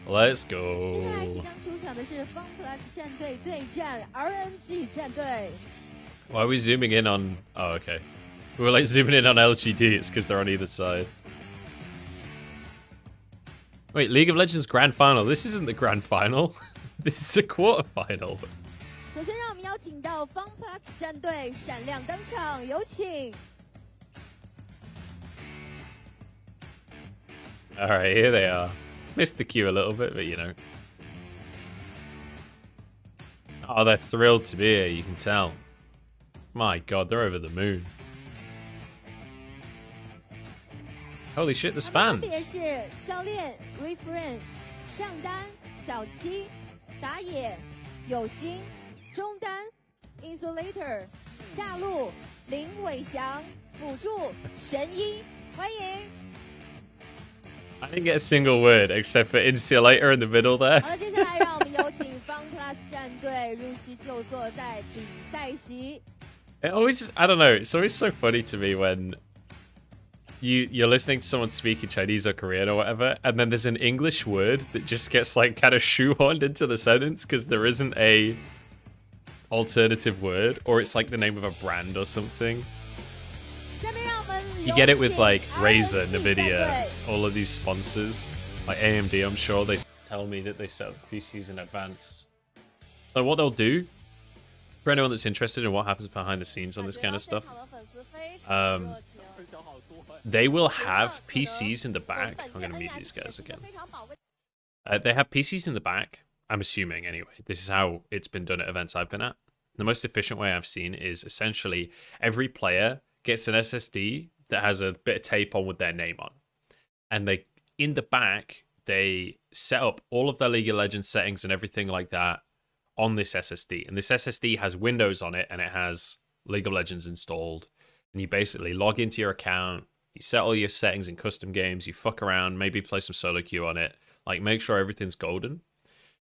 Let's 接下来即 go. 将出场的是 FunPlus 战队对战 RNG 战队。 Why are we zooming in on... Oh, okay. We were like zooming in on LGD. It's because they're on either side. Wait, League of Legends Grand Final. This isn't the Grand Final. This is a quarterfinal. 首先，让我们邀请到 FunPlus 战队闪亮登场，有请。 Alright, here they are. Missed the queue a little bit, but you know. Oh, they're thrilled to be here, you can tell. My god, they're over the moon. Holy shit, there's 分别 fans. 是教练 Refrain、上单小七、打野有心、中单 Insulator、下路林伟翔、辅助神医，欢迎。 I didn't get a single word except for Insulator in the middle there. 好了，接下来让我们有请 FunPlus 战队入席就坐在比赛席。 It always, I don't know, it's always so funny to me when you're listening to someone speaking Chinese or Korean or whatever, and then there's an English word that just gets like kind of shoehorned into the sentence because there isn't a alternative word, or it's like the name of a brand or something. 下面让我们 You get it with like 有请 Razer, RNG 战 Nvidia, 队 all of these sponsors, like AMD. I'm sure they tell me that they set up PCs in advance. So what they'll do, for anyone that's interested in what happens behind the scenes on this kind of stuff, they will have PCs in the back. I'm going to mute these guys again. They have PCs in the back. I'm assuming anyway. This is how it's been done at events I've been at. The most efficient way I've seen is essentially every player gets an SSD that has a bit of tape on with their name on. And they, in the back, they set up all of their League of Legends settings and everything like that on this SSD. And this SSD has Windows on it and it has League of Legends installed. And you basically log into your account, you set all your settings in custom games, you fuck around, maybe play some solo queue on it, like make sure everything's golden.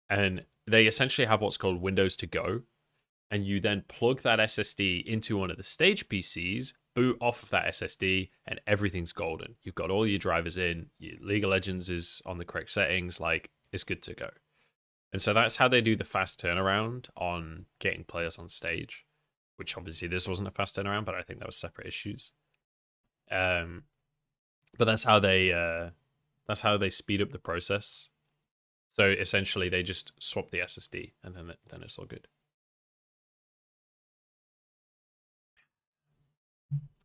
And they essentially have what's called Windows to Go. And you then plug that SSD into one of the stage PCs, boot off of that SSD, and everything's golden. You've got all your drivers in, your League of Legends is on the correct settings, like, it's good to go. And so that's how they do the fast turnaround on getting players on stage, which obviously this wasn't a fast turnaround, but I think that was separate issues. But that's how they speed up the process. So essentially they just swap the SSD and then it's all good.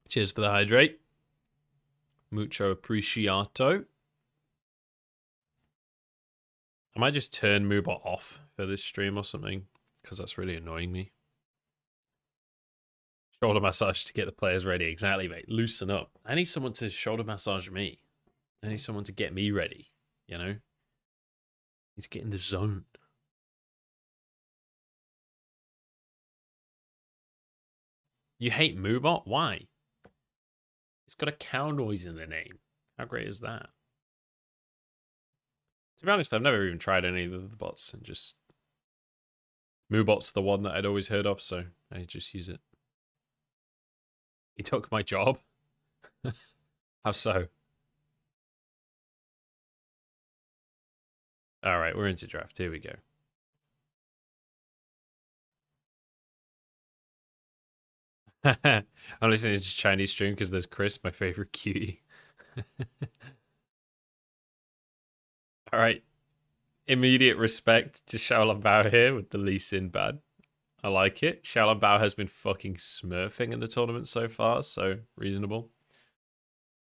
Cheers for the hydrate. Mucho appreciato. I might just turn Moobot off for this stream or something, because that's really annoying me. Shoulder massage to get the players ready. Exactly, mate. Loosen up. I need someone to shoulder massage me. I need someone to get me ready, you know? I need to get in the zone. You hate Moobot? Why? It's got a cow noise in the name. How great is that? To be honest, I've never even tried any of the bots, and just Moobot's the one that I'd always heard of, so I just use it. He took my job? How so? Alright, we're into draft. Here we go. I'm listening to Chinese stream because there's Chris, my favorite cutie. Alright. Immediate respect to Xiaolan Bao here with the Lee Sin ban. I like it. Xiaolan Bao has been fucking smurfing in the tournament so far, so reasonable.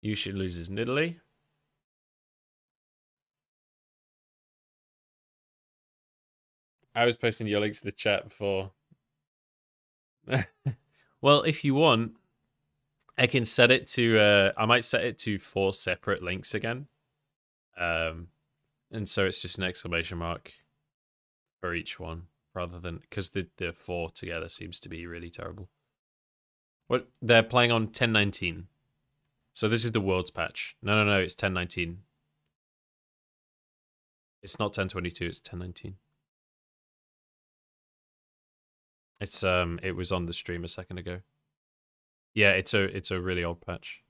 Yuxin loses Nidalee. I was posting your links to the chat before. Well, if you want, I can set it to, I might set it to 4 separate links again. And so it's just an exclamation mark for each one, rather than, because the 4 together seems to be really terrible. What, they're playing on 10.19. So this is the Worlds patch. No, it's 10.19. It's not 10.22, it's 10.19. It's it was on the stream a second ago. Yeah, it's a really old patch.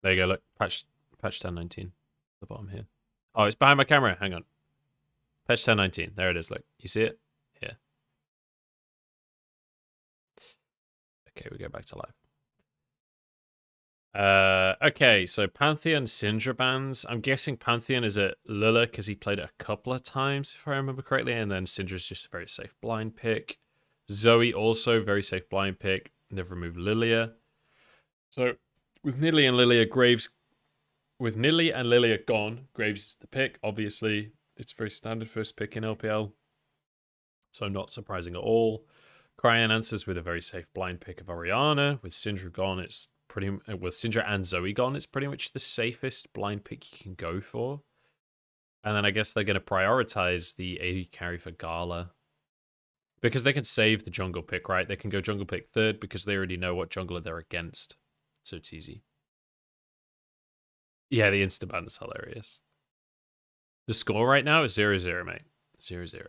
There you go, look, patch 10.19. The bottom here. Oh, it's behind my camera. Hang on. Patch 1019. There it is. Look. You see it? Here. Okay, we go back to live. Okay, so Pantheon Syndra bans. I'm guessing Pantheon is at Lillia because he played it a couple of times, if I remember correctly, and then Syndra's just a very safe blind pick. Zoe also very safe blind pick. They've removed Lillia. So with Nidalee and Lillia, gone, Graves is the pick. Obviously, it's very standard first pick in LPL, so not surprising at all. Cryin answers with a very safe blind pick of Orianna. With Syndra gone, it's with Syndra and Zoe gone, it's pretty much the safest blind pick you can go for. And then I guess they're going to prioritize the AD carry for Gala, because they can save the jungle pick, right? They can go jungle pick third because they already know what jungler they're against, so it's easy. Yeah, the insta-ban is hilarious. The score right now is 0-0, mate. 0-0.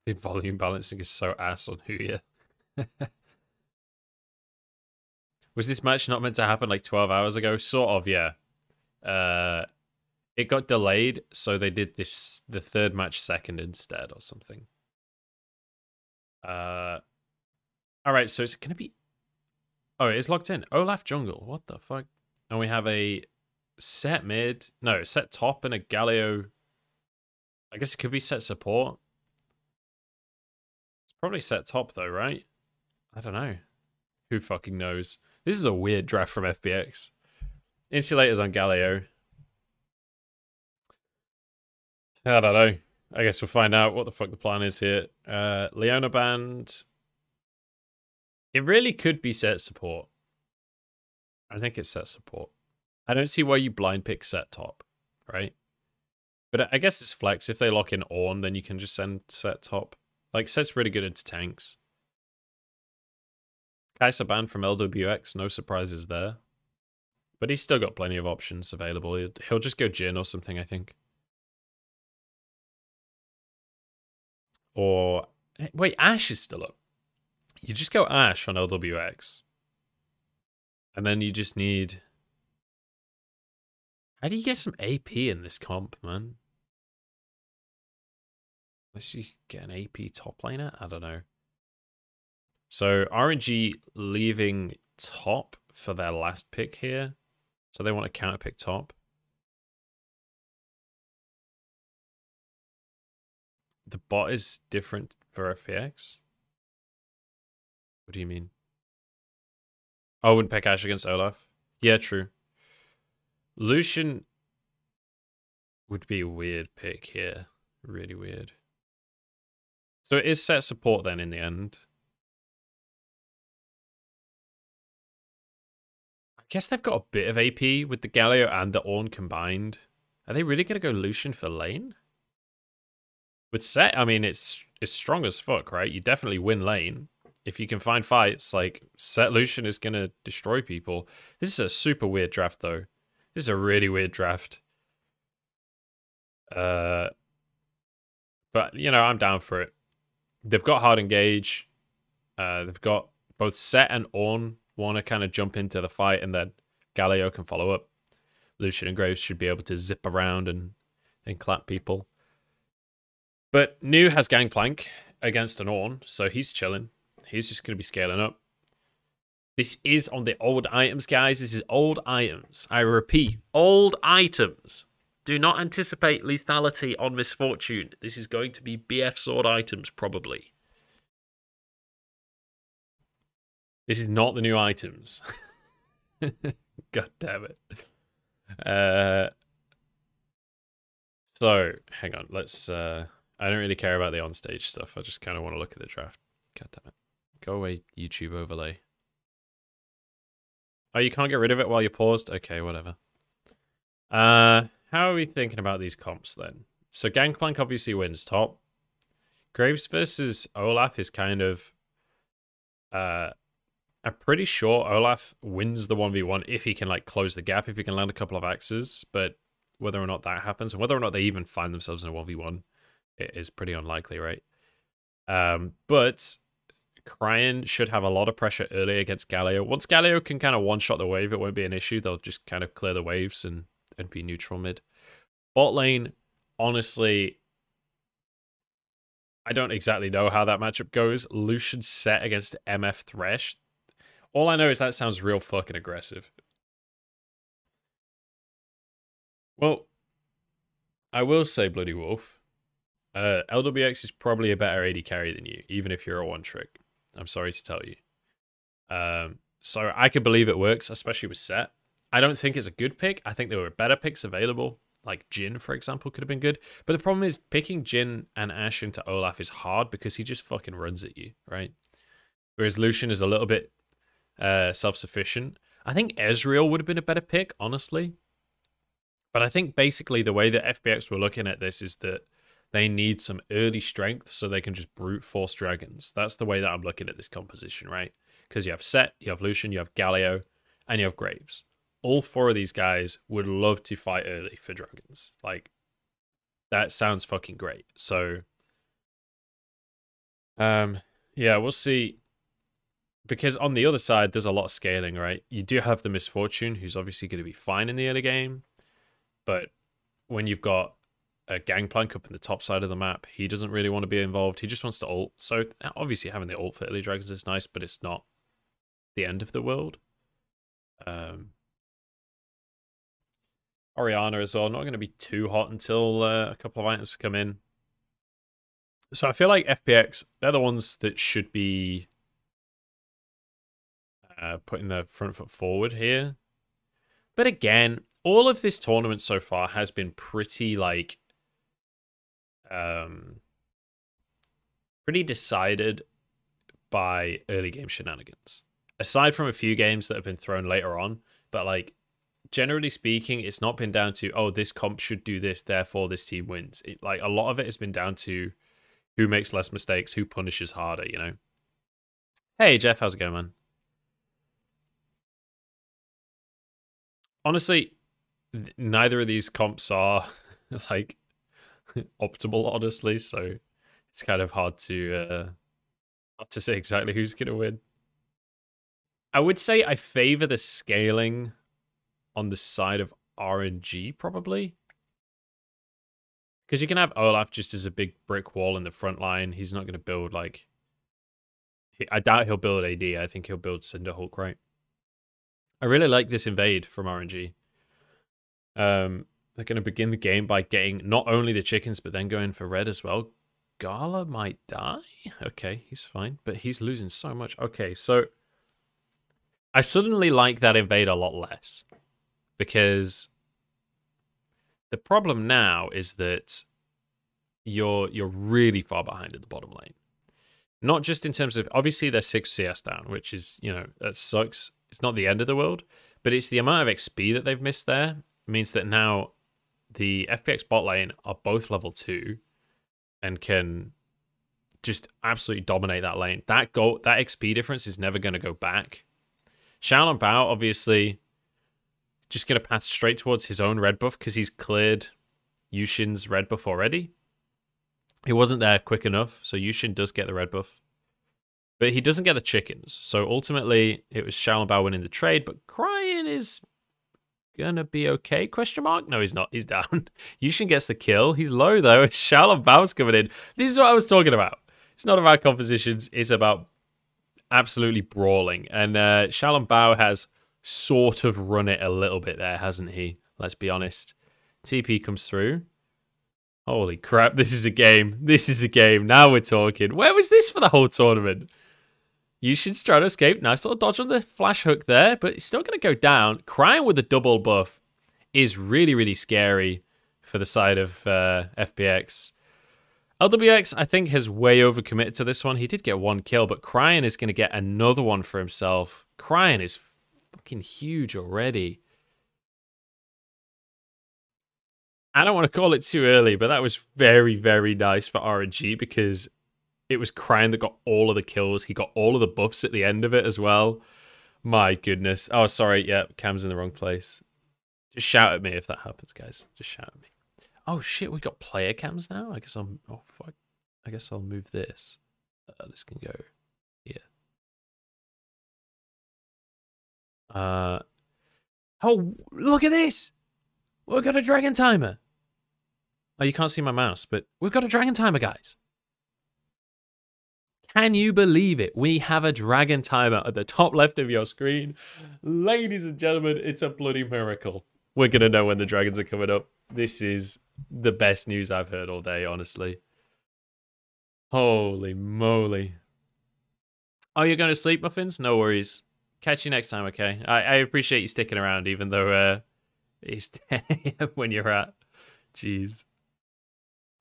The volume balancing is so ass on Huya. Was this match not meant to happen like 12 hours ago? Sort of, yeah. It got delayed, so they did the third match second instead or something. Alright, so is it going to be... Oh, it is locked in. Olaf jungle. What the fuck? And we have a Sett mid. No, Sett top and a Galio. I guess it could be Sett support. Probably Sett top though, right? I don't know. Who fucking knows? This is a weird draft from FPX. Insulator's on Galio. I don't know. I guess we'll find out what the fuck the plan is here. Leona band. It really could be Sett support. I think it's Sett support. I don't see why you blind pick Sett top, right? But I guess it's flex. If they lock in Ornn, then you can just send Sett top. Like, Sett's really good into tanks. Kaisa banned from LWX, no surprises there. But he's still got plenty of options available. He'll just go Jhin or something, I think. Or... Wait, Ashe is still up. You just go Ashe on LWX. And then you just need... How do you get some AP in this comp, man? Unless you get an AP top laner? I don't know. So RNG leaving top for their last pick here. So they want to counter pick top. The bot is different for FPX? What do you mean? Oh, I wouldn't pick Ashe against Olaf. Yeah, true. Lucian would be a weird pick here. Really weird. So it is Sett support then in the end. I guess they've got a bit of AP with the Galio and the Ornn combined. Are they really going to go Lucian for lane? With Sett, I mean, it's strong as fuck, right? You definitely win lane. If you can find fights, like, Sett Lucian is going to destroy people. This is a super weird draft, though. This is a really weird draft. But, you know, I'm down for it. They've got hard engage. They've got both Sett and Ornn want to kind of jump into the fight, and then Galio can follow up. Lucian and Graves should be able to zip around and clap people. But New has Gangplank against an Ornn, so he's chilling. He's just going to be scaling up. This is on the old items, guys. This is old items. I repeat, old items. Do not anticipate lethality on Misfortune. This is going to be BF sword items, probably. This is not the new items. God damn it. So, hang on. Let's... I don't really care about the on-stage stuff. I just kind of want to look at the draft. God damn it. Go away, YouTube overlay. Oh, you can't get rid of it while you're paused? Okay, whatever. How are we thinking about these comps then? So Gangplank obviously wins top. Graves versus Olaf is kind of... I'm pretty sure Olaf wins the 1v1 if he can like close the gap, if he can land a couple of axes. But whether or not that happens, and whether or not they even find themselves in a 1v1, it is pretty unlikely, right? But Cryin should have a lot of pressure early against Galio. Once Galio can kind of one-shot the wave, it won't be an issue. They'll just kind of clear the waves and be neutral mid. Bot lane, honestly, I don't exactly know how that matchup goes. Lucian Sett against MF Thresh. All I know is that sounds real fucking aggressive. Well, I will say, Bloody Wolf, LWX is probably a better AD carry than you, even if you're a one-trick. I'm sorry to tell you. So I could believe it works, especially with Sett. I don't think it's a good pick. I think there were better picks available. Like Jhin, for example, could have been good. But the problem is picking Jhin and Ashe into Olaf is hard because he just fucking runs at you, right? Whereas Lucian is a little bit self-sufficient. I think Ezreal would have been a better pick, honestly. But I think basically the way that FPX were looking at this is that they need some early strength so they can just brute force dragons. That's the way that I'm looking at this composition, right? Because you have Sett, you have Lucian, you have Galio, and you have Graves. All four of these guys would love to fight early for dragons. Like, that sounds fucking great. So, yeah, we'll see. Because on the other side, there's a lot of scaling, right? You do have the Misfortune, who's obviously going to be fine in the early game. But when you've got a Gangplank up in the top side of the map, he doesn't really want to be involved. He just wants to ult. So obviously having the ult for early dragons is nice, but it's not the end of the world. Orianna as well, not going to be too hot until a couple of items come in. So I feel like FPX, they're the ones that should be putting their front foot forward here. But again, all of this tournament so far has been pretty, like, pretty decided by early game shenanigans. Aside from a few games that have been thrown later on, but, like, generally speaking, it's not been down to, oh, this comp should do this, therefore this team wins. Like, a lot of it has been down to who makes less mistakes, who punishes harder, you know? Hey, Jeff, how's it going, man? Honestly, neither of these comps are, like, optimal, honestly, so it's kind of hard to say exactly who's going to win. I would say I favor the scaling on the side of RNG, probably. Because you can have Olaf just as a big brick wall in the front line. He's not going to build, like... I doubt he'll build AD. I think he'll build Cinderhulk, right? I really like this invade from RNG. They're going to begin the game by getting not only the chickens, but then going for red as well. Gala might die. Okay, he's fine. But he's losing so much. Okay, so... I suddenly like that invade a lot less. Because the problem now is that you're really far behind at the bottom lane. Not just in terms of, obviously they're 6 CS down, which is, you know, that sucks. It's not the end of the world, but it's the amount of XP that they've missed there. It means that now the FPX bot lane are both level 2 and can just absolutely dominate that lane. That XP difference is never going to go back. Xiao Bao, obviously, just going to pass straight towards his own red buff because he's cleared Yuxin's red buff already. He wasn't there quick enough, so Yuxin does get the red buff. But he doesn't get the chickens. So ultimately, it was Xiao Bao winning the trade, but Cryin is going to be okay? Question mark? No, he's not. He's down. Yuxin gets the kill. He's low, though. Xiao Bao's coming in. This is what I was talking about. It's not about compositions. It's about absolutely brawling. And Xiao Bao has sort of run it a little bit there, hasn't he? Let's be honest. TP comes through. Holy crap, this is a game. This is a game. Now we're talking. Where was this for the whole tournament? Yuxin's trying to escape. Nice little dodge on the flash hook there, but it's still going to go down. Cryin with the double buff is really, really scary for the side of FPX. LWX, I think, has way overcommitted to this one. He did get 1 kill, but Cryin is going to get another one for himself. Cryin is fucking huge already. I don't want to call it too early, but that was very, very nice for RNG because it was Cryin that got all of the kills. He got all of the buffs at the end of it as well. My goodness. Oh, sorry. Yeah, Cam's in the wrong place. Just shout at me if that happens, guys. Just shout at me. Oh, shit. We got player cams now? I guess I'll... Oh, fuck. I guess I'll move this. This can go here. Oh, look at this! We've got a dragon timer! Oh, you can't see my mouse, but we've got a dragon timer, guys. Can you believe it? We have a dragon timer at the top left of your screen. Ladies and gentlemen, it's a bloody miracle. We're going to know when the dragons are coming up. This is the best news I've heard all day, honestly. Holy moly. Oh, you're going to sleep, Muffins? No worries. Catch you next time, okay? I appreciate you sticking around, even though it's 10 a.m. when you're at. Jeez.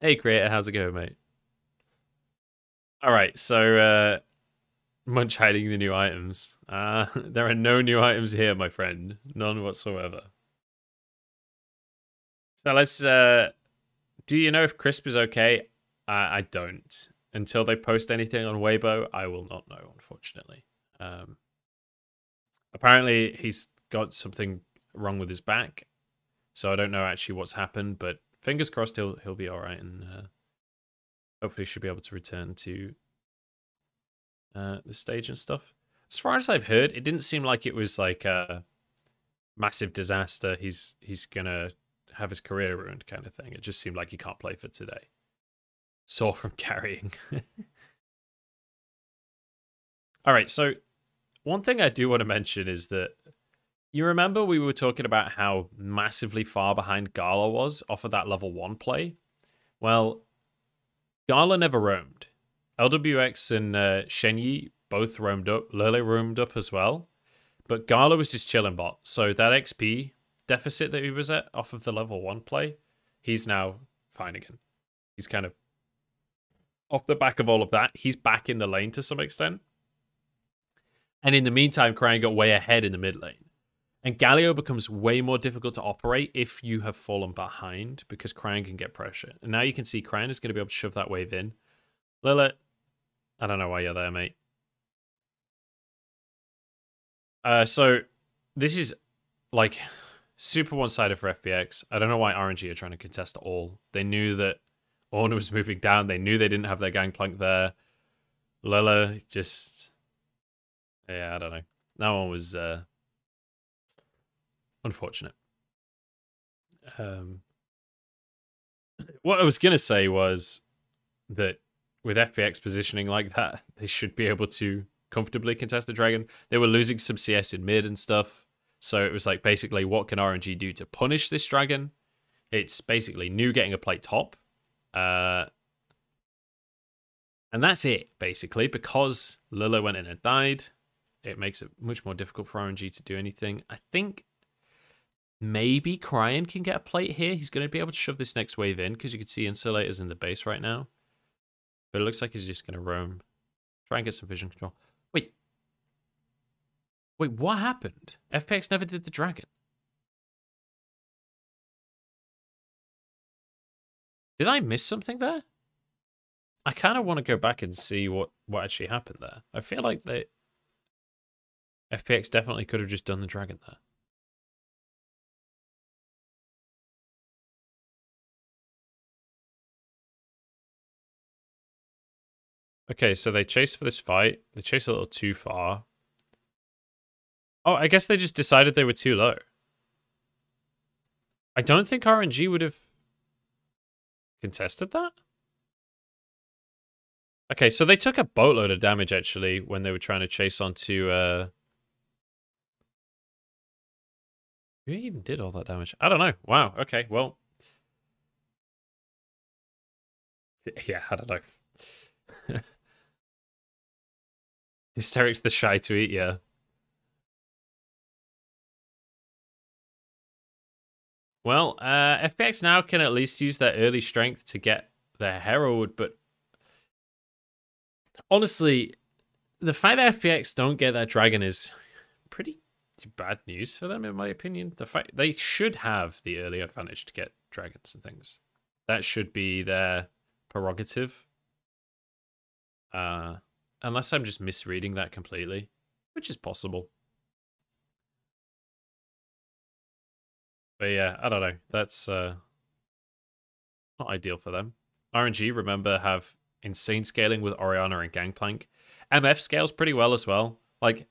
Hey, Creator, how's it going, mate? Alright, so Munch hiding the new items. There are no new items here, my friend. None whatsoever. So let's... do you know if Crisp is okay? I don't. Until they post anything on Weibo, I will not know, unfortunately. Apparently, he's got something wrong with his back. So I don't know actually what's happened, but fingers crossed he'll be alright and hopefully should be able to return to the stage and stuff. As far as I've heard, it didn't seem like it was like a massive disaster. He's gonna have his career ruined kind of thing. It just seemed like he can't play for today. Sore from carrying. Alright, so one thing I do want to mention is that you remember we were talking about how massively far behind Gala was off of that level 1 play? Well, Gala never roamed. LWX and Shenyi both roamed up. Lele roamed up as well. But Gala was just chilling bot. So that XP deficit that he was at off of the level 1 play, he's now fine again. He's kind of off the back of all of that. He's back in the lane to some extent. And in the meantime, Cryin got way ahead in the mid lane. And Galio becomes way more difficult to operate if you have fallen behind because Cryin can get pressure. And now you can see Cryin is going to be able to shove that wave in. Lele, I don't know why you're there, mate. So this is like super one-sided for FPX. I don't know why RNG are trying to contest at all. They knew that Ornn was moving down. They knew they didn't have their Gangplank there. Lele just... yeah, I don't know. That one was... unfortunate. What I was going to say was that with FPX positioning like that, they should be able to comfortably contest the dragon. They were losing some CS in mid and stuff. So it was like, basically, what can RNG do to punish this dragon? It's basically New getting a plate top. And that's it, basically, because Lillia went in and died. It makes it much more difficult for RNG to do anything. I think maybe Cryin can get a plate here. He's going to be able to shove this next wave in because you can see Insulator's in the base right now. But it looks like he's just going to roam. Try and get some vision control. Wait, what happened? FPX never did the dragon. Did I miss something there? I kind of want to go back and see what actually happened there. I feel like they... FPX definitely could have just done the dragon there. Okay, so they chased for this fight. They chased a little too far. Oh, I guess they just decided they were too low. I don't think RNG would have contested that. Okay, so they took a boatload of damage, actually, when they were trying to chase onto... who even did all that damage? I don't know. Wow, okay, well... yeah, I don't know. Hysterics the shy tweet, yeah. Well, FPX now can at least use their early strength to get their Herald, but honestly, the fact that FPX don't get that dragon is pretty bad news for them, in my opinion. The fact they should have the early advantage to get dragons and things. That should be their prerogative. Unless I'm just misreading that completely, which is possible. But yeah, I don't know. That's not ideal for them. RNG, remember, have insane scaling with Orianna and Gangplank. MF scales pretty well as well. Like,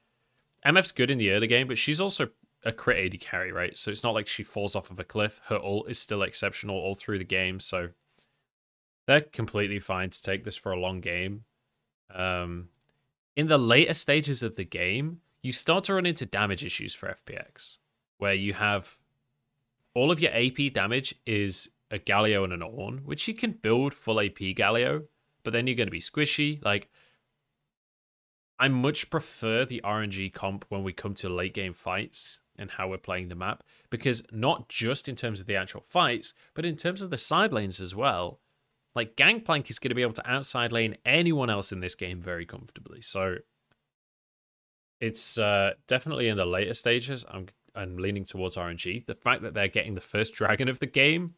MF's good in the early game, but she's also a crit AD carry, right? So it's not like she falls off of a cliff. Her ult is still exceptional all through the game, so they're completely fine to take this for a long game. In the later stages of the game, you start to run into damage issues for FPX, where you have all of your AP damage is a Galio and an Ornn, which you can build full AP Galio, but then you're going to be squishy. Like, I much prefer the RNG comp when we come to late game fights and how we're playing the map, because not just in terms of the actual fights, but in terms of the side lanes as well. Like, Gangplank is going to be able to outside lane anyone else in this game very comfortably. So it's definitely in the later stages. I'm leaning towards RNG. The fact that they're getting the first dragon of the game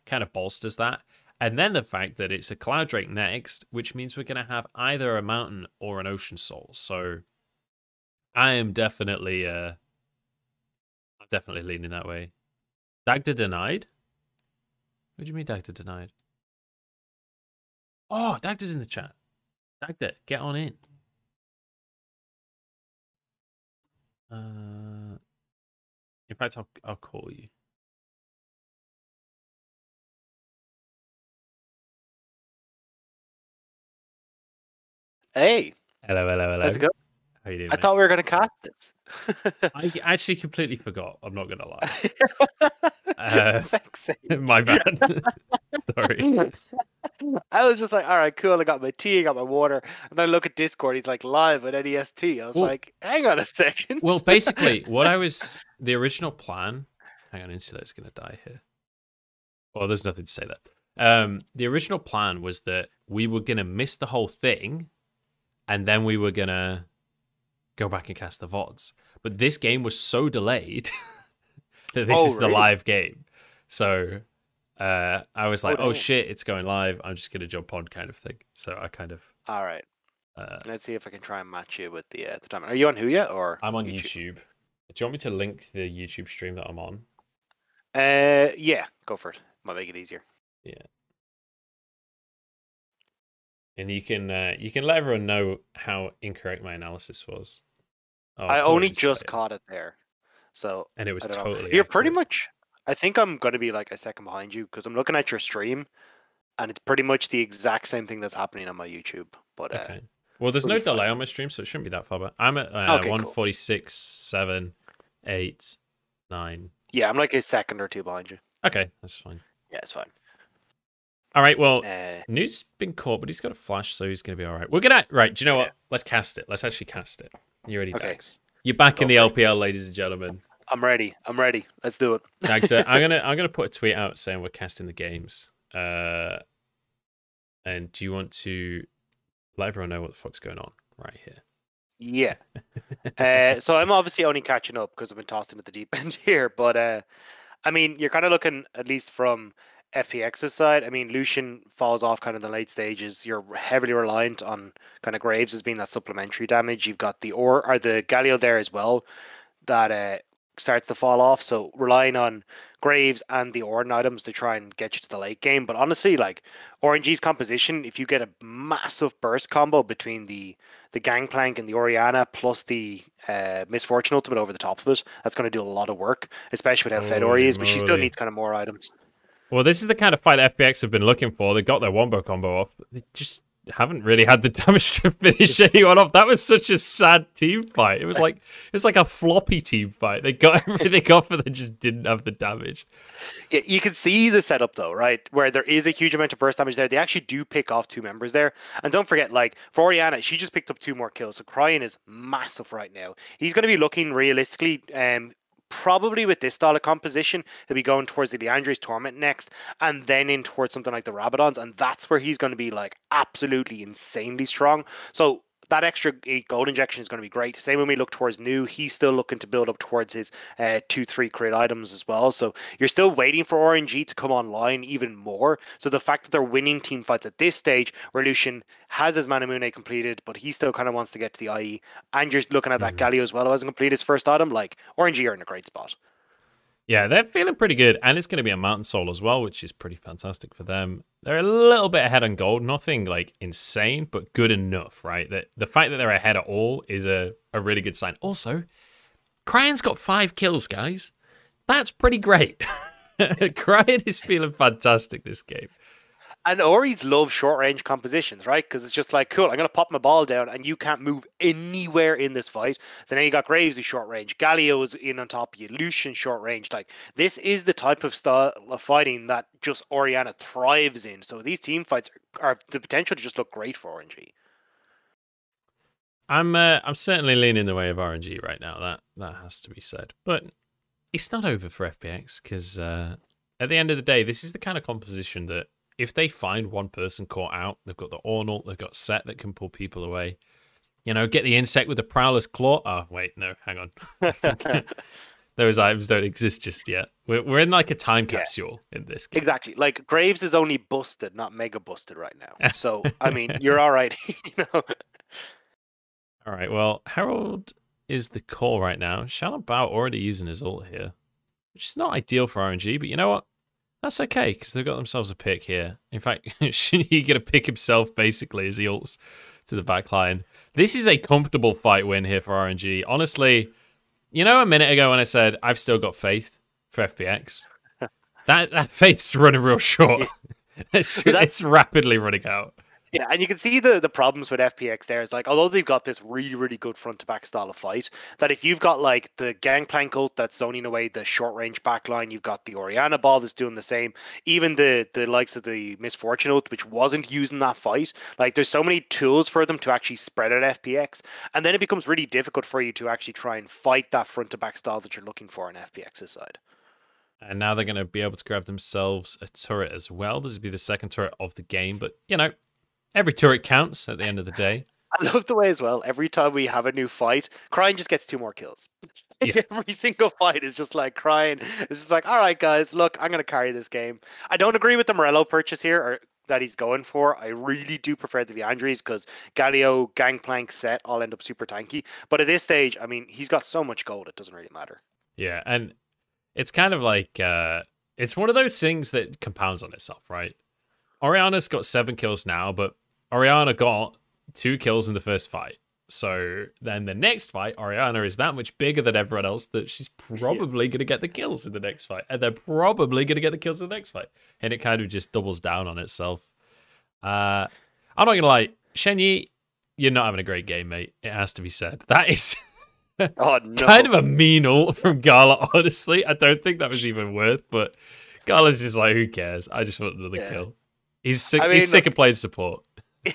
kind of bolsters that. And then the fact that it's a Cloud Drake next, which means we're going to have either a Mountain or an Ocean Soul. So I am definitely leaning that way. Dagda denied? What do you mean Dagda denied? Oh, Dagda's in the chat. Dagda, get on in. In fact, I'll call you. Hey. Hello. How's it going? How you doing, I mate? thought we were going to cast this. I actually completely forgot. I'm not going to lie. Thanks. My bad. Sorry. I was just like, all right, cool. I got my tea, I got my water. And then I look at Discord, he's like live at NEST. I was like, hang on a second. Well, basically, the original plan. Hang on, Insulator's going to die here. Well, there's nothing to say there. The original plan was that we were going to miss the whole thing, and then we were going to go back and cast the VODs. But this game was so delayed that this is the live game. So I was like, oh shit, it's going live. I'm just going to jump on kind of thing. So I kind of... All right. Let's see if I can try and match you with the time. Are you on Huya or? I'm on YouTube. Do you want me to link the YouTube stream that I'm on? Yeah, go for it. Might make it easier. Yeah. And you can let everyone know how incorrect my analysis was. Oh, I only just caught it there. So and it was totally You're pretty much, I think I'm going to be like a second behind you because I'm looking at your stream and it's pretty much the exact same thing that's happening on my YouTube. But okay. Well, there's no delay on my stream, so it shouldn't be that far back. I'm at 146, 7, 8, 9. Yeah, I'm like a second or two behind you. Okay, that's fine. Yeah, it's fine. All right, well, Newt's been caught, but he's got a flash, so he's going to be all right. We're going to... Right, do you know what? Let's cast it. Let's actually cast it. You ready, Dax? You're back in the LPL, ladies and gentlemen. I'm ready. Let's do it. Dagda, I'm gonna put a tweet out saying we're casting the games. And do you want to let everyone know what the fuck's going on right here? Yeah. So I'm obviously only catching up because I've been tossed into the deep end here. But I mean, you're kind of looking, at least from FPX's side, I mean, Lucian falls off kind of the late stages. You're heavily reliant on kind of Graves as being that supplementary damage. You've got the Galio there as well that starts to fall off. So relying on Graves and the Ornn items to try and get you to the late game. But honestly, like RNG's composition, if you get a massive burst combo between the Gangplank and the Orianna plus the Misfortune ultimate over the top of it, that's going to do a lot of work, especially with how fed Ori is. But she still needs kind of more items. Well, this is the kind of fight that FPX have been looking for. They got their wombo combo off. They just haven't really had the damage to finish anyone off. That was such a sad team fight. It was like a floppy team fight. They got everything off, but they just didn't have the damage. Yeah, you can see the setup though, right? Where there is a huge amount of burst damage there. They actually do pick off 2 members there. And don't forget, like for Orianna, she just picked up 2 more kills. So Cryin is massive right now. He's going to be looking realistically, probably with this style of composition, he'll be going towards the Leandre's Torment next, and then in towards something like the Rabadons, and that's where he's going to be like absolutely insanely strong. So that extra gold injection is going to be great. Same when we look towards New, he's still looking to build up towards his 2-3 crit items as well. So you're still waiting for RNG to come online even more. So the fact that they're winning team fights at this stage, where Lucian has his Manamune completed, but he still kind of wants to get to the IE, and you're looking at that Galio as well, who hasn't completed his first item, like RNG are in a great spot. Yeah, they're feeling pretty good, and it's going to be a Mountain Soul as well, which is pretty fantastic for them. They're a little bit ahead on gold, nothing like insane, but good enough, right? That the fact that they're ahead at all is a really good sign. Also, Cryan's got 5 kills, guys. That's pretty great. Cryin is feeling fantastic this game. And Ori's love short-range compositions, right? Because it's just like, cool, I'm going to pop my ball down and you can't move anywhere in this fight. So now you got Graves who's short-range, Galio is in on top of you, Lucian short-range. Like, this is the type of style of fighting that just Orianna thrives in. So these team fights are the potential to just look great for RNG. I'm certainly leaning the way of RNG right now. That has to be said. But it's not over for FPX, because at the end of the day, this is the kind of composition that if they find one person caught out, they've got the Ornn, they've got Sett that can pull people away. You know, get the insect with the Prowler's Claw. Oh, wait, no, hang on. Those items don't exist just yet. We're in like a time capsule in this game. Exactly. Like, Graves is only busted, not mega busted right now. So, I mean, you're all right. You know? All right, well, Herald is the call right now. Shalom Bao already using his ult here, which is not ideal for RNG, but you know what? That's okay, because they've got themselves a pick here. In fact, Shenyi get a pick himself, basically, as he ults to the back line. This is a comfortable fight win here for RNG. Honestly, you know, a minute ago when I said, I've still got faith for FPX, that faith's running real short. It's rapidly running out. Yeah, and you can see the problems with FPX there is like, although they've got this really, really good front to back style of fight, that if you've got like the Gangplank ult that's zoning away the short range backline, you've got the Orianna ball that's doing the same, even the likes of the Misfortune ult, which wasn't using that fight. Like, there's so many tools for them to actually spread out FPX, and then it becomes really difficult for you to actually try and fight that front to back style that you're looking for on FPX's side. And now they're going to be able to grab themselves a turret as well. This will be the second turret of the game, but you know, every turret counts at the end of the day. I love the way as well, every time we have a new fight, Cryin just gets 2 more kills. Yeah. Every single fight is just like Cryin. It's just like, all right, guys, look, I'm going to carry this game. I don't agree with the Morello purchase here, or that he's going for. I really do prefer the Leandries, because Galio, Gangplank, Sett all end up super tanky. But at this stage, I mean, he's got so much gold, it doesn't really matter. Yeah, and it's kind of like, it's one of those things that compounds on itself, right? Orianna's got 7 kills now, but Orianna got 2 kills in the first fight. So then the next fight, Orianna is that much bigger than everyone else that she's probably going to get the kills in the next fight. And they're probably going to get the kills in the next fight. And it kind of just doubles down on itself. I'm not going to lie. Shenyi, you're not having a great game, mate. It has to be said. That is oh, no. kind of a mean ult from Gala, honestly. I don't think that was even worth, but Gala's just like, who cares? I just want another kill. He's sick, he's sick of playing support.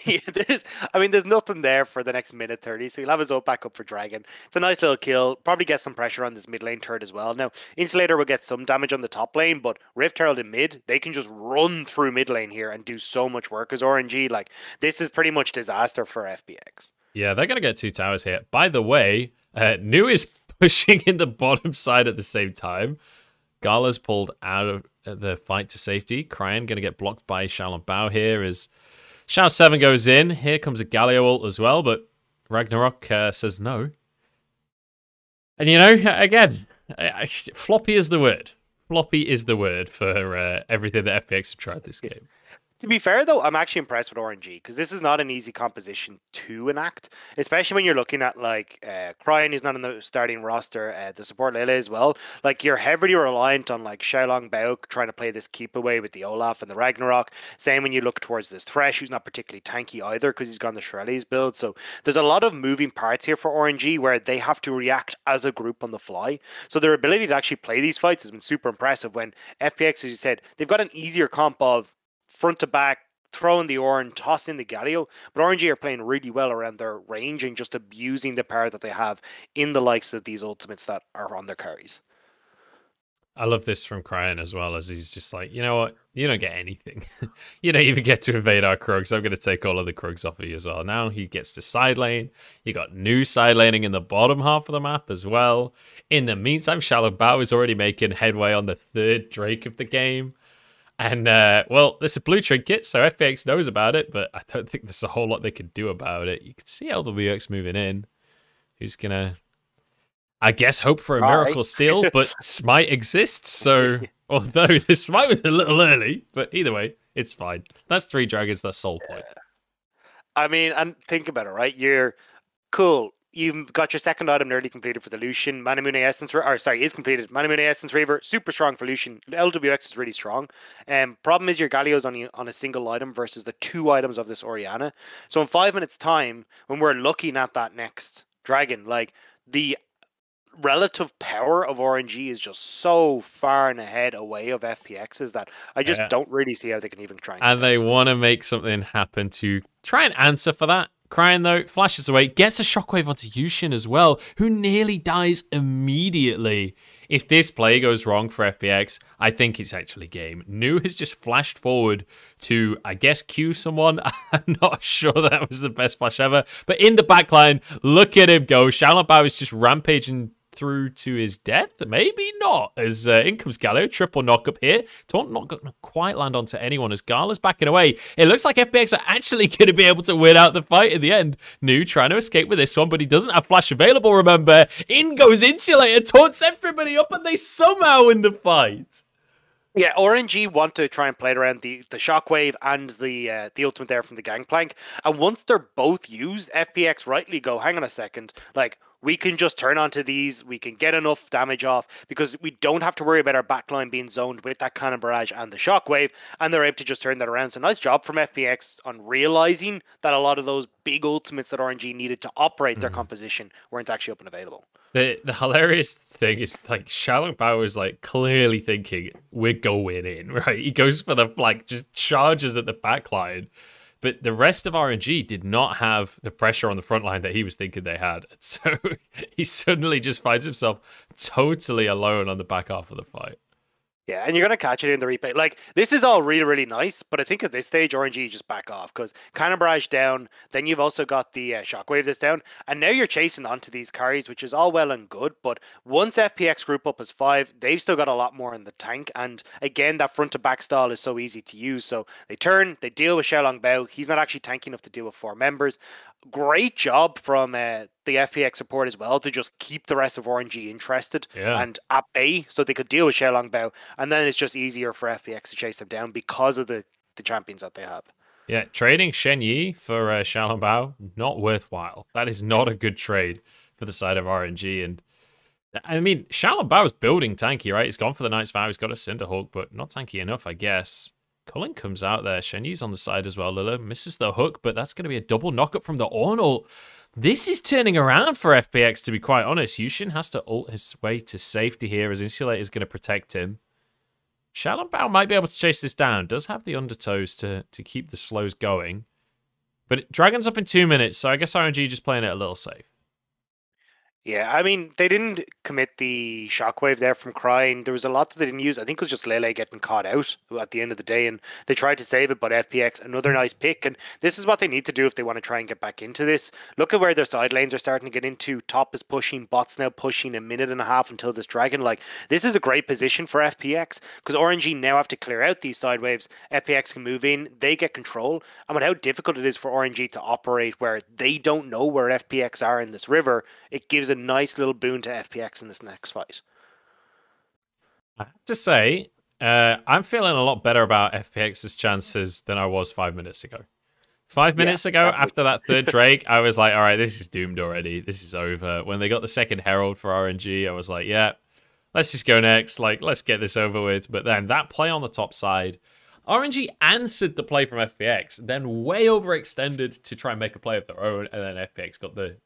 Yeah, there's nothing there for the next minute 30, so he'll have his ult back up for Dragon. It's a nice little kill. Probably get some pressure on this mid lane turret as well. Now, Insulator will get some damage on the top lane, but Rift Herald in mid, they can just run through mid lane here and do so much work as RNG. Like, this is pretty much disaster for FPX. Yeah, they're going to get 2 towers here. By the way, Nu is pushing in the bottom side at the same time. Gala's pulled out of the fight to safety. Cryin going to get blocked by Shalom Bao here as Shao 7 goes in. Here comes a Galio ult as well, but Ragnarok says no. And you know, again, floppy is the word. Floppy is the word for everything that FPX have tried this game. To be fair, though, I'm actually impressed with RNG, because this is not an easy composition to enact, especially when you're looking at, like, Cryin is not in the starting roster, the support Lele as well. Like, you're heavily reliant on, like, Xiaolong Bao trying to play this keep away with the Olaf and the Ragnarok. Same when you look towards this Thresh, who's not particularly tanky either, because he's gone the Shirley's build. So there's a lot of moving parts here for RNG where they have to react as a group on the fly. So their ability to actually play these fights has been super impressive when FPX, as you said, they've got an easier comp of front to back, throwing the Ornn, tossing the Galio, but RNG are playing really well around their range and just abusing the power that they have in the likes of these ultimates that are on their carries. I love this from Cryin as well, as he's just like, you know what, you don't get anything. You don't even get to invade our Krugs. I'm going to take all of the Krugs off of you as well. Now he gets to side lane. You got new side laning in the bottom half of the map as well. In the meantime, Shalom Bao is already making headway on the 3rd Drake of the game. And, well, there's a blue trinket, so FPX knows about it, but I don't think there's a whole lot they can do about it. You can see LWX moving in. Who's going to... I guess hope for a miracle steal, but Smite exists, so although the Smite was a little early, but either way, it's fine. That's 3 dragons, that's soul point. I mean, and think about it, right? You're cool. You've got your second item nearly completed for the Lucian. Manamune Essence, is completed. Manamune Essence Reaver, super strong for Lucian. LWX is really strong. Problem is your Galio's only on a single item versus the 2 items of this Orianna. So in 5 minutes time, when we're looking at that next dragon, like the relative power of RNG is just so far and ahead away of FPX's that I just don't really see how they can even try and they want to make something happen to try and answer for that. Cryin, though, flashes away, gets a shockwave onto Youxin as well, who nearly dies immediately. If this play goes wrong for FPX, I think it's actually game. Nu has just flashed forward to, I guess, Q someone. I'm not sure that was the best flash ever. But in the backline, look at him go. Xiaolongbao is just rampaging through to his death? Maybe not, as in comes Galio, triple knock up here. Taunt not going to quite land onto anyone as Gala's backing away. It looks like FPX are actually going to be able to win out the fight in the end. Nu trying to escape with this one, but he doesn't have flash available, remember. In goes Insulator, taunts everybody up, and they somehow win the fight. Yeah, RNG want to try and play it around the shockwave and the ultimate there from the Gangplank. And once they're both used, FPX rightly go, hang on a second, like, we can just turn onto these, we can get enough damage off, because we don't have to worry about our backline being zoned with that Cannon Barrage and the Shockwave, and they're able to just turn that around. So nice job from FPX on realizing that a lot of those big ultimates that RNG needed to operate their composition weren't actually up and available. The hilarious thing is, like, Xiaolongbao is, like, clearly thinking, we're going in, right? He goes for the, like, just charges at the backline. But the rest of RNG did not have the pressure on the front line that he was thinking they had. So he suddenly just finds himself totally alone on the back half of the fight. Yeah, and you're going to catch it in the replay. Like, this is all really, really nice, but I think at this stage, RNG just back off, because Cannon Barrage down, then you've also got the Shockwave that's down, and now you're chasing onto these carries, which is all well and good, but once FPX group up as 5, they've still got a lot more in the tank, and again, that front-to-back style is so easy to use, so they turn, they deal with Xiaolongbao. He's not actually tanky enough to deal with 4 members. Great job from the FPX support as well to just keep the rest of RNG interested and at bay so they could deal with Xiaolongbao, and then it's just easier for FPX to chase them down because of the champions that they have. Yeah, trading Shenyi for Xiaolongbao, not worthwhile. That is not a good trade for the side of RNG. And I mean, Xiaolongbao is building tanky, right? He's gone for the Knight's Vow, he's got a Cinderhawk, but not tanky enough, I guess. Cullen comes out there. Shenyi's on the side as well. Lele misses the hook, but that's going to be a double knockup from the Ornn. This is turning around for FPX, to be quite honest. Youxin has to ult his way to safety here as Insulator is going to protect him. Xiaolongbao might be able to chase this down. Does have the undertows to keep the slows going. But Dragon's up in 2 minutes, so I guess RNG just playing it a little safe. Yeah, I mean, they didn't commit the Shockwave there from Cryin. There was a lot that they didn't use. I think it was just Lele getting caught out at the end of the day, and they tried to save it, but FPX, another nice pick, and this is what they need to do if they want to try and get back into this. Look at where their side lanes are starting to get into. Top is pushing, bot's now pushing, 1.5 minutes until this dragon. Like, this is a great position for FPX, because RNG now have to clear out these side waves. FPX can move in, they get control, and with how difficult it is for RNG to operate where they don't know where FPX are in this river, it gives a nice little boon to FPX in this next fight. I have to say, I'm feeling a lot better about FPX's chances than I was 5 minutes ago. 5 minutes ago, after that third Drake, I was like, all right, this is doomed already. This is over. When they got the second Herald for RNG, I was like, yeah, let's just go next. Like, let's get this over with. But then that play on the top side, RNG answered the play from FPX, then way overextended to try and make a play of their own, and then FPX got the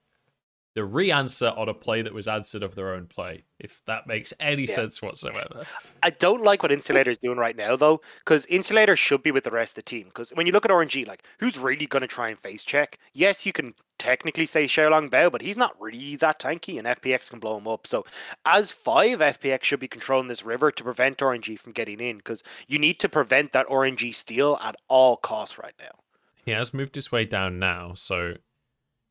re-answer on a play that was answered of their own play, if that makes any sense whatsoever. I don't like what Insulator is doing right now, though, because Insulator should be with the rest of the team. Because when you look at RNG, like, who's really going to try and face check? Yes, you can technically say Xiaolongbao, but he's not really that tanky, and FPX can blow him up. So as 5, FPX should be controlling this river to prevent RNG from getting in, because you need to prevent that RNG steal at all costs right now. He has moved his way down now, so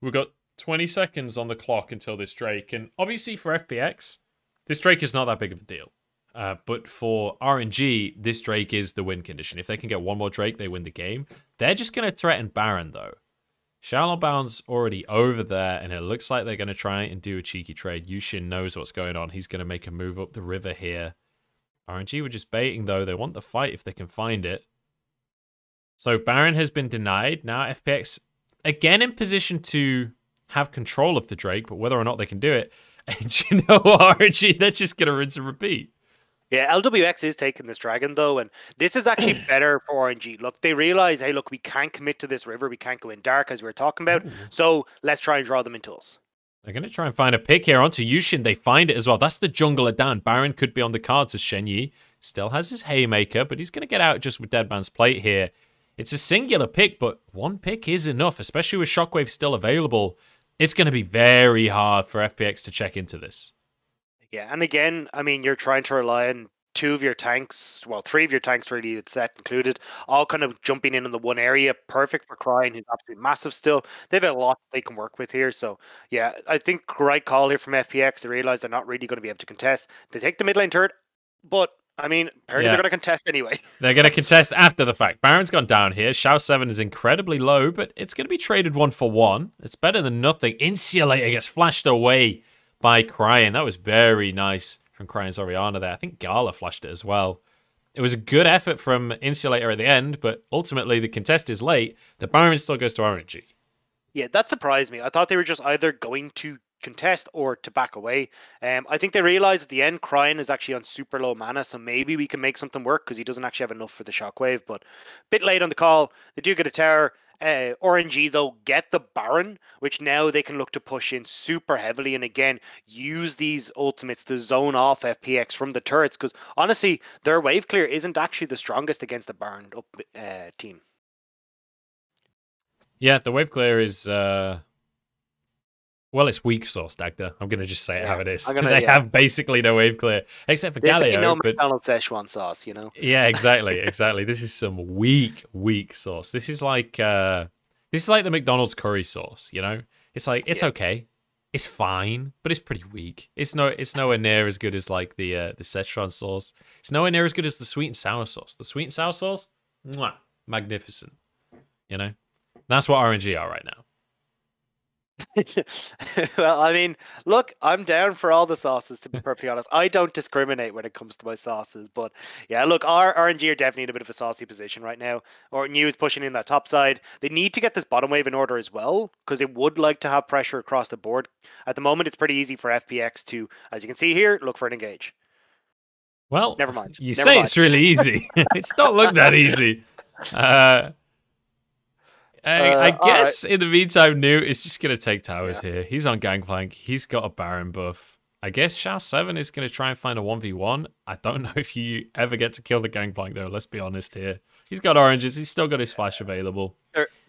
we've got 20 seconds on the clock until this Drake, and obviously for FPX, this Drake is not that big of a deal. But for RNG, this Drake is the win condition. If they can get one more Drake, they win the game. They're just going to threaten Baron, though. Xiaolonbao's already over there, and it looks like they're going to try and do a cheeky trade. Youxin knows what's going on. He's going to make a move up the river here. RNG were just baiting, though. They want the fight if they can find it. So Baron has been denied. Now FPX, again in position to have control of the Drake, but whether or not they can do it. And you know what, RNG, they're just going to rinse and repeat. Yeah, LWX is taking this dragon, though, and this is actually better for RNG. Look, they realize, hey, look, we can't commit to this river. We can't go in dark, as we were talking about. So let's try and draw them into us. They're going to try and find a pick here onto Youxin. They find it as well. That's the jungler down. Baron could be on the cards as Shenyi. Still has his Haymaker, but he's going to get out just with Dead Man's Plate here. It's a singular pick, but one pick is enough, especially with Shockwave still available. It's going to be very hard for FPX to check into this. Yeah, and again, I mean, you're trying to rely on two of your tanks, well, three of your tanks really, with Sett included, all kind of jumping in the one area. Perfect for Cryin, who's absolutely massive still. They've a lot they can work with here. So, yeah, I think right call here from FPX. They realize they're not really going to be able to contest. They take the mid lane turret, but, I mean, apparently they're going to contest anyway. They're going to contest after the fact. Baron's gone down here. Xiao 7 is incredibly low, but it's going to be traded 1-for-1. It's better than nothing. Insulator gets flashed away by Cryin. That was very nice from Cryin's Orianna there. I think Gala flashed it as well. It was a good effort from Insulator at the end, but ultimately the contest is late. The Baron still goes to RNG. Yeah, that surprised me. I thought they were just either going to contest or to back away. I think they realized at the end Cryin is actually on super low mana, so maybe we can make something work because he doesn't actually have enough for the Shockwave, but a bit late on the call. They do get a tower. RNG, though, get the Baron, which now they can look to push in super heavily and again use these ultimates to zone off FPX from the turrets, because honestly their wave clear isn't actually the strongest against the Baron up team. Yeah, the wave clear is well, it's weak sauce, Dagda. I'm going to just say it how it is. They have basically no wave clear, except for Galio. No McDonald's Szechuan sauce, you know? Yeah, exactly, exactly. This is some weak sauce. This is like the McDonald's curry sauce, you know? It's like, it's okay. It's fine, but it's pretty weak. It's nowhere near as good as like the Szechuan sauce. It's nowhere near as good as the sweet and sour sauce. The sweet and sour sauce, mwah, magnificent. You know? That's what RNG are right now. Well, I mean, look, I'm down for all the sauces, to be perfectly honest. I don't discriminate when it comes to my sauces, but yeah, look, our RNG are definitely in a bit of a saucy position right now. Ornn is pushing in that top side. They need to get this bottom wave in order as well, because they would like to have pressure across the board. At the moment, it's pretty easy for FPX to, as you can see here, look for an engage. Well, never mind. It's really easy. It's not look that easy. I guess in the meantime, New is just going to take towers here. He's on Gangplank. He's got a Baron buff. I guess Xiao 7 is going to try and find a 1v1. I don't know if you ever get to kill the Gangplank, though. Let's be honest here. He's got oranges. He's still got his flash available.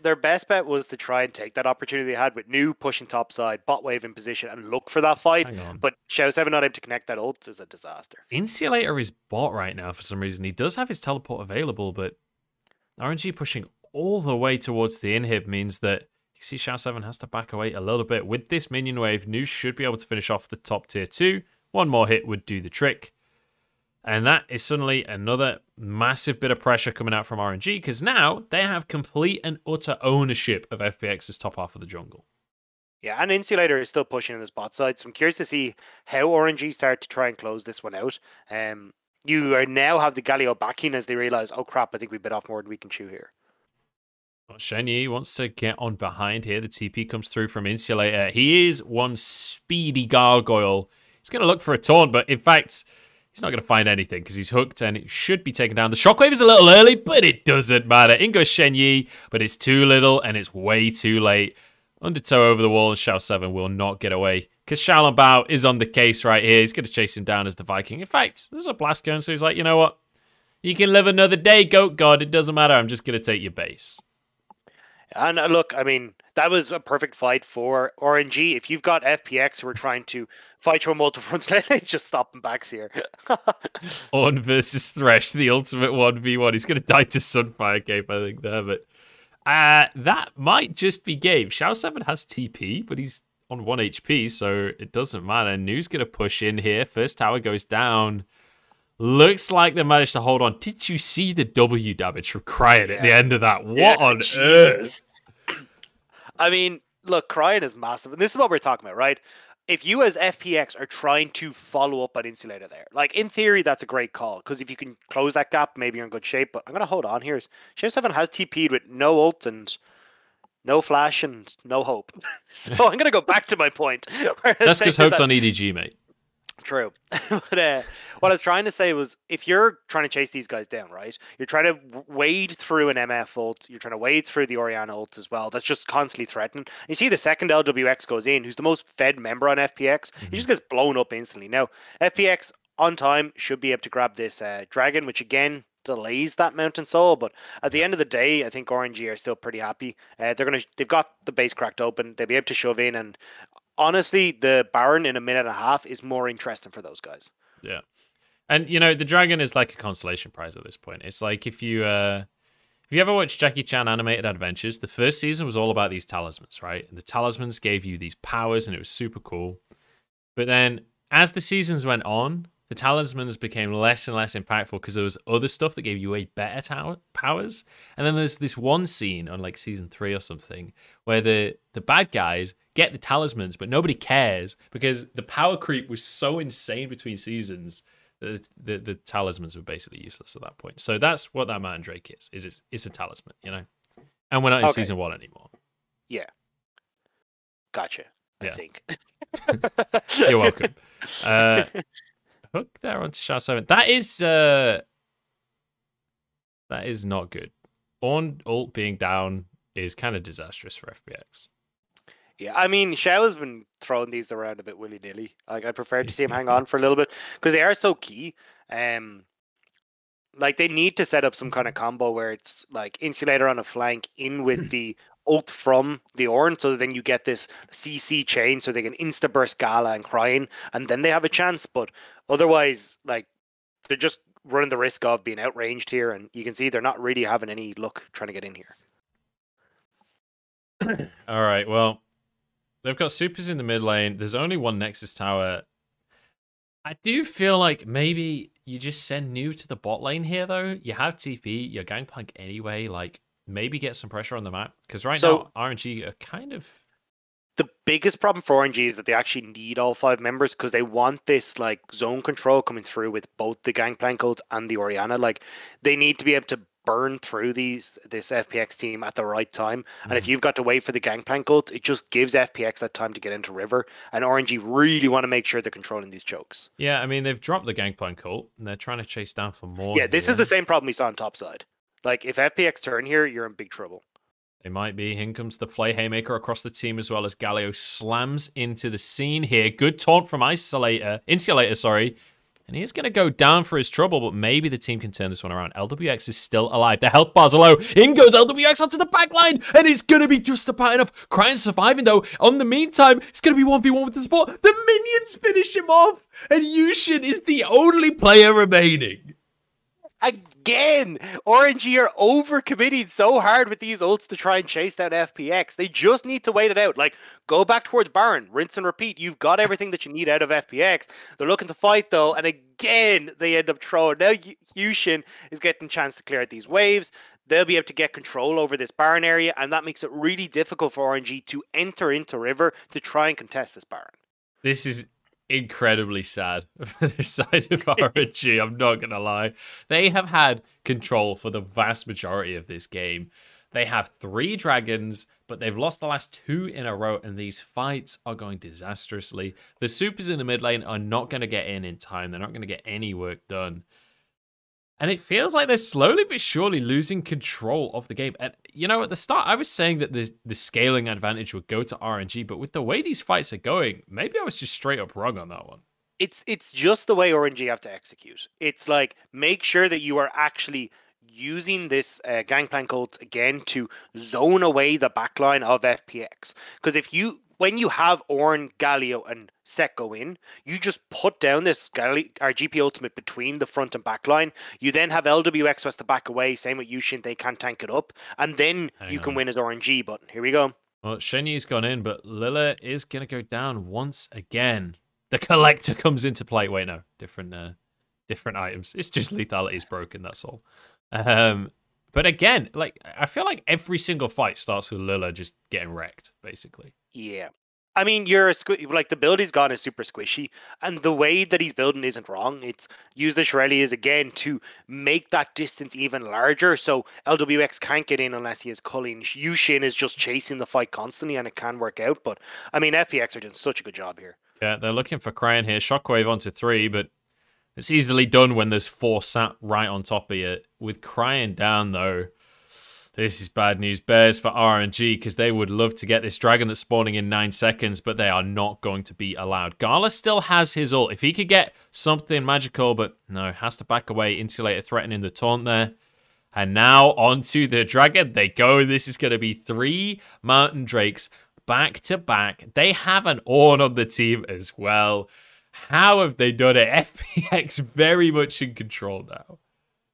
Their best bet was to try and take that opportunity they had with New pushing topside, bot wave in position, and look for that fight. But Xiao 7 not able to connect that ult is a disaster. Insulator is bot right now for some reason. He does have his teleport available, but RNG pushing all the way towards the inhib means that you see Xiao 7 has to back away a little bit. With this minion wave, New should be able to finish off the top tier 2. One more hit would do the trick. And that is suddenly another massive bit of pressure coming out from RNG, because now they have complete and utter ownership of FPX's top half of the jungle. Yeah, and Insulator is still pushing in the bot side, so I'm curious to see how RNG start to try and close this one out. You are now have the Galio backing as they realize, oh crap, I think we bit off more than we can chew here. Well, Shenyi wants to get on behind here. The TP comes through from Insulator. He is one speedy gargoyle. He's going to look for a taunt, but in fact, he's not going to find anything because he's hooked and it should be taken down. The Shockwave is a little early, but it doesn't matter. In goes Shenyi, but it's too little and it's way too late. Undertow over the wall, and Xiao 7 will not get away because Xiaolonbao is on the case right here. He's going to chase him down as the Viking. In fact, there's a blast going, so he's like, you know what? You can live another day, Goat God. It doesn't matter. I'm just going to take your base. And look, I mean, that was a perfect fight for RNG. If you've got FPX who are trying to fight you on multiple fronts, let's just stop them backs here. Ornn versus Thresh, the ultimate 1v1. He's going to die to Sunfire Cape, I think, there. But that might just be game. Xiao 7 has TP, but he's on 1 HP, so it doesn't matter. New's going to push in here. First tower goes down. Looks like they managed to hold on. Did you see the W damage from Cryin at the end of that? What on earth? I mean, look, Cryin is massive, and this is what we're talking about, right? If you as FPX are trying to follow up on Insulator there, like in theory, that's a great call because if you can close that gap, maybe you're in good shape. But I'm gonna hold on here. Shea 7 has TP'd with no ult and no flash and no hope. So I'm gonna go back to my point. That's because hope's on EDG, mate. True. But what I was trying to say was if you're trying to chase these guys down, right? You're trying to wade through an MF ult. You're trying to wade through the Orianna ult as well. That's just constantly threatening. You see the second LWX goes in, who's the most fed member on FPX. He just gets blown up instantly. Now, FPX on time should be able to grab this dragon, which again delays that Mountain Soul. But at the end of the day, I think RNG are still pretty happy. They've got the base cracked open. They'll be able to shove in, and honestly, the Baron in a minute and a half is more interesting for those guys. Yeah. And, you know, the dragon is like a consolation prize at this point. It's like if you ever watched Jackie Chan Animated Adventures, the first season was all about these talismans, right? And the talismans gave you these powers, and it was super cool. But then, as the seasons went on, the talismans became less and less impactful because there was other stuff that gave you way better powers. And then there's this one scene on like season 3 or something where the bad guys get the talismans, but nobody cares because the power creep was so insane between seasons that the talismans were basically useless at that point. So that's what that Mandrake is. It's a talisman, you know? And we're not in season 1 anymore. Yeah. Gotcha. I think. You're welcome. Hook there onto Sha 7. That is not good. Ornn ult being down is kind of disastrous for FPX. Yeah, I mean, Xiao's been throwing these around a bit willy-nilly. Like, I prefer to see him hang on for a little bit because they are so key. Like, they need to set up some kind of combo where it's like Insulator on a flank in with the ult from the Ornn, so that then you get this CC chain so they can insta-burst Gala and Cryin, and then they have a chance. But otherwise, like, they're just running the risk of being outranged here, and you can see they're not really having any luck trying to get in here. All right, well, they've got supers in the mid lane. There's only one Nexus tower. I do feel like maybe you just send New to the bot lane here, though. You have TP, you're Gangplank anyway. Like, maybe get some pressure on the map. Because now, RNG are kind of... The biggest problem for RNG is that they actually need all 5 members because they want this, like, zone control coming through with both the Gangplank ult and the Orianna. Like, they need to be able to burn through this FPX team at the right time. And if you've got to wait for the Gangplank ult, it just gives FPX that time to get into River. And RNG really want to make sure they're controlling these chokes. Yeah, I mean, they've dropped the Gangplank ult, and they're trying to chase down for more. Yeah, this is the same problem we saw on top side. Like, if FPX turn here, you're in big trouble. It might be. In comes the Flay Haymaker across the team as well as Galio slams into the scene here. Good taunt from Insulator, sorry. And he is going to go down for his trouble, but maybe the team can turn this one around. LWX is still alive. The health bars are low. In goes LWX onto the back line, and it's going to be just about enough. Cryin surviving, though. On the meantime, it's going to be 1v1 with the support. The minions finish him off, and Yuxin is the only player remaining. Again, RNG are overcommitting so hard with these ults to try and chase down FPX. They just need to wait it out. Like, go back towards Baron, rinse and repeat. You've got everything that you need out of FPX. They're looking to fight, though, and again, they end up throwing. Now, Yuxin is getting a chance to clear out these waves. They'll be able to get control over this Baron area, and that makes it really difficult for RNG to enter into River to try and contest this Baron. This is incredibly sad for the side of RNG, I'm not gonna lie. They have had control for the vast majority of this game. They have 3 dragons, but they've lost the last 2 in a row, and these fights are going disastrously. The supers in the mid lane are not going to get in time. They're not going to get any work done. And it feels like they're slowly but surely losing control of the game. And, you know, at the start, I was saying that the scaling advantage would go to RNG, but with the way these fights are going, maybe I was just straight up wrong on that one. It's just the way RNG have to execute. It's like, make sure that you are actually using this Gangplank ult again to zone away the backline of FPX. Because when you have Ornn, Galio, and Sett go in, you just put down this GP ultimate between the front and back line. You then have LWX who has to back away, same with Yuxin, they can't tank it up, and then you can win as RNG, but here we go. Well, Shenyi's gone in, but Lele is going to go down once again. The Collector comes into play. Wait, no, different items. It's just lethality is broken, that's all. But again, like I feel like every single fight starts with Lillia just getting wrecked, basically. Yeah. I mean, like the build he's gone is super squishy, and the way that he's building isn't wrong. It's use the Shirelias again to make that distance even larger, so LWX can't get in unless he is culling. Youxin is just chasing the fight constantly, and it can work out. But I mean, FPX are doing such a good job here. Yeah, they're looking for Cryin here. Shockwave onto 3, but it's easily done when there's 4 sat right on top of you. With Cryin down, though, this is bad news bears for RNG because they would love to get this dragon that's spawning in 9 seconds, but they are not going to be allowed. Gala still has his ult. If he could get something magical, but no, has to back away. Insulator threatening the taunt there. And now onto the dragon they go. This is going to be 3 Mountain Drakes back to back. They have an Ornn on the team as well. How have they done it? FPX very much in control now.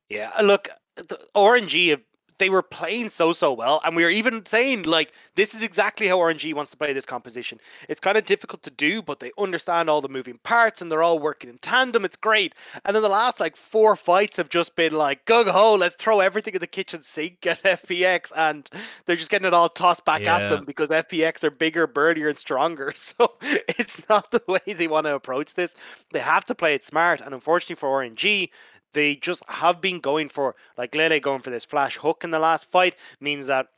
Yeah, look, the RNG, they were playing so well, and we were even saying, like, this is exactly how RNG wants to play this composition. It's kind of difficult to do, but they understand all the moving parts, and they're all working in tandem. It's great. And then the last, like, 4 fights have just been like, gung-ho, let's throw everything in the kitchen sink at FPX, and they're just getting it all tossed back at them because FPX are bigger, burnier, and stronger. So it's not the way they want to approach this. They have to play it smart, and unfortunately for RNG, they just have been going for, like Lele going for this flash hook in the last fight, means that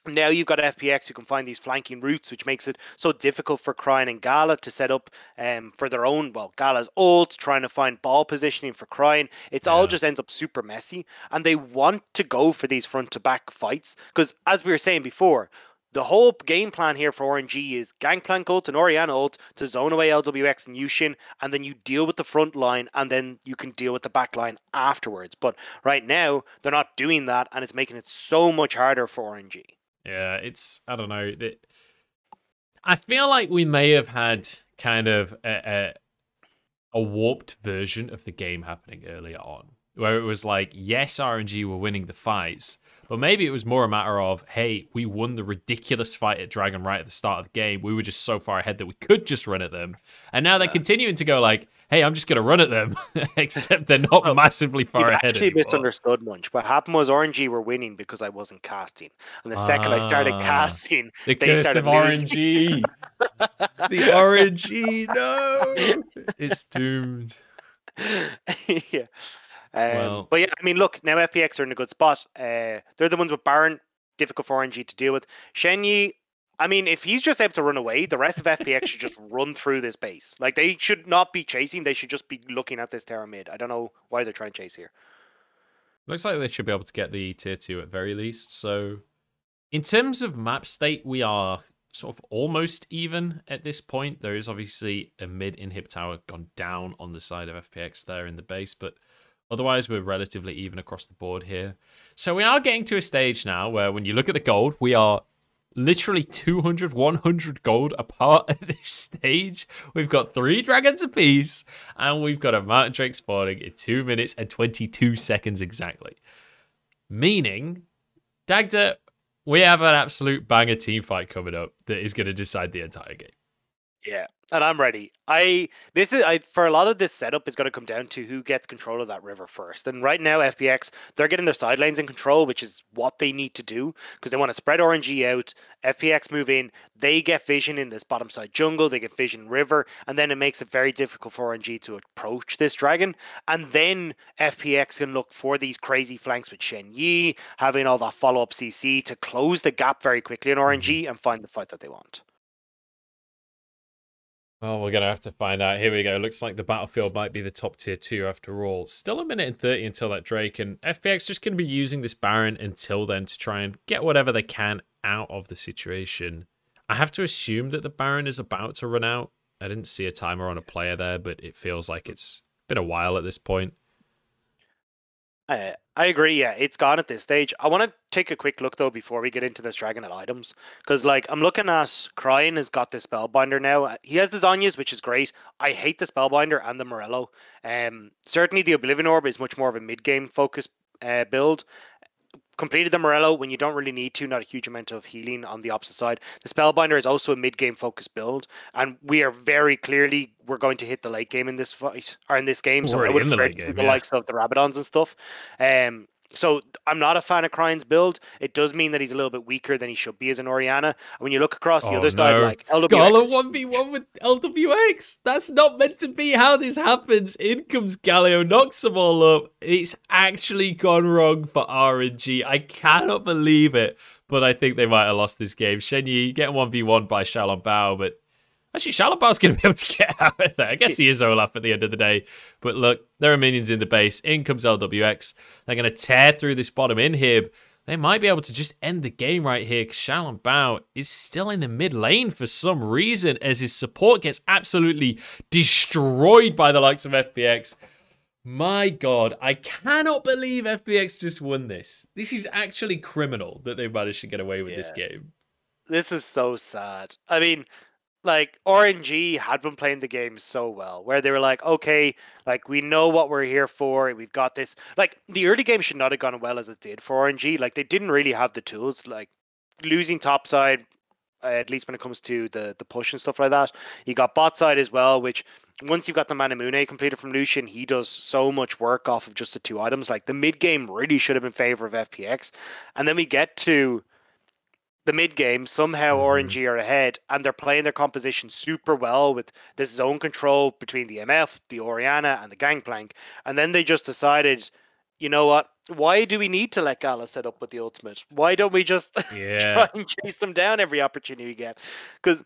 now you've got FPX who can find these flanking routes, which makes it so difficult for Cryin and Gala to set up for their own, well, Gala's ult, trying to find ball positioning for Cryin. It's all just ends up super messy, and they want to go for these front-to-back fights, because as we were saying before, the whole game plan here for RNG is Gangplank ult and Orianna ult to zone away LWX and Lucian, and then you deal with the front line, and then you can deal with the back line afterwards. But right now, they're not doing that, and it's making it so much harder for RNG. Yeah, it's, I don't know. I feel like we may have had kind of a warped version of the game happening earlier on, where it was like, yes, RNG were winning the fights, but maybe it was more a matter of, hey, we won the ridiculous fight at Dragon right at the start of the game. We were just so far ahead that we could just run at them. And now they're continuing to go like, hey, I'm just going to run at them, except they're not massively far ahead actually anymore. Misunderstood, Munch. What happened was RNG were winning because I wasn't casting. And the second I started casting, the they curse started of losing. RNG. The RNG, no! It's doomed. Yeah. Well, but yeah, I mean, look, now FPX are in a good spot. They're the ones with Baron, difficult for RNG to deal with. Shenyi, I mean, if he's just able to run away, the rest of FPX should just run through this base. Like, they should not be chasing. They should just be looking at this tower mid. I don't know why they're trying to chase here. looks like they should be able to get the tier 2 at very least. So, in terms of map state, we are sort of almost even at this point. There is obviously a mid inhib tower gone down on the side of FPX there in the base, but otherwise we're relatively even across the board here. So we are getting to a stage now where when you look at the gold, we are literally 200, 100 gold apart at this stage. We've got 3 dragons apiece, and we've got a Mountain Drake spawning in 2 minutes and 22 seconds exactly. Meaning, Dagda, we have an absolute banger team fight coming up that is going to decide the entire game. Yeah, and I'm ready. For a lot of this setup is going to come down to who gets control of that river first. And right now, FPX, they're getting their side lanes in control, which is what they need to do because they want to spread RNG out. FPX move in, they get vision in this bottom side jungle, they get vision river, and then it makes it very difficult for RNG to approach this dragon. And then FPX can look for these crazy flanks with Shenyi, having all that follow-up CC to close the gap very quickly in RNG and find the fight that they want. Oh, we're going to have to find out. Here we go. Looks like the battlefield might be the top tier 2 after all. Still 1:30 until that Drake, and FPX just going to be using this Baron until then to try and get whatever they can out of the situation. I have to assume that the Baron is about to run out. I didn't see a timer on a player there, but it feels like it's been a while at this point. I agree, yeah, it's gone at this stage. I want to take a quick look, though, before we get into this Dragon at items. Because, like, I'm looking at Cryin has got the Spellbinder now. He has the Zhonya's, which is great. I hate the Spellbinder and the Morello. Certainly, the Oblivion Orb is much more of a mid-game focus build. Completed the Morello when you don't really need to, not a huge amount of healing on the opposite side. The Spellbinder is also a mid-game focus build, and we are very clearly, we're going to hit the late game in this fight, or in this game, so I would prefer the likes of the Rabadons and stuff. So I'm not a fan of Cryine's build. It does mean that he's a little bit weaker than he should be as an Orianna. And when you look across the Oh other side, no. like LWX Gala is 1v1 with LWX. That's not meant to be how this happens. In comes Galio, knocks them all up. It's actually gone wrong for RNG. I cannot believe it. But I think they might have lost this game. Shenyi getting 1v1 by Xiaolong Bao, but actually, Xiaolong Bao's going to be able to get out of there. I guess he is Olaf at the end of the day. But look, there are minions in the base. In comes LWX. They're going to tear through this bottom inhib. They might be able to just end the game right here because Xiaolong Bao is still in the mid lane for some reason as his support gets absolutely destroyed by the likes of FPX. My God, I cannot believe FPX just won this. This is actually criminal that they managed to get away with this game. This is so sad. I mean, like RNG had been playing the game so well, where they were like, okay, like we know what we're here for. We've got this. Like the early game should not have gone well as it did for RNG. Like they didn't really have the tools. Like losing topside, at least when it comes to the push and stuff like that. You got bot side as well, which once you've got the Manamune completed from Lucian, he does so much work off of just the 2 items. Like the mid game really should have been in favor of FPX, and then we get to the mid game, somehow RNG are ahead, and they're playing their composition super well with this zone control between the MF, the Orianna, and the Gangplank. And then they just decided, you know what? Why do we need to let Gala set up with the ultimate? Why don't we just try and chase them down every opportunity we get? Because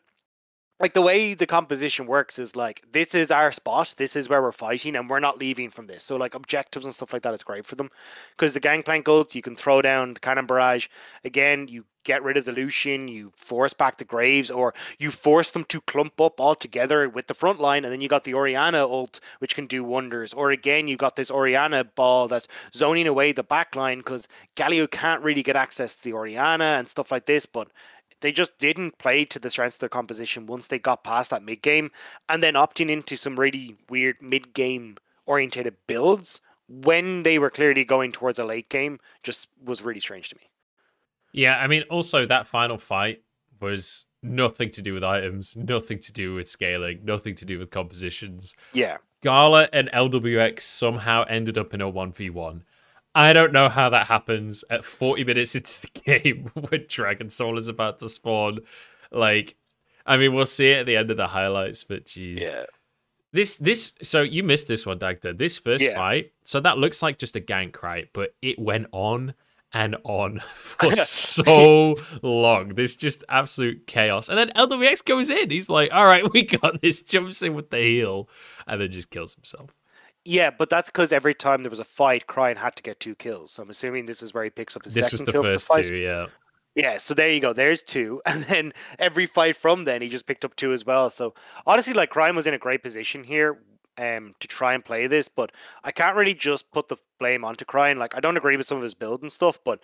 like the way the composition works is like, this is our spot, this is where we're fighting, and we're not leaving from this. So like objectives and stuff like that is great for them, because the Gangplank ults, you can throw down the cannon barrage. Again, you get rid of the Lucian, you force back the Graves, or you force them to clump up all together with the front line, and then you got the Orianna ult, which can do wonders. Or again, you got this Orianna ball that's zoning away the back line, because Galio can't really get access to the Orianna and stuff like this, but they just didn't play to the strengths of their composition once they got past that mid game, and then opting into some really weird mid game orientated builds when they were clearly going towards a late game just was really strange to me. Yeah, I mean, also that final fight was nothing to do with items, nothing to do with scaling, nothing to do with compositions. Yeah. Gala and LWX somehow ended up in a 1v1. I don't know how that happens at 40 minutes into the game when Dragon Soul is about to spawn. Like, I mean, we'll see it at the end of the highlights, but geez. Yeah. So you missed this one, Dagda. This first fight, so that looks like just a gank, right? But it went on and on for so long. This just absolute chaos. And then LWX goes in. He's like, all right, we got this. Jumps in with the heal and then just kills himself. Yeah, but that's because every time there was a fight, Cryin had to get 2 kills. So I'm assuming this is where he picks up his second kill. This was the first 2, yeah. Yeah, so there you go. There's 2. And then every fight from then, he just picked up 2 as well. So honestly, like, Cryin was in a great position here to try and play this. But I can't really just put the blame onto Cryin. Like, I don't agree with some of his build and stuff, but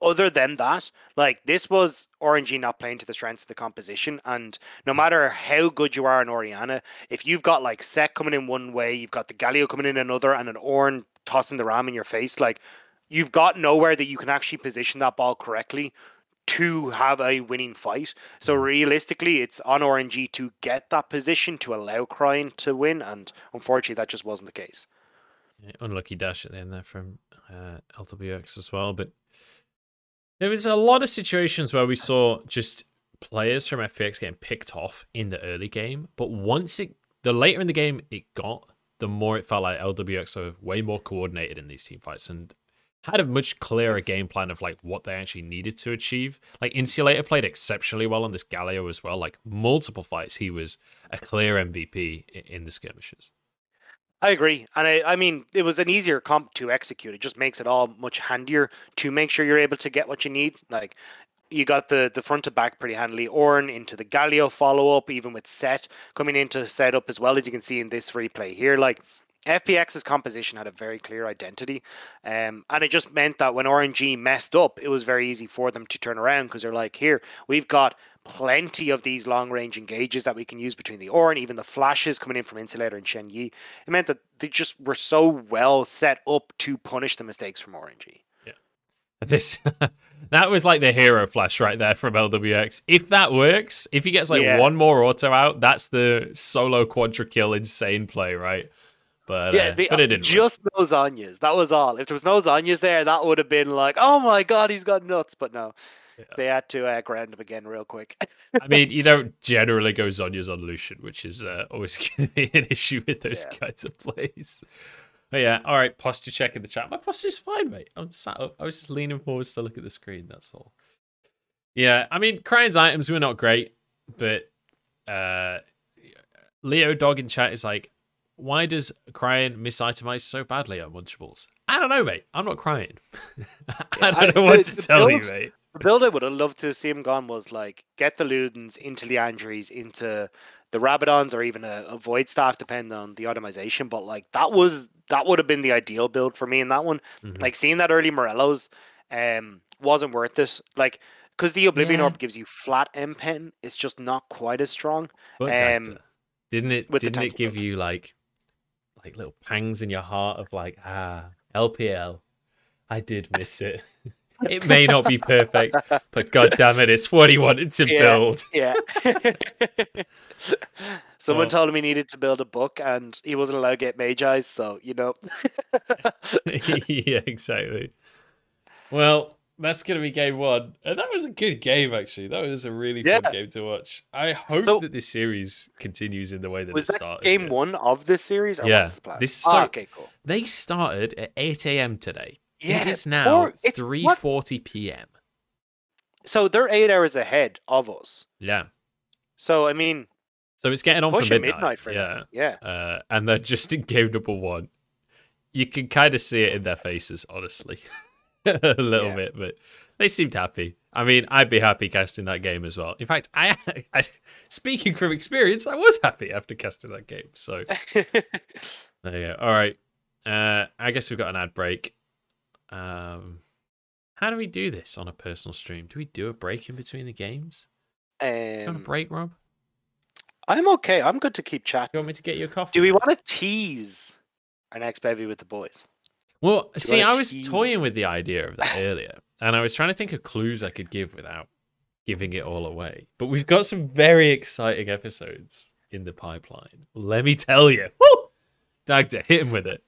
other than that, like, this was RNG not playing to the strengths of the composition. And no matter how good you are in Orianna, if you've got like Sett coming in one way, you've got the Galio coming in another, and an Ornn tossing the ram in your face, like, you've got nowhere that you can actually position that ball correctly to have a winning fight. So realistically, it's on RNG to get that position to allow Cryin to win, and unfortunately that just wasn't the case. Yeah, unlucky dash at the end there from LWX as well, but there was a lot of situations where we saw just players from FPX getting picked off in the early game, but the later in the game it got, the more it felt like LWX were way more coordinated in these team fights and had a much clearer game plan of like what they actually needed to achieve. Like Insulator played exceptionally well on this Galio as well. Like multiple fights, he was a clear MVP in the skirmishes. I agree. And I mean, it was an easier comp to execute. It just makes it all much handier to make sure you're able to get what you need. Like, you got the front to back pretty handily. Ornn into the Galio follow-up, even with Sett coming into setup as well, as you can see in this replay here. Like, FPX's composition had a very clear identity. And it just meant that when RNG messed up, it was very easy for them to turn around, because they're like, here, we've got plenty of these long-range engages that we can use between the Ornn, even the flashes coming in from Insulator and Shenyi. It meant that they just were so well set up to punish the mistakes from RNG. Yeah. This that was like the hero flash right there from LWX. If that works, if he gets like one more auto out, that's the solo quadra kill insane play, right? But Yeah, but it didn't work. just no Zanyas. That was all. If there was no Zanyas there, that would have been like, oh my god, he's got nuts. But no, they had to ground him again real quick. I mean, you don't generally go Zonyas on Lucian, which is always going to be an issue with those kinds of plays. But yeah, all right, posture check in the chat. My posture's fine, mate. I'm sat up. I was just leaning forwards to look at the screen, that's all. Yeah, I mean, Cryine's items were not great, but Leo Dog in chat is like, why does Cryin miss-itemize so badly on Munchables? I don't know, mate. I'm not crying. I don't know what to tell you, mate. The build I would have loved to see him gone was like get the Ludens into the Andries, into the Rabadons, or even a Void Staff, depending on the itemization. But like that would have been the ideal build for me in that one. Like seeing that early Morellos wasn't worth it. Like because the Oblivion Orb gives you flat M-Pen, it's just not quite as strong. But Dagda, didn't it give you like little pangs in your heart of like, LPL, I did miss it. It may not be perfect, but god damn it, it's what he wanted to build. Yeah. Someone told him he needed to build a book and he wasn't allowed to get Magi's, so you know. Yeah, exactly. Well, that's gonna be game one. And that was a good game, actually. That was a really fun game to watch. I hope that this series continues in the way that it started. Game one of this series? Or what's the plan? Okay, cool. They started at 8 AM today. Yeah, it is now 3:40 PM. So they're 8 hours ahead of us. Yeah. So I mean, so it's getting on for midnight for them. Yeah. And they're just in game number one. You can kind of see it in their faces, honestly, a little bit, but they seemed happy. I mean, I'd be happy casting that game as well. In fact, I speaking from experience, I was happy after casting that game. So there you go. All right. I guess we've got an ad break. How do we do this on a personal stream? Do we do a break in between the games? Do you want a break, Rob? I'm okay. I'm good to keep chatting. Do you want me to get you a coffee? Do we want to tease our next bevy with the boys? Well, see, I was toying with the idea of that earlier, and I was trying to think of clues I could give without giving it all away. But we've got some very exciting episodes in the pipeline. Let me tell you. Woo! Dagda, hit him with it.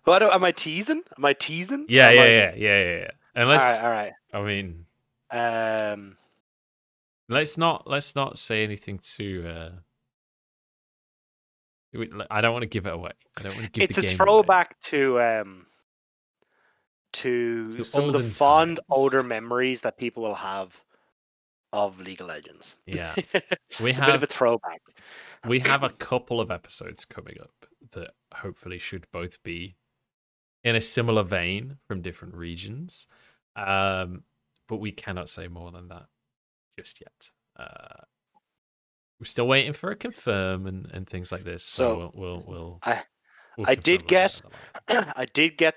What am I teasing? Am I teasing? Yeah. Unless, all right. I mean, let's not say anything too. I don't want to give it away. I don't want to give the game away. It's a throwback to some of the fond older memories that people will have of League of Legends. Yeah, it's a bit of a throwback. We have a couple of episodes coming up that hopefully should both be in a similar vein from different regions, but we cannot say more than that just yet. We're still waiting for a confirm and things like this. So we'll I did get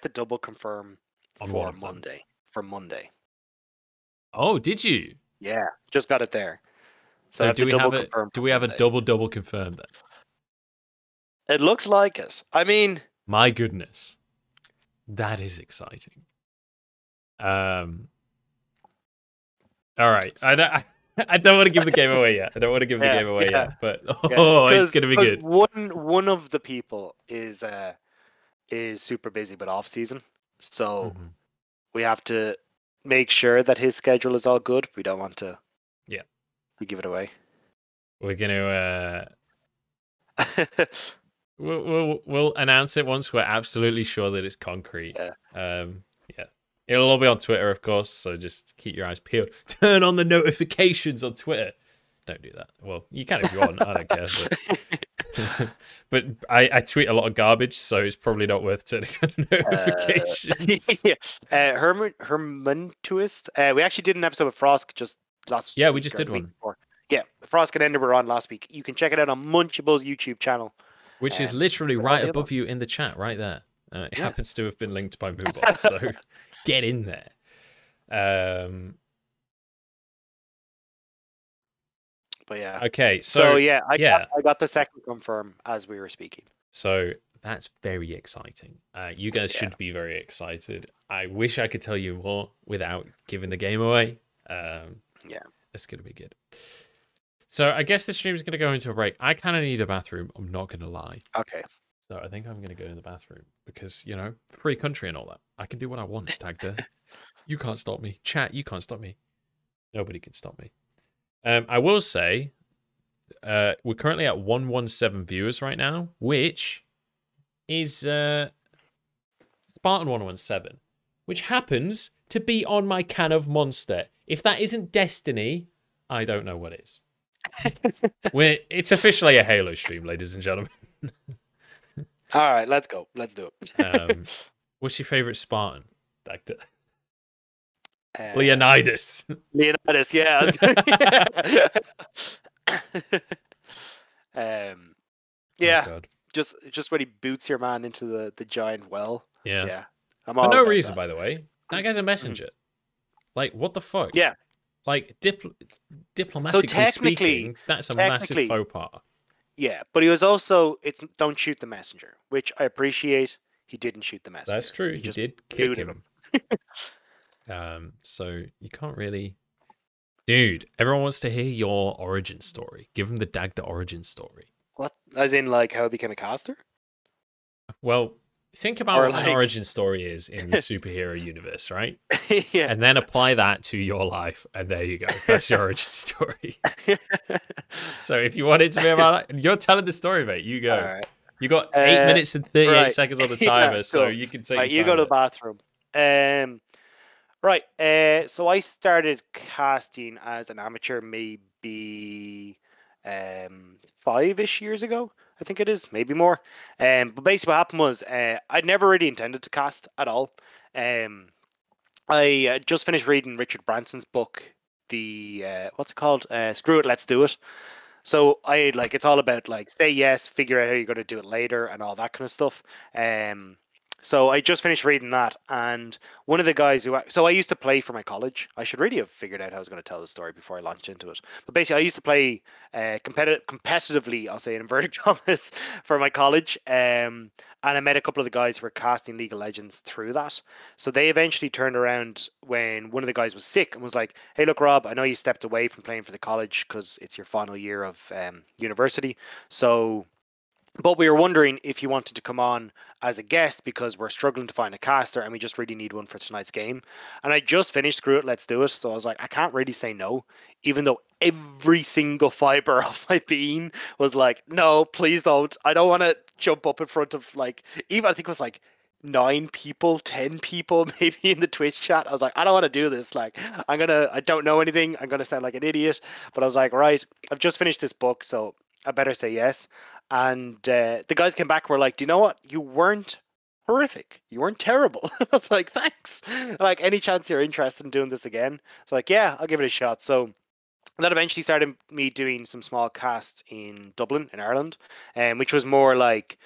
the double confirm for Monday. For Monday. Oh, did you? Yeah, just got it there. So do we have a double confirm then? It looks like it. I mean, my goodness, that is exciting. All right, I don't want to give the game away yet. But it's gonna be good. One of the people is super busy with off season, so we have to make sure that his schedule is all good. We don't want to give it away. We're gonna we'll announce it once we're absolutely sure that it's concrete. It'll all be on Twitter, of course, so just keep your eyes peeled. Turn on the notifications on Twitter. Don't do that. Well, you can if you want. I don't care. But I tweet a lot of garbage, so it's probably not worth turning on notifications. Hermantuist. We actually did an episode with Frost just last week. Yeah, we just did one. Before. Yeah, Frost and Ender were on last week. You can check it out on Munchables YouTube channel. Which is literally right above you in the chat, right there. It happens to have been linked by Moobot, so get in there. But yeah. Okay, I got the second confirm as we were speaking. So that's very exciting. You guys should be very excited. I wish I could tell you more without giving the game away. It's gonna be good. So I guess the stream's gonna go into a break. I kind of need a bathroom. I'm not gonna lie. Okay. So I think I'm going to go to the bathroom because, you know, free country and all that. I can do what I want, Dagda. You can't stop me. Chat, you can't stop me. Nobody can stop me. I will say, we're currently at 117 viewers right now, which is Spartan 117, which happens to be on my can of Monster. If that isn't destiny, I don't know what is. It's officially a Halo stream, ladies and gentlemen. All right, let's go. Let's do it. What's your favorite Spartan, Dagda? Leonidas. Leonidas, yeah. Yeah. Oh, just when he boots your man into the giant well. Yeah. Yeah. I'm For all no about reason, that. by the way. That guy's a messenger. Like, what the fuck? Yeah. Like, diplomatically speaking, that's a massive faux pas. Yeah, but he was also, don't shoot the messenger, which I appreciate. He didn't shoot the messenger. That's true. He just did kick him. So you can't really... Dude, everyone wants to hear your origin story. Give them the Dagda origin story. What? As in, like, how he became a caster? Well, think about what an origin story is in the superhero universe, right? Yeah. And then apply that to your life, and there you go. That's your origin story. So if you want it to be about that, you're telling the story, mate. You go. Right. You got 8 minutes and 38 right. seconds on the timer, Yeah, so cool. you can take Right, your you time go to with the bathroom. Right. So I started casting as an amateur maybe 5-ish years ago. I think it is, maybe more. But basically what happened was I'd never really intended to cast at all. I just finished reading Richard Branson's book, what's it called? Screw It, Let's Do It. So it's all about like say yes, figure out how you're going to do it later, and all that kind of stuff. So I just finished reading that, and one of the guys so I used to play for my college. I should really have figured out how I was going to tell the story before I launched into it. But basically, I used to play competitively, I'll say in inverted commas, for my college. And I met a couple of the guys who were casting League of Legends through that. So they eventually turned around when one of the guys was sick and was like, "Hey, look, Rob, I know you stepped away from playing for the college because it's your final year of university. But we were wondering if you wanted to come on as a guest because we're struggling to find a caster and we just really need one for tonight's game." And I just finished Screw It, Let's Do It. So I was like, I can't really say no, even though every single fiber of my being was like, no, please don't. I don't want to jump up in front of even I think it was 9 people, 10 people maybe in the Twitch chat. I was like, I don't want to do this. I don't know anything. I'm going to sound like an idiot. But I was like, right, I've just finished this book, so I better say yes. And the guys came back and were like, do you know what? You weren't horrific. You weren't terrible. I was like, thanks. Like, any chance you're interested in doing this again? It's like, yeah, I'll give it a shot. So that eventually started me doing some small casts in Dublin, in Ireland, which was more like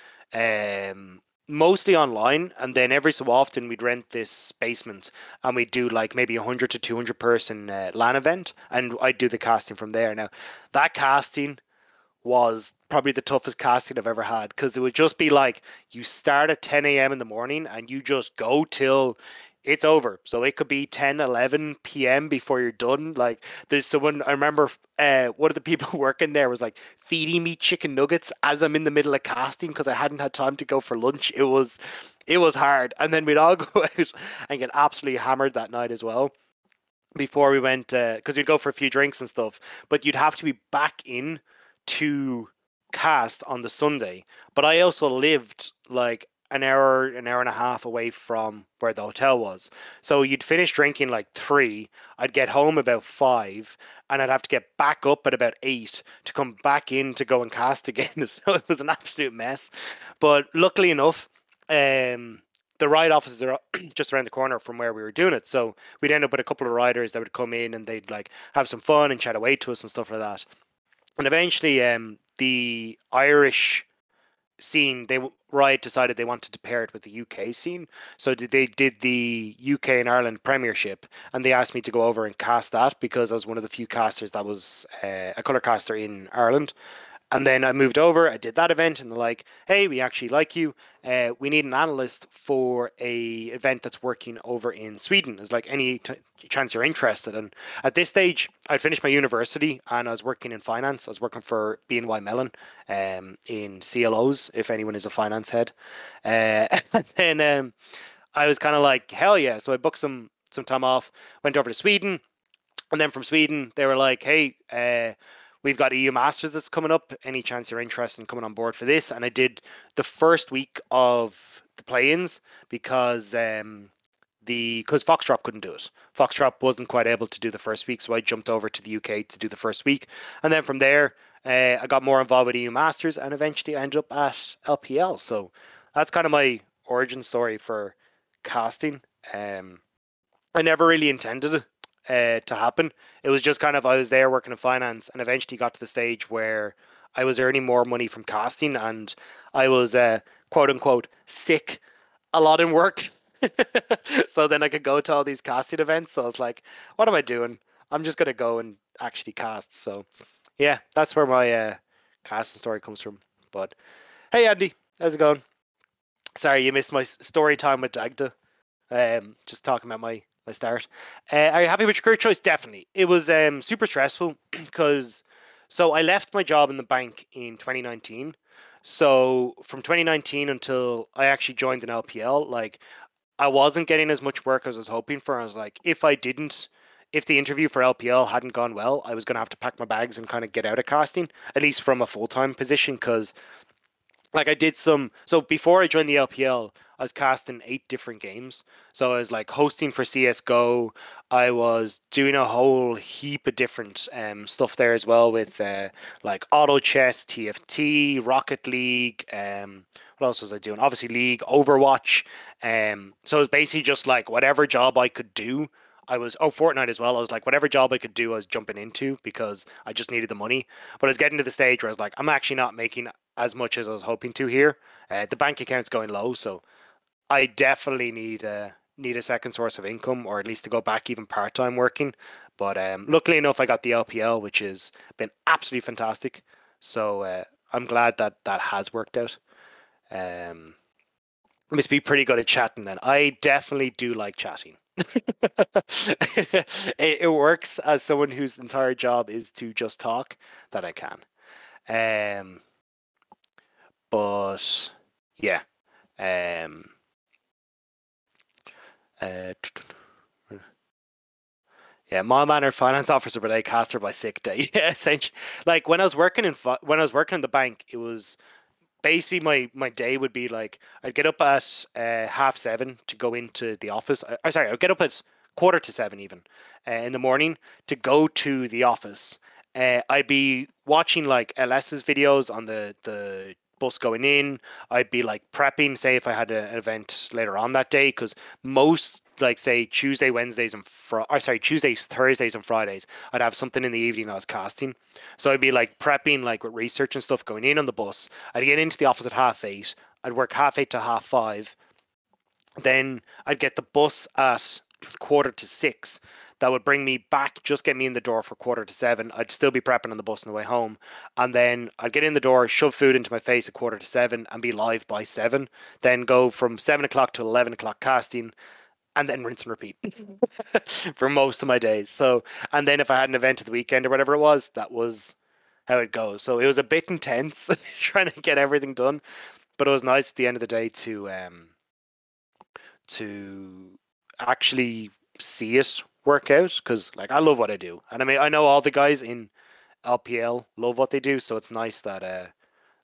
mostly online. And then every so often we'd rent this basement and we'd do maybe 100 to 200 person LAN event. And I'd do the casting from there. Now, that casting was probably the toughest casting I've ever had, because it would just be you start at 10 a.m. in the morning and you just go till it's over. So it could be 10, 11 p.m. before you're done. There's someone, I remember one of the people working there was feeding me chicken nuggets as I'm in the middle of casting because I hadn't had time to go for lunch. It was hard. And then we'd all go out and get absolutely hammered that night as well before we went, because we'd go for a few drinks and stuff, but you'd have to be back in to cast on the Sunday. But I also lived an hour and a half away from where the hotel was. So you'd finish drinking 3, I'd get home about 5, and I'd have to get back up at about 8 to come back in to go and cast again. So it was an absolute mess. But luckily enough, the ride offices are just around the corner from where we were doing it. So we'd end up with a couple of riders that would come in and they'd have some fun and chat away to us and stuff like that. And eventually, the Irish scene, Riot decided they wanted to pair it with the UK scene. So they did the UK and Ireland Premiership, and they asked me to go over and cast that because I was one of the few casters that was a colour caster in Ireland. And then I moved over, I did that event, and they're like, hey, we actually like you. We need an analyst for a event that's working over in Sweden. Is like any chance you're interested. And at this stage, I'd finished my university and I was working in finance. I was working for BNY Mellon in CLOs, if anyone is a finance head. And then I was kind of like, hell yeah. So I booked some time off, went over to Sweden. And then from Sweden, they were like, hey, we've got EU Masters that's coming up. Any chance you're interested in coming on board for this? And I did the first week of the play-ins because Foxdrop couldn't do it. Foxdrop wasn't quite able to do the first week, so I jumped over to the UK to do the first week. And then from there, I got more involved with EU Masters and eventually I ended up at LPL. So that's kind of my origin story for casting. I never really intended it to happen. It was just kind of I was there working in finance and eventually got to the stage where I was earning more money from casting and I was quote unquote sick a lot in work. So then I could go to all these casting events. So I was like, what am I doing? I'm just gonna go and actually cast. So yeah, that's where my casting story comes from. But hey Andy, how's it going? Sorry, you missed my story time with Dagda. Just talking about my start. Are you happy with your career choice? Definitely. It was super stressful because so I left my job in the bank in 2019. So from 2019 until I actually joined an LPL, like I wasn't getting as much work as I was hoping for. I was like, if the interview for LPL hadn't gone well, I was going to have to pack my bags and kind of get out of casting, at least from a full-time position, because like I did some so before I joined the LPL, I was casting 8 different games. So I was like hosting for CS:GO. I was doing a whole heap of different stuff there as well with like Auto Chess, TFT, Rocket League. What else was I doing? Obviously League, Overwatch. So it was basically just like whatever job I could do. Fortnite as well. I was like, whatever job I could do, I was jumping into because I just needed the money. But I was getting to the stage where I was like, I'm actually not making as much as I was hoping to here. The bank account's going low, so I definitely need a second source of income, or at least to go back even part time working. But luckily enough, I got the LPL, which has been absolutely fantastic. So I'm glad that that has worked out. Must be pretty good at chatting then. I definitely do like chatting. It works as someone whose entire job is to just talk that I can. But yeah. Yeah, my manner finance officer, but I caster by sick day. Yeah, essentially. Like when I was working in the bank, it was basically my day would be like I'd get up at 7:30 to go into the office. Sorry, I'd get up at 6:45 even in the morning to go to the office. I'd be watching like LS's videos on the bus going in. I'd be like prepping, say if I had an event later on that day, because most like say Tuesday, Wednesdays, and Tuesdays, Thursdays, and Fridays, I'd have something in the evening I was casting. So I'd be like prepping like with research and stuff going in on the bus. I'd get into the office at 8:30. I'd work 8:30 to 5:30. Then I'd get the bus at 5:45. That would bring me back, just get me in the door for 6:45. I'd still be prepping on the bus on the way home. And then I'd get in the door, shove food into my face at 7:45 and be live by 7. Then go from 7 o'clock to 11 o'clock casting and then rinse and repeat for most of my days. So, and then if I had an event at the weekend or whatever it was, that was how it goes. So it was a bit intense trying to get everything done, but it was nice at the end of the day to actually see it work out, because like I love what I do, and I mean I know all the guys in LPL love what they do, so it's nice that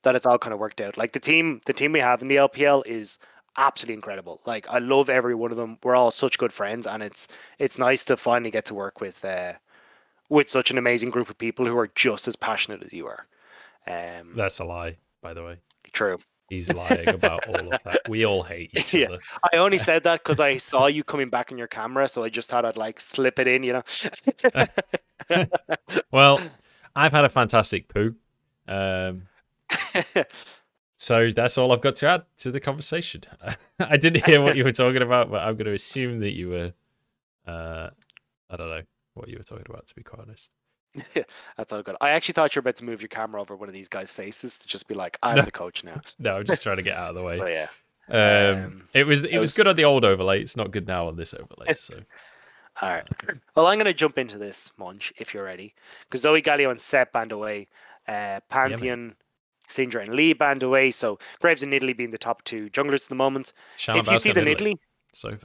that it's all kind of worked out. Like the team we have in the LPL is absolutely incredible. Like I love every one of them. We're all such good friends, and it's nice to finally get to work with such an amazing group of people who are just as passionate as you are. That's a lie, by the way. True. He's lying about all of that. We all hate each other. I only said that because I saw you coming back in your camera, so I just thought I'd like slip it in, you know. Well, I've had a fantastic poo. So that's all I've got to add to the conversation. I didn't hear what you were talking about, but I'm going to assume that you were, I don't know what you were talking about, to be quite honest. That's all good. I actually thought you were about to move your camera over one of these guys' faces to just be like, I'm No, the coach now. no, I'm just trying to get out of the way. But yeah. It was good on the old overlay. It's not good now on this overlay. So all right. Well, I'm going to jump into this, Munch, if you're ready. Because Zoe, Galio, and Sett banned away. Pantheon, Syndra, and Lee banned away. So Graves and Nidalee being the top 2 junglers at the moment. If you see the Nidalee... So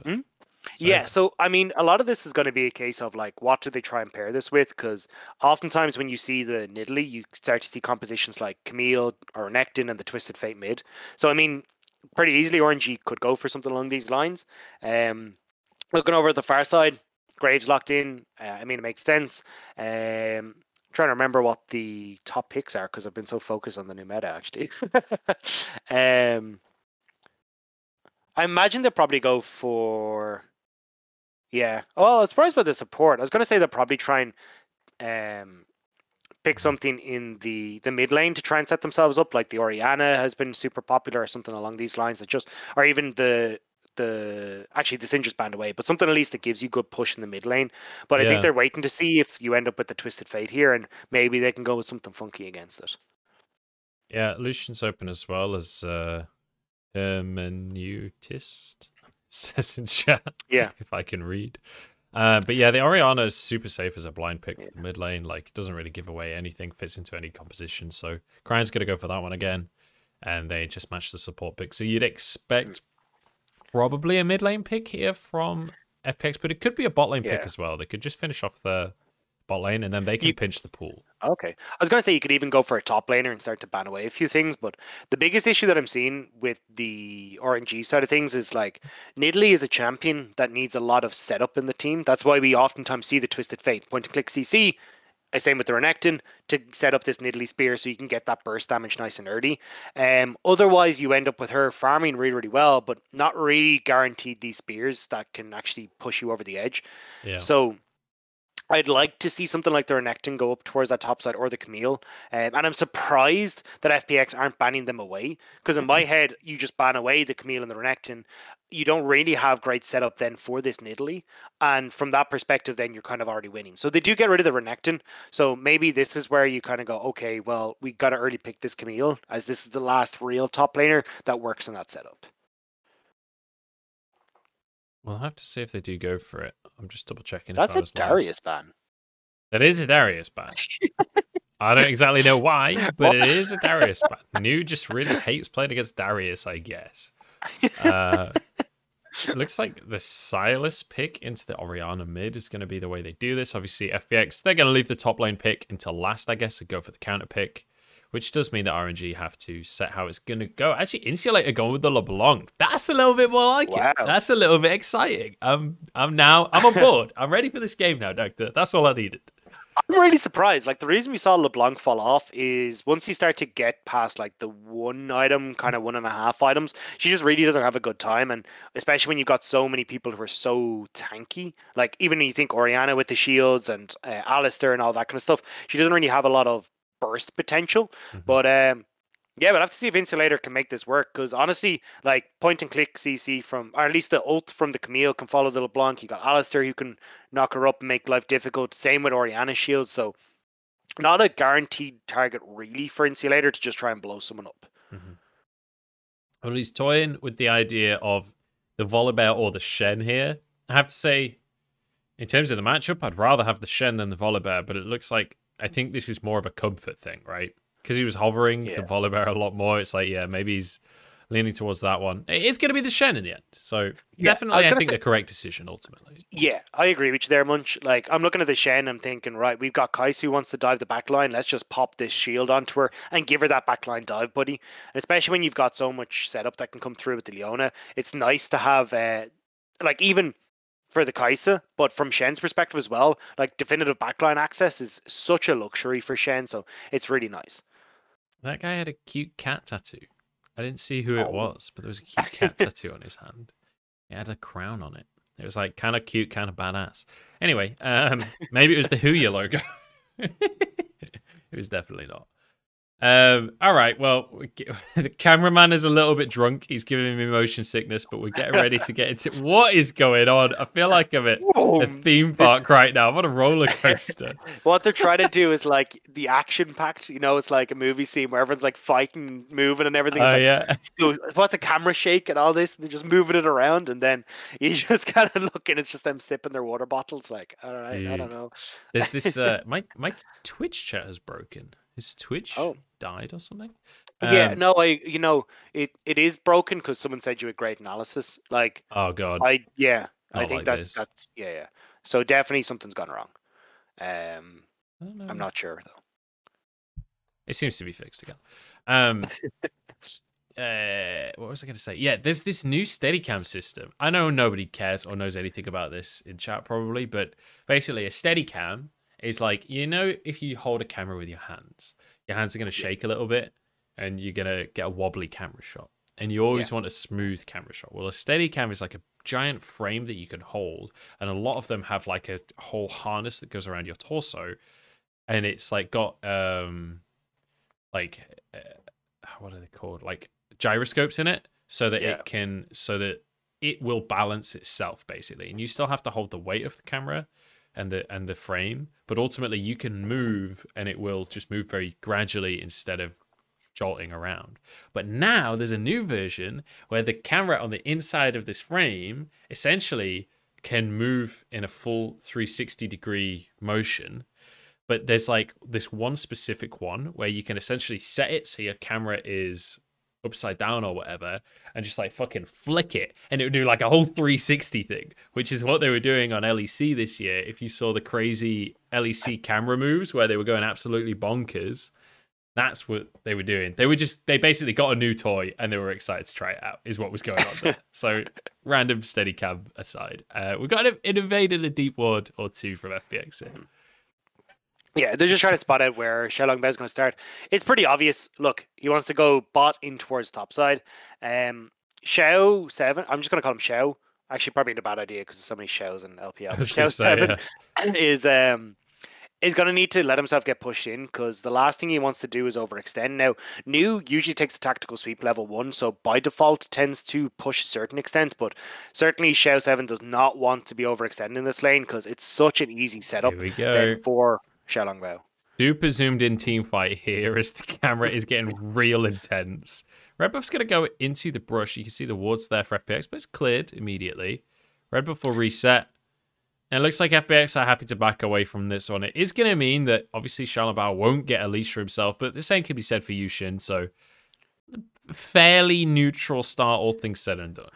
yeah, so I mean, a lot of this is going to be a case of like, what do they try and pair this with? Because oftentimes when you see the Nidalee, you start to see compositions like Camille or Renekton and the Twisted Fate mid. So I mean, pretty easily RNG could go for something along these lines. Looking over at the far side, Graves locked in. I mean, it makes sense. Trying to remember what the top picks are because I've been so focused on the new meta actually. I imagine they'll probably go for. Yeah. Oh, I was surprised by the support. I was going to say they'll probably try and pick something in the mid lane to try and set themselves up, like the Orianna has been super popular or something along these lines. That just, or even actually the Syndra's banned away, but something at least that gives you good push in the mid lane. But I think they're waiting to see if you end up with the Twisted Fate here, and maybe they can go with something funky against it. Yeah, Lucian's open as well as Hermenutist. Says in chat. Yeah. If I can read. But yeah, the Orianna is super safe as a blind pick for the mid lane. Like, it doesn't really give away anything, fits into any composition. So Cryine's going to go for that one again. And they just match the support pick. So you'd expect probably a mid lane pick here from FPX, but it could be a bot lane pick as well. They could just finish off the bot lane and then they can pinch the pool. Okay. I was going to say you could even go for a top laner and start to ban away a few things, but the biggest issue that I'm seeing with the RNG side of things is like Nidalee is a champion that needs a lot of setup in the team. That's why we oftentimes see the Twisted Fate point and click CC. Same with the Renekton to set up this Nidalee spear so you can get that burst damage nice and early. Otherwise, you end up with her farming really, really well, but not really guaranteed these spears that can actually push you over the edge. Yeah. So I'd like to see something like the Renekton go up towards that top side or the Camille. And I'm surprised that FPX aren't banning them away. Because in my head, you just ban away the Camille and the Renekton. You don't really have great setup then for this Nidalee. And from that perspective, then you're kind of already winning. So they do get rid of the Renekton. So maybe this is where you kind of go, okay, well, we got to early pick this Camille as this is the last real top laner that works in that setup. We'll have to see if they do go for it. I'm just double checking. That's a Darius ban. That is a Darius ban. I don't exactly know why, but it is a Darius ban. New just really hates playing against Darius, I guess. It looks like the Sylas pick into the Orianna mid is going to be the way they do this. Obviously, FPX, they're going to leave the top lane pick until last, I guess, and go for the counter pick, which does mean that RNG have to set how it's going to go. Actually, Insulator going with the LeBlanc. That's a little bit more like it. That's a little bit exciting. I'm on board. I'm ready for this game now, Doctor. That's all I needed. I'm really surprised. Like, the reason we saw LeBlanc fall off is once you start to get past like the 1 item, kind of 1.5 items, she just really doesn't have a good time. And especially when you've got so many people who are so tanky, like even when you think Orianna with the shields and Alistar and all that kind of stuff, she doesn't really have a lot of burst potential. But yeah, we'll have to see if Insulator can make this work, because honestly, like point and click CC from, or at least the ult from the Camille can follow the LeBlanc. You got Alistar who can knock her up and make life difficult. Same with Orianna shield. So not a guaranteed target really for Insulator to just try and blow someone up. Well, he's toying with the idea of the Volibear or the Shen here. I have to say, in terms of the matchup, I'd rather have the Shen than the Volibear, but it looks like, I think this is more of a comfort thing, right? Because he was hovering the Volibear a lot more. It's like, yeah, maybe he's leaning towards that one. It's going to be the Shen in the end. So definitely, I think the correct decision ultimately. Yeah, I agree with you there, Munch. Like, I'm looking at the Shen, I'm thinking, right, we've got Kaisa who wants to dive the backline. Let's just pop this shield onto her and give her that backline dive, buddy. And especially when you've got so much setup that can come through with the Leona, it's nice to have, like, even for the Kaisa, but from Shen's perspective as well, like definitive backline access is such a luxury for Shen, so it's really nice. That guy had a cute cat tattoo. I didn't see who it was, but there was a cute cat tattoo on his hand. It had a crown on it. It was like kind of cute, kind of badass. Anyway, maybe it was the Huya logo. It was definitely not. All right. Well, the cameraman is a little bit drunk. He's giving me motion sickness, but we're getting ready to get into what is going on. I feel like I'm at a theme park right now. I'm on a roller coaster. What they're trying to do is like the action packed. You know, it's like a movie scene where everyone's like fighting, moving, and everything. It's like, yeah. What's the camera shake and all this? And they're just moving it around, and then you just kind of look, and it's just them sipping their water bottles. Like, all right, Dude. I don't know. There's this. My Twitch chat has broken. Is Twitch died or something? Yeah, no, it is broken because someone said you had great analysis. Like, oh god, I think like that's yeah. So definitely something's gone wrong. I'm not sure though. It seems to be fixed again. What was I going to say? Yeah, there's this new Steadicam system. I know nobody cares or knows anything about this in chat probably, but basically a Steadicam is like, you know, if you hold a camera with your hands are going to shake a little bit and you're going to get a wobbly camera shot. And you always want a smooth camera shot. Well, a Steadicam is like a giant frame that you can hold. And a lot of them have like a whole harness that goes around your torso. And it's like got, what are they called? Like gyroscopes in it so that it will balance itself basically. And you still have to hold the weight of the camera and the frame, but ultimately you can move and it will just move very gradually instead of jolting around. But now there's a new version where the camera on the inside of this frame essentially can move in a full 360-degree motion. But there's like this one specific one where you can essentially set it so your camera is upside down or whatever and just like fucking flick it and it would do like a whole 360 thing, which is what they were doing on LEC this year. If you saw the crazy LEC camera moves where they were going absolutely bonkers, that's what they were doing. They basically got a new toy and they were excited to try it out is what was going on there. So random Steadicam aside, we got invaded a deep ward or two from FPX here. Yeah, they're just trying to spot out where Xiaolongbao is going to start. It's pretty obvious. Look, he wants to go bot in towards top side. Xiao 7, I'm just going to call him Xiao. Actually, probably not a bad idea because there's so many Xiaos in LPL. Xiao 7 is going to need to let himself get pushed in because the last thing he wants to do is overextend. Now, New usually takes the tactical sweep level 1, so by default tends to push a certain extent, but certainly Xiao 7 does not want to be overextending this lane because it's such an easy setup for Xiaolongbao. Super zoomed in team fight here as the camera is getting real intense. Red buff's going to go into the brush. You can see the wards there for FPX, but it's cleared immediately. Red buff will reset. And it looks like FPX are happy to back away from this one. It is going to mean that obviously Xiaolongbao won't get a leash for himself, but the same can be said for Youxin. So fairly neutral start, all things said and done.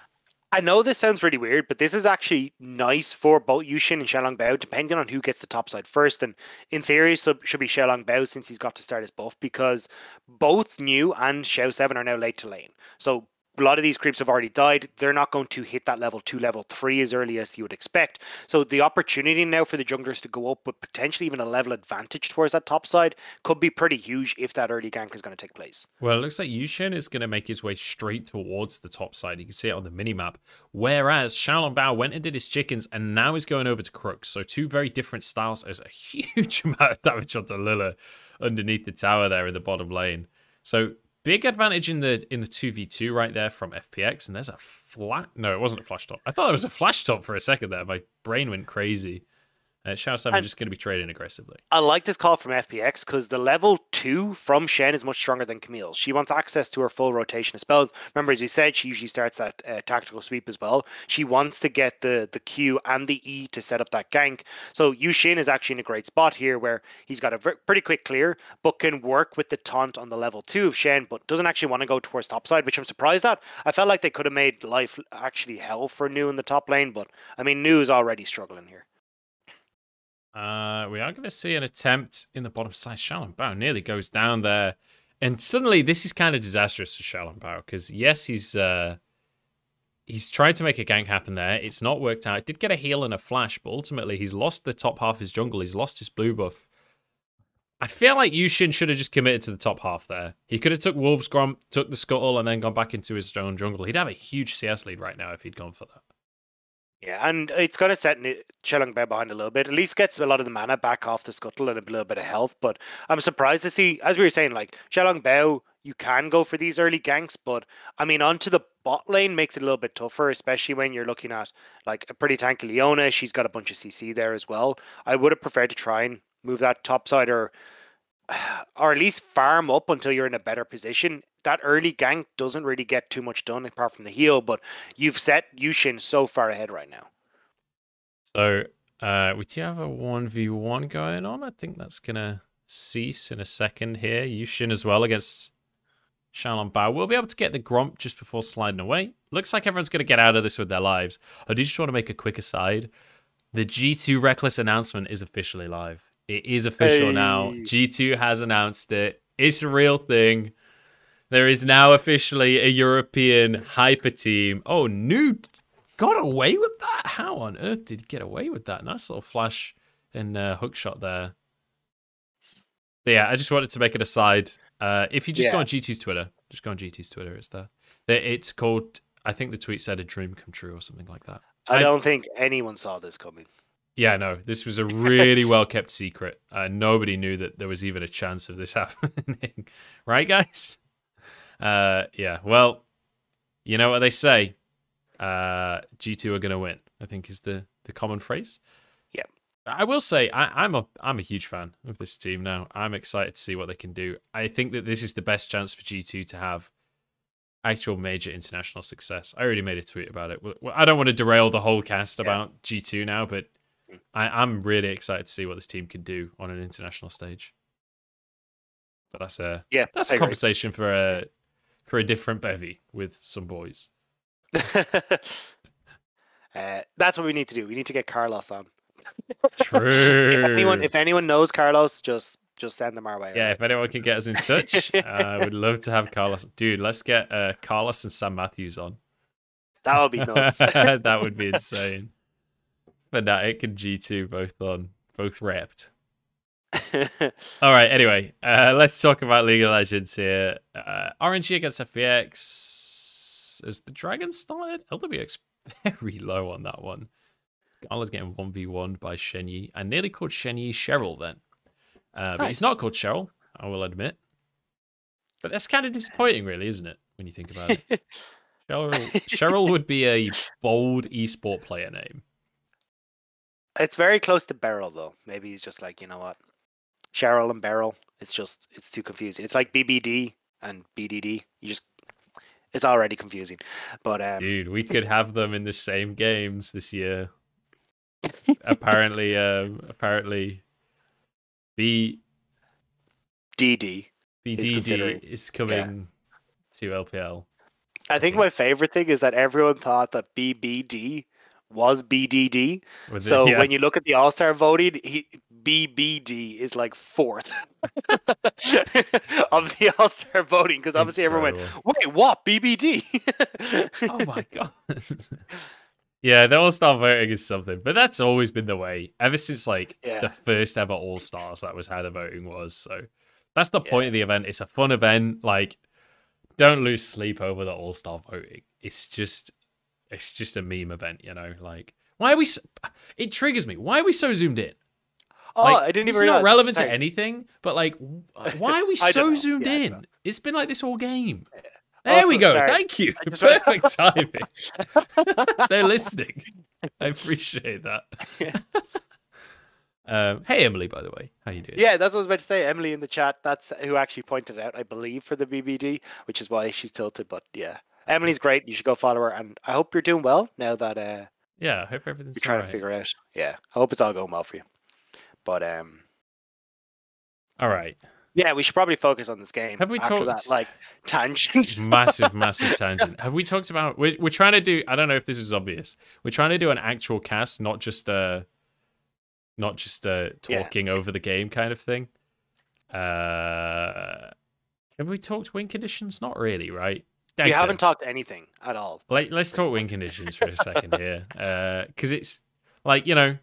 I know this sounds really weird, but this is actually nice for both Youxin and Xiaolongbao, depending on who gets the top side first. And in theory, so should be Xiaolongbao since he's got to start his buff, because both New and Xiao 7 are now late to lane. So a lot of these creeps have already died. They're not going to hit that level 2, level 3 as early as you would expect. So the opportunity now for the junglers to go up with potentially even a level advantage towards that top side could be pretty huge if that early gank is going to take place. Well, it looks like Youxin is going to make his way straight towards the top side. You can see it on the minimap. Whereas Xiaolongbao went and did his chickens and now is going over to Crux. So two very different styles. There's a huge amount of damage onto Lillia underneath the tower there in the bottom lane. So big advantage in the 2v2 right there from FPX, and there's a no, it wasn't a flash top. I thought it was a flash top for a second there. My brain went crazy. Xiao 7 just going to be trading aggressively. I like this call from FPX because the level 2 from Shen is much stronger than Camille. She wants access to her full rotation of spells. Remember, as you said, she usually starts that tactical sweep as well. She wants to get the Q and the E to set up that gank. So Youxin is actually in a great spot here where he's got a pretty quick clear, but can work with the taunt on the level 2 of Shen, but doesn't actually want to go towards top side, which I'm surprised at. I felt like they could have made life actually hell for New in the top lane, but I mean, New is already struggling here. We are going to see an attempt in the bottom side. Xiaolongbao nearly goes down there. And suddenly this is kind of disastrous for Xiaolongbao because, yes, he's tried to make a gank happen there. It's not worked out. Did get a heal and a flash, but ultimately he's lost the top half of his jungle. He's lost his blue buff. I feel like Youxin should have just committed to the top half there. He could have took Wolf's Gromp, took the Scuttle, and then gone back into his own jungle. He'd have a huge CS lead right now if he'd gone for that. Yeah, and it's going to set Xiaolongbao behind a little bit. At least gets a lot of the mana back off the scuttle and a little bit of health. But I'm surprised to see, as we were saying, like Xiaolongbao, you can go for these early ganks, but I mean, onto the bot lane makes it a little bit tougher, especially when you're looking at like a pretty tanky Leona. She's got a bunch of CC there as well. I would have preferred to try and move that top side or at least farm up until you're in a better position. That early gank doesn't really get too much done apart from the heal, but you've set Youxin so far ahead right now. So we do have a 1v1 going on. I think that's going to cease in a second here. Youxin as well against Xiaolongbao. We'll be able to get the Gromp just before sliding away. Looks like everyone's going to get out of this with their lives. I do just want to make a quick aside. The G2 Reckless announcement is officially live. It is official now. G2 has announced it. It's a real thing. There is now officially a European hyper team. Oh, Nude got away with that? How on earth did he get away with that? Nice little flash and hook shot there. But yeah, I just wanted to make it aside. If you just go on G2's Twitter, it's there. It's called, I think the tweet said a dream come true or something like that. I don't think anyone saw this coming. Yeah, no, this was a really well-kept secret. Nobody knew that there was even a chance of this happening. Right, guys? Yeah, well, you know what they say. G2 are going to win, I think is the common phrase. Yeah. I will say, I'm a huge fan of this team now. I'm excited to see what they can do. I think that this is the best chance for G2 to have actual major international success. I already made a tweet about it. Well, I don't want to derail the whole cast about G2 now, but I'm really excited to see what this team can do on an international stage. But that's a conversation for a different bevy with some boys. That's what we need to do. We need to get Carlos on. True. If anyone knows Carlos, just send them our way. Yeah, if anyone can get us in touch, I would love to have Carlos. Dude, let's get Carlos and Sam Matthews on. That would be nuts. That would be insane. Fnatic and G2 both repped. All right, anyway, let's talk about League of Legends here. RNG against FPX. As the Dragon started, LWX very low on that one. Gala's getting 1v1 by Shenyi. I nearly called Shenyi Cheryl then. But he's not called Cheryl, I will admit. But that's kind of disappointing, really, isn't it? When you think about it. Cheryl would be a bold esport player name. It's very close to Beryl, though. Maybe he's just like, you know what? Cheryl and Beryl. It's too confusing. It's like BBD and BDD. It's already confusing. But dude, we could have them in the same games this year. apparently BDD is coming to LPL. I think my favorite thing is that everyone thought that BBD was BDD. So when you look at the All-Star voting, BBD is like fourth of the All-Star voting because obviously everyone went, wait, what? BBD? Oh my god. Yeah, the All-Star voting is something, but that's always been the way ever since like the first ever All-Stars. That was how the voting was. So that's the point of the event. It's a fun event. Like, don't lose sleep over the All-Star voting. It's just a meme event, you know. Like, why are we? It triggers me. Why are we so zoomed in? Oh, like, I didn't even. It's not relevant to anything, but like, why are we so zoomed in? It's been like this whole game. There we go. Sorry. Thank you. Perfect timing. They're listening. I appreciate that. Hey, Emily, by the way. How you doing? Yeah, that's what I was about to say. Emily in the chat. That's who actually pointed out, I believe, for the BBD, which is why she's tilted. But yeah, Emily's great. You should go follow her. And I hope you're doing well now that yeah, I hope everything's you're trying to figure out. Yeah, I hope it's all going well for you. But all right. Yeah, we should probably focus on this game. Have we after talked that like tangent? massive tangent. Have we talked about? We're trying to do. I don't know if this was obvious. We're trying to do an actual cast, not just talking over the game kind of thing. Have we talked win conditions? Not really, right? We haven't talked anything at all. Let's talk win conditions for a second here, because it's like, you know,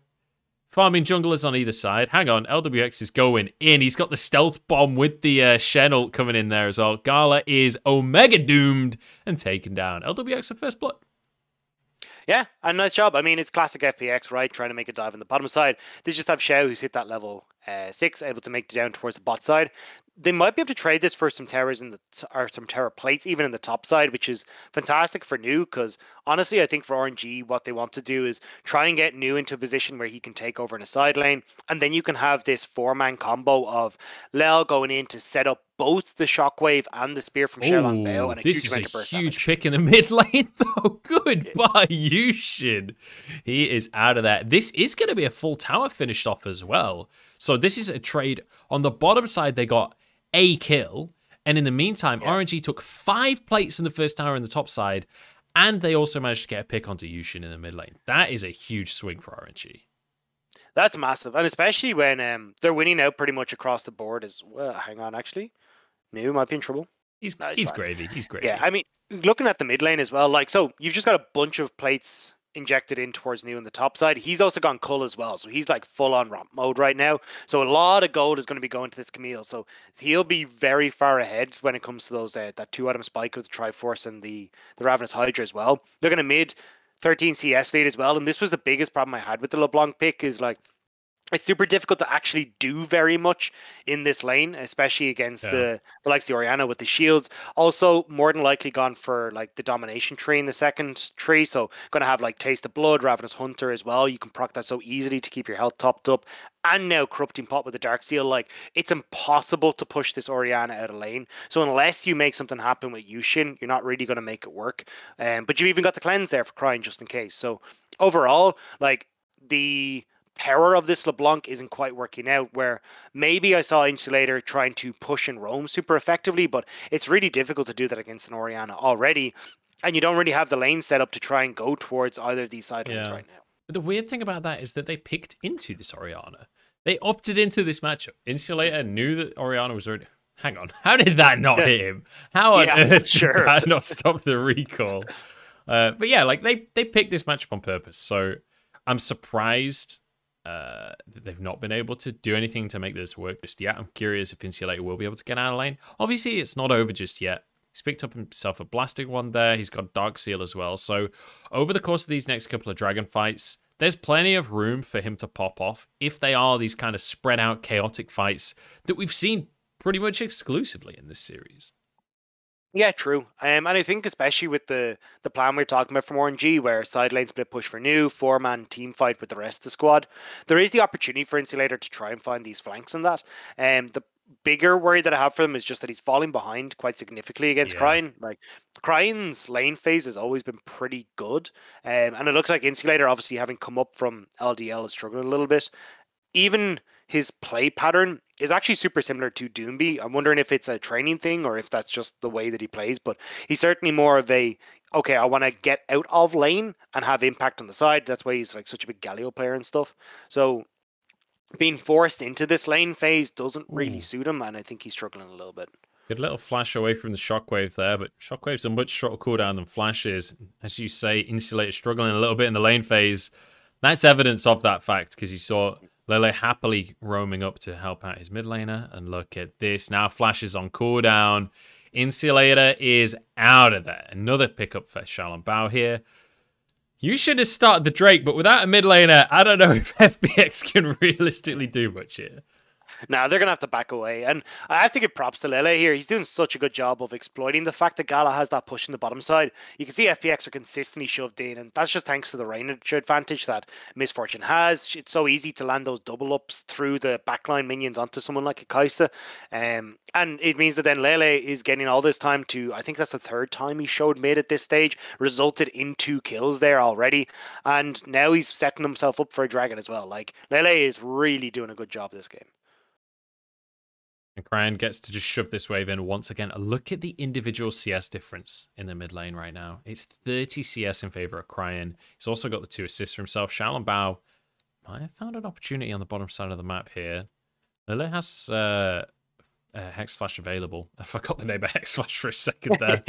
farming junglers on either side. Hang on, LWX is going in. He's got the stealth bomb with the Shen ult coming in there as well. Gala is Omega doomed and taken down. LWX for first blood. Yeah, and nice job. I mean, it's classic FPX, right? Trying to make a dive on the bottom side. They just have Xiao, who's hit that level 6, able to make it down towards the bot side. They might be able to trade this for some towers in the or some tower plates, even in the top side, which is fantastic for New. Because honestly, I think for RNG, what they want to do is try and get New into a position where he can take over in a side lane, and then you can have this 4-man combo of Lele going in to set up both the shockwave and the spear from Shell on Bao, and a this huge is amount a of burst huge damage. pick in the mid lane, though. Goodbye, Lucian. He is out of there. This is going to be a full tower finished off as well. So this is a trade. On the bottom side, they got a kill. And in the meantime, RNG took 5 plates in the first tower in the top side. And they also managed to get a pick onto Lucian in the mid lane. That is a huge swing for RNG. That's massive. And especially when they're winning out pretty much across the board as well. Hang on, actually. New might be in trouble. He's fine. gravy. He's gravy. Yeah, I mean, looking at the mid lane as well, like, so you've just got a bunch of plates injected in towards New on the top side. He's also gone Cull as well, so he's like full on ramp mode right now. So a lot of gold is going to be going to this Camille. So he'll be very far ahead when it comes to those that 2-item spike with the Triforce and the Ravenous Hydra as well. They're going to mid 13 CS lead as well, and this was the biggest problem I had with the LeBlanc pick is like, it's super difficult to actually do very much in this lane, especially against the likes of the Orianna with the shields. Also, more than likely gone for like the domination tree in the second tree. So going to have like Taste of Blood, Ravenous Hunter as well. You can proc that so easily to keep your health topped up. And now Corrupting Pot with the Dark Seal. Like, it's impossible to push this Orianna out of lane. So unless you make something happen with Yuxin, you're not really going to make it work. But you've even got the cleanse there for Cryin just in case. So overall, like, the power of this LeBlanc isn't quite working out, where maybe I saw Insulator trying to push and roam super effectively, but it's really difficult to do that against an Orianna already, and you don't really have the lane set up to try and go towards either of these side lanes right now. But the weird thing about that is that they picked into this Orianna. They opted into this matchup. Insulator knew that Orianna was already... Hang on, how did that not hit him? How on earth did that not stop the recall? But yeah, like they picked this matchup on purpose, so I'm surprised they've not been able to do anything to make this work just yet. I'm curious if Insulator will be able to get out of lane. Obviously, it's not over just yet. He's picked up himself a blasting one there. He's got Dark Seal as well. So over the course of these next couple of dragon fights, there's plenty of room for him to pop off if they are these kind of spread out chaotic fights that we've seen pretty much exclusively in this series. Yeah, true. And I think especially with the plan we're talking about from RNG, where side lane split push for New, 4-man team fight with the rest of the squad, there is the opportunity for Insulator to try and find these flanks on that. The bigger worry that I have for him is just that he's falling behind quite significantly against Cryin. Like, Cryin's lane phase has always been pretty good. And it looks like Insulator, obviously having come up from LDL, is struggling a little bit. Even his play pattern is actually super similar to Doomby. I'm wondering if it's a training thing or if that's just the way that he plays, but he's certainly more of a, okay, I want to get out of lane and have impact on the side. That's why he's like such a big Galio player and stuff. So being forced into this lane phase doesn't really suit him, and I think he's struggling a little bit. Good little flash away from the Shockwave there, but Shockwave's a much shorter cooldown than Flash is. As you say, Insulator struggling a little bit in the lane phase. That's evidence of that fact, because you saw Lele happily roaming up to help out his mid laner. And look at this. Now Flash is on cooldown. Insulator is out of there. Another pickup for Shalom Bao here. You should have started the Drake, but without a mid laner, I don't know if FPX can realistically do much here. Now they're going to have to back away. And I have to give props to Lele here. He's doing such a good job of exploiting the fact that Gala has that push in the bottom side. You can see FPX are consistently shoved in, and that's just thanks to the range advantage that Misfortune has. It's so easy to land those double ups through the backline minions onto someone like a Kaisa. And it means that then Lele is getting all this time to, I think that's the third time he showed mid at this stage, resulted in 2 kills there already. And now he's setting himself up for a dragon as well. Like, Lele is really doing a good job this game. And Cryin gets to just shove this wave in once again. Look at the individual CS difference in the mid lane right now. It's 30 CS in favor of Cryin. He's also got the 2 assists for himself. Shalom Bao might have found an opportunity on the bottom side of the map here. Lele has Hex Flash available. I forgot the name of Hex Flash for a second there.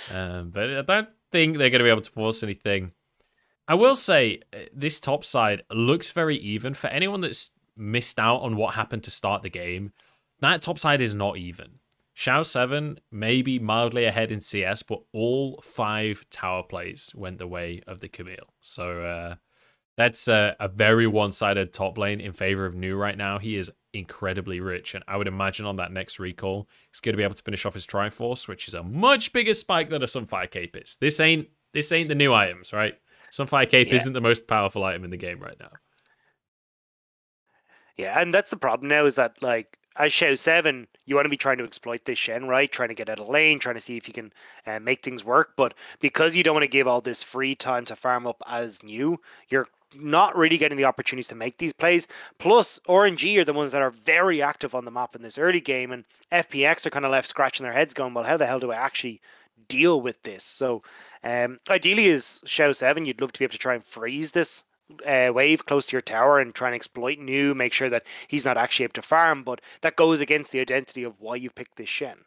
But I don't think they're going to be able to force anything. I will say, this top side looks very even. For anyone that's missed out on what happened to start the game, that top side is not even. Xiao 7 maybe mildly ahead in CS, but all 5 tower plays went the way of the Camille. So that's a very one-sided top lane in favor of Nu right now. He is incredibly rich, and I would imagine on that next recall, he's going to be able to finish off his Triforce, which is a much bigger spike than a Sunfire Cape is. This ain't the new items, right? Sunfire Cape isn't the most powerful item in the game right now. Yeah, and that's the problem now is that, like, as Xiao 7, you want to be trying to exploit this Shen, right? Trying to get out of lane, trying to see if you can make things work. But because you don't want to give all this free time to farm up as new, you're not really getting the opportunities to make these plays. Plus, RNG are the ones that are very active on the map in this early game, and FPX are kind of left scratching their heads going, well, how the hell do I actually deal with this? So ideally as Xiao 7, you'd love to be able to try and freeze this wave close to your tower and try and exploit Nu, make sure that he's not actually able to farm, but that goes against the identity of why you picked this Shen.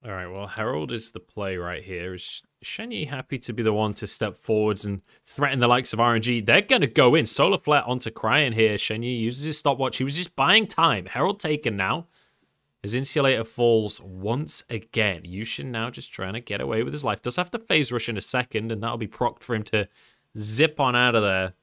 All right, well, Herald is the play right here. Is Shenyi happy to be the one to step forwards and threaten the likes of RNG? They're going to go in. Solar Flare onto Cryin here. Shenyi uses his stopwatch. He was just buying time. Herald taken now. As Insulator falls once again. Lucian now just trying to get away with his life. Does have to phase rush in a second, and that'll be procced for him to zip on out of there.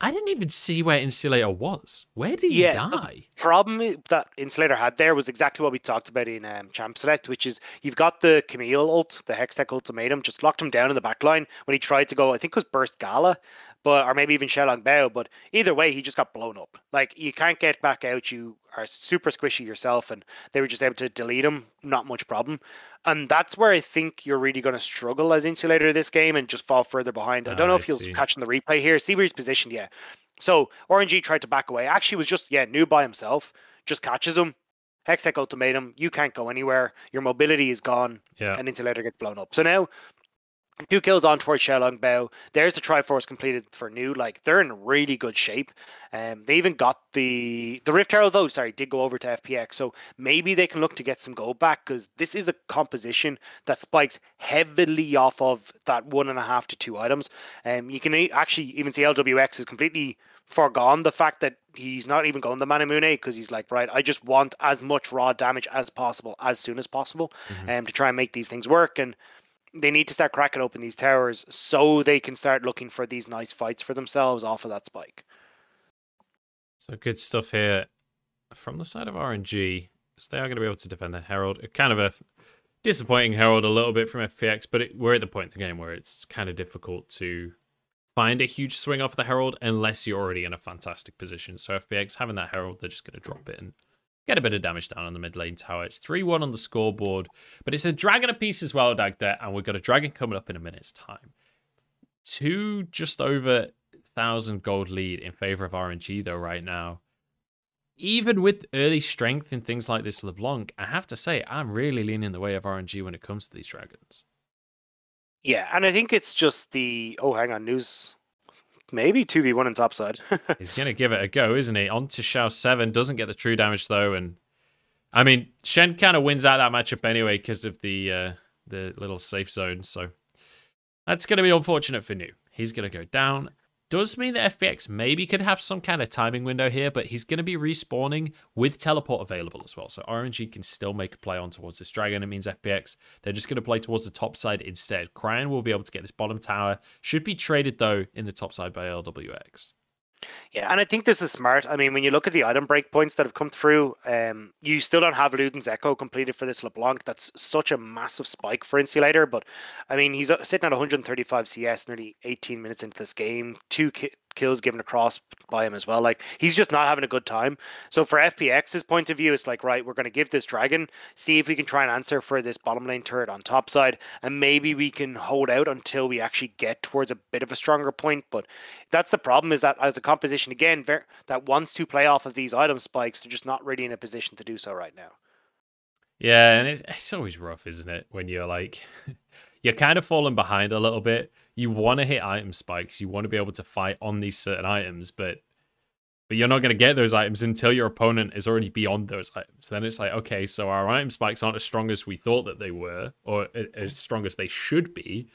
I didn't even see where Insulator was. Where did he die? So the problem that Insulator had there was exactly what we talked about in Champ Select, which is you've got the Camille ult, the Hextech ultimatum, just locked him down in the backline when he tried to go, I think it was burst Gala, or maybe even Shelong Bao, but either way, he just got blown up. Like, you can't get back out, you are super squishy yourself, and they were just able to delete him, not much problem. And that's where I think you're really going to struggle as Insulator this game and just fall further behind. I don't know if you'll catch in the replay here. See where he's positioned, yeah. So RNG tried to back away. Actually was just, Nu by himself. Just catches him. Hextech ultimatum. You can't go anywhere. Your mobility is gone. Yeah. And Insulator gets blown up. So now 2 kills on towards Shelong Bao. There's the Triforce completed for Nu. Like, they're in really good shape. They even got the Rift Herald, though, did go over to FPX. So maybe they can look to get some gold back, because this is a composition that spikes heavily off of that 1.5 to 2 items. You can actually even see LWX is completely foregone the fact that he's not even going the Manamune, because he's like, right, I just want as much raw damage as possible, as soon as possible, to try and make these things work. And they need to start cracking open these towers so they can start looking for these nice fights for themselves off of that spike. So good stuff here from the side of RNG. So they are going to be able to defend the Herald. Kind of a disappointing Herald a little bit from FPX, but we're at the point in the game where it's kind of difficult to find a huge swing off the Herald unless you're already in a fantastic position. So FPX having that Herald, they're just going to drop it and get a bit of damage down on the mid lane tower. It's 3-1 on the scoreboard, but it's a dragon apiece as well, Dagda, and we've got a dragon coming up in a minute's time. Just over 1,000 gold lead in favor of RNG, though, right now. Even with early strength in things like this LeBlanc, I have to say, I'm really leaning the way of RNG when it comes to these dragons. Yeah, and I think it's just the... Oh, hang on, news... Maybe 2v1 on top side. He's going to give it a go, isn't he? On to Xiao 7. Doesn't get the true damage, though. And I mean, Shen kind of wins out that matchup anyway because of the little safe zone. So that's going to be unfortunate for Nu. He's going to go down. Does mean that FPX maybe could have some kind of timing window here, but he's going to be respawning with teleport available as well. So RNG can still make a play on towards this dragon. It means FPX, they're just going to play towards the top side instead. Cryin will be able to get this bottom tower. Should be traded, though, in the top side by LWX. Yeah, and I think this is smart. I mean, when you look at the item breakpoints that have come through, you still don't have Luden's Echo completed for this LeBlanc. That's such a massive spike for Insulator, but I mean, he's sitting at 135 CS, nearly 18 minutes into this game. 2 kills given across by him as well. Like, he's just not having a good time. So for FPX's point of view, it's like, right, we're going to give this dragon, see if we can try and answer for this bottom lane turret on top side, and maybe we can hold out until we actually get towards a bit of a stronger point. But that's the problem, is that as a composition, again, that wants to play off of these item spikes, they're just not really in a position to do so right now. Yeah, and it's always rough, isn't it? When you're like, you're kind of falling behind a little bit. You want to hit item spikes. You want to be able to fight on these certain items, but you're not going to get those items until your opponent is already beyond those items. Then it's like, okay, so our item spikes aren't as strong as we thought that they were, or as strong as they should be.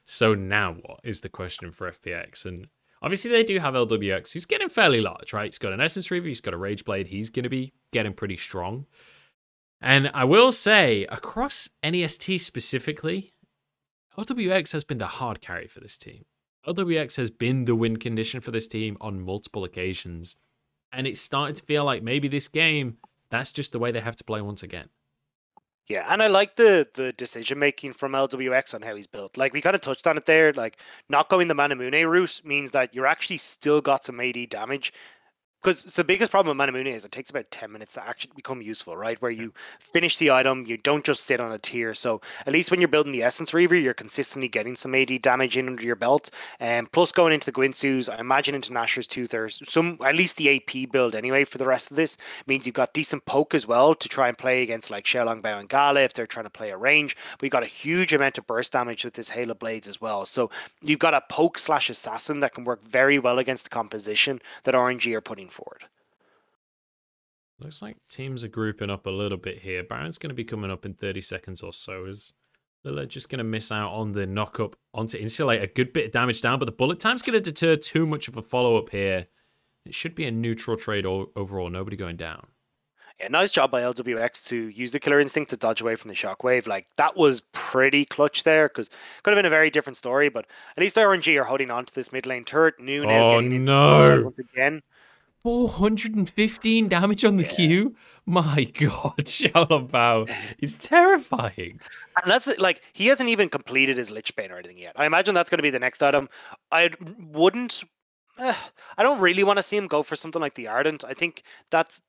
So now what is the question for FPX? And obviously they do have LWX, who's getting fairly large, right? He's got an Essence Reaver, he's got a Rage Blade. He's going to be getting pretty strong. And I will say, across NEST specifically, LWX has been the hard carry for this team. LWX has been the win condition for this team on multiple occasions. And it's starting to feel like maybe this game, that's just the way they have to play once again. Yeah, and I like the decision making from LWX on how he's built. Like we kind of touched on it there. Like not going the Manamune route means that you're actually still got some AD damage. Because the biggest problem with Manamune is it takes about 10 minutes to actually become useful, right? Where you finish the item, you don't just sit on a tier. So at least when you're building the Essence Reaver, you're consistently getting some AD damage in under your belt. And plus going into the Gwinsus, I imagine into Nashor's Tooth, there's some, at least the AP build anyway for the rest of this, means you've got decent poke as well to try and play against like Xiaolongbao and Gala if they're trying to play a range. But you've got a huge amount of burst damage with this Halo Blades as well. So you've got a poke / assassin that can work very well against the composition that RNG are putting forward. Looks like teams are grouping up a little bit here. Baron's going to be coming up in 30 seconds or so. Is Lele just going to miss out on the knock-up onto Insulator? A good bit of damage down, but the bullet time's going to deter too much of a follow-up here. It should be a neutral trade overall. Nobody going down. Yeah, nice job by LWX to use the Killer Instinct to dodge away from the Shockwave. Like, that was pretty clutch there, because could have been a very different story, but at least RNG are holding on to this mid lane turret. New now getting into the once again. 415 damage on the Q? My god, Xiaolongbao is terrifying. And that's like, he hasn't even completed his Lich Bane or anything yet. I imagine that's going to be the next item. I don't really want to see him go for something like the Ardent. I think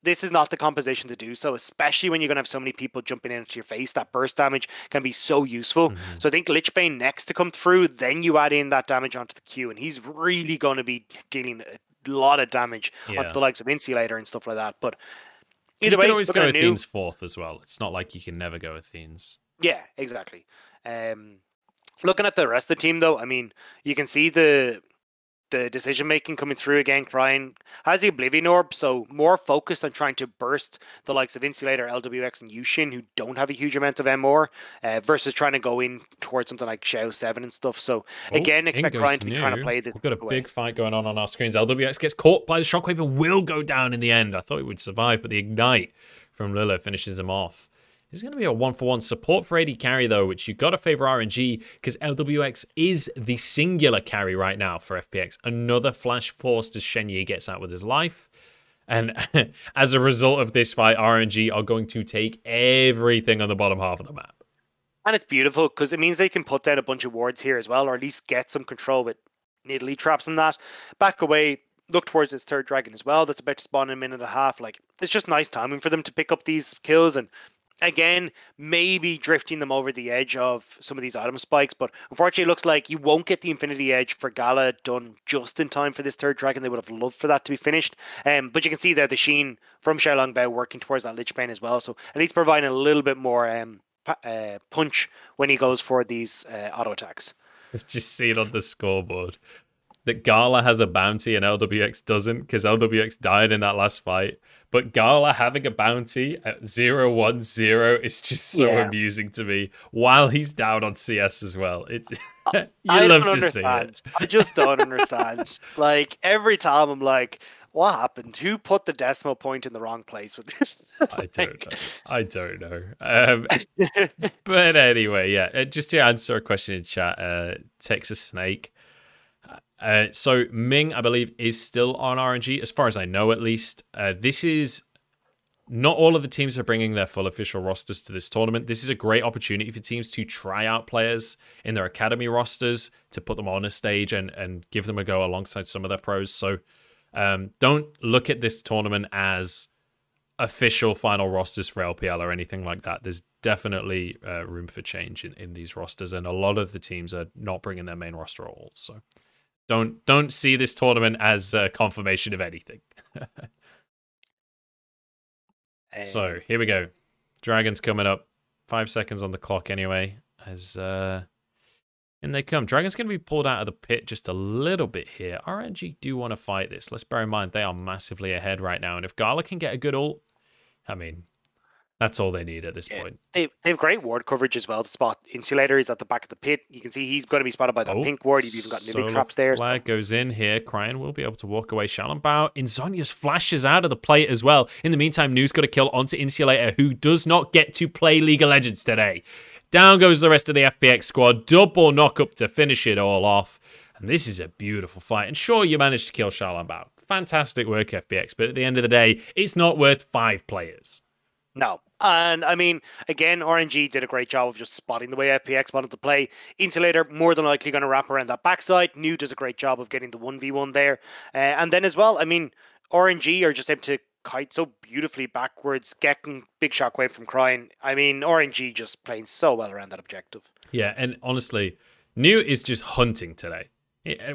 this is not the composition to do so, especially when you're going to have so many people jumping into your face. That burst damage can be so useful. So I think Lich Bane next to come through, then you add in that damage onto the Q, and he's really going to be dealing a lot of damage onto the likes of Insulator and stuff like that. But either way, you can always go Athene's fourth as well. It's not like you can never go Athene's. Yeah, exactly. Looking at the rest of the team, though, I mean, you can see the decision making coming through again. Cryin has the Oblivion Orb, so more focused on trying to burst the likes of Insulator, LWX, and Youxin, who don't have a huge amount of MR, versus trying to go in towards something like Xiao 7 and stuff. So again, expect Cryin to be trying to play this. We've got a big fight going on our screens. LWX gets caught by the Shockwave and will go down in the end. I thought he would survive, but the Ignite from Lele finishes him off. There's going to be a 1-for-1 support for AD carry, though, which you've got to favor RNG, because LWX is the singular carry right now for FPX. Another flash force as Shenyi gets out with his life. And as a result of this fight, RNG are going to take everything on the bottom half of the map. And it's beautiful, because it means they can put down a bunch of wards here as well, or at least get some control with Nidalee traps and that. Back away, look towards its third dragon as well. That's about to spawn in a minute and a half. Like, it's just nice timing for them to pick up these kills, and again, maybe drifting them over the edge of some of these item spikes, but unfortunately it looks like you won't get the Infinity Edge for Gala done just in time for this third dragon. They would have loved for that to be finished. But you can see there the Sheen from Xiaolongbao working towards that Lich Bane as well, so at least providing a little bit more punch when he goes for these auto attacks. Just see it on the scoreboard that Gala has a bounty and LWX doesn't, because LWX died in that last fight. But Gala having a bounty at 0-1-0 is just so amusing to me, while he's down on CS as well. It's you love to see it. I just don't understand. Like, every time I'm like, what happened? Who put the decimal point in the wrong place with this? I don't know. But anyway, yeah, just to answer a question in chat, Texas Snake. So Ming, I believe, is still on RNG, as far as I know, at least. This is not all of the teams are bringing their full official rosters to this tournament. This is a great opportunity for teams to try out players in their academy rosters, to put them on a stage and give them a go alongside some of their pros. So don't look at this tournament as official final rosters for LPL or anything like that. There's definitely room for change in these rosters, and a lot of the teams are not bringing their main roster at all. So don't see this tournament as a confirmation of anything. So here we go. Dragon's coming up. 5 seconds on the clock anyway. As in they come. Dragon's going to be pulled out of the pit just a little bit here. RNG do want to fight this. Let's bear in mind they are massively ahead right now. And if Gala can get a good ult, I mean, That's all they need at this point. They have great ward coverage as well to spot Insulator. He's at the back of the pit. You can see he's going to be spotted by that pink ward. You've even got Nidalee traps there. Flag goes in here. Cryin will be able to walk away. Shallenbow. Insomnia's flashes out of the plate as well. In the meantime, Nu's got a kill onto Insulator, who does not get to play League of Legends today. Down goes the rest of the FPX squad. Double knock up to finish it all off. And this is a beautiful fight. And sure, you managed to kill Shallenbow. Fantastic work, FPX. But at the end of the day, it's not worth 5 players. No. And I mean, again, RNG did a great job of just spotting the way FPX wanted to play. Insulator more than likely going to wrap around that backside. Nu does a great job of getting the 1v1 there. And then as well, I mean, RNG are just able to kite so beautifully backwards, getting big shockwave from Cryin. I mean, RNG just playing so well around that objective. Yeah, and honestly, Nu is just hunting today.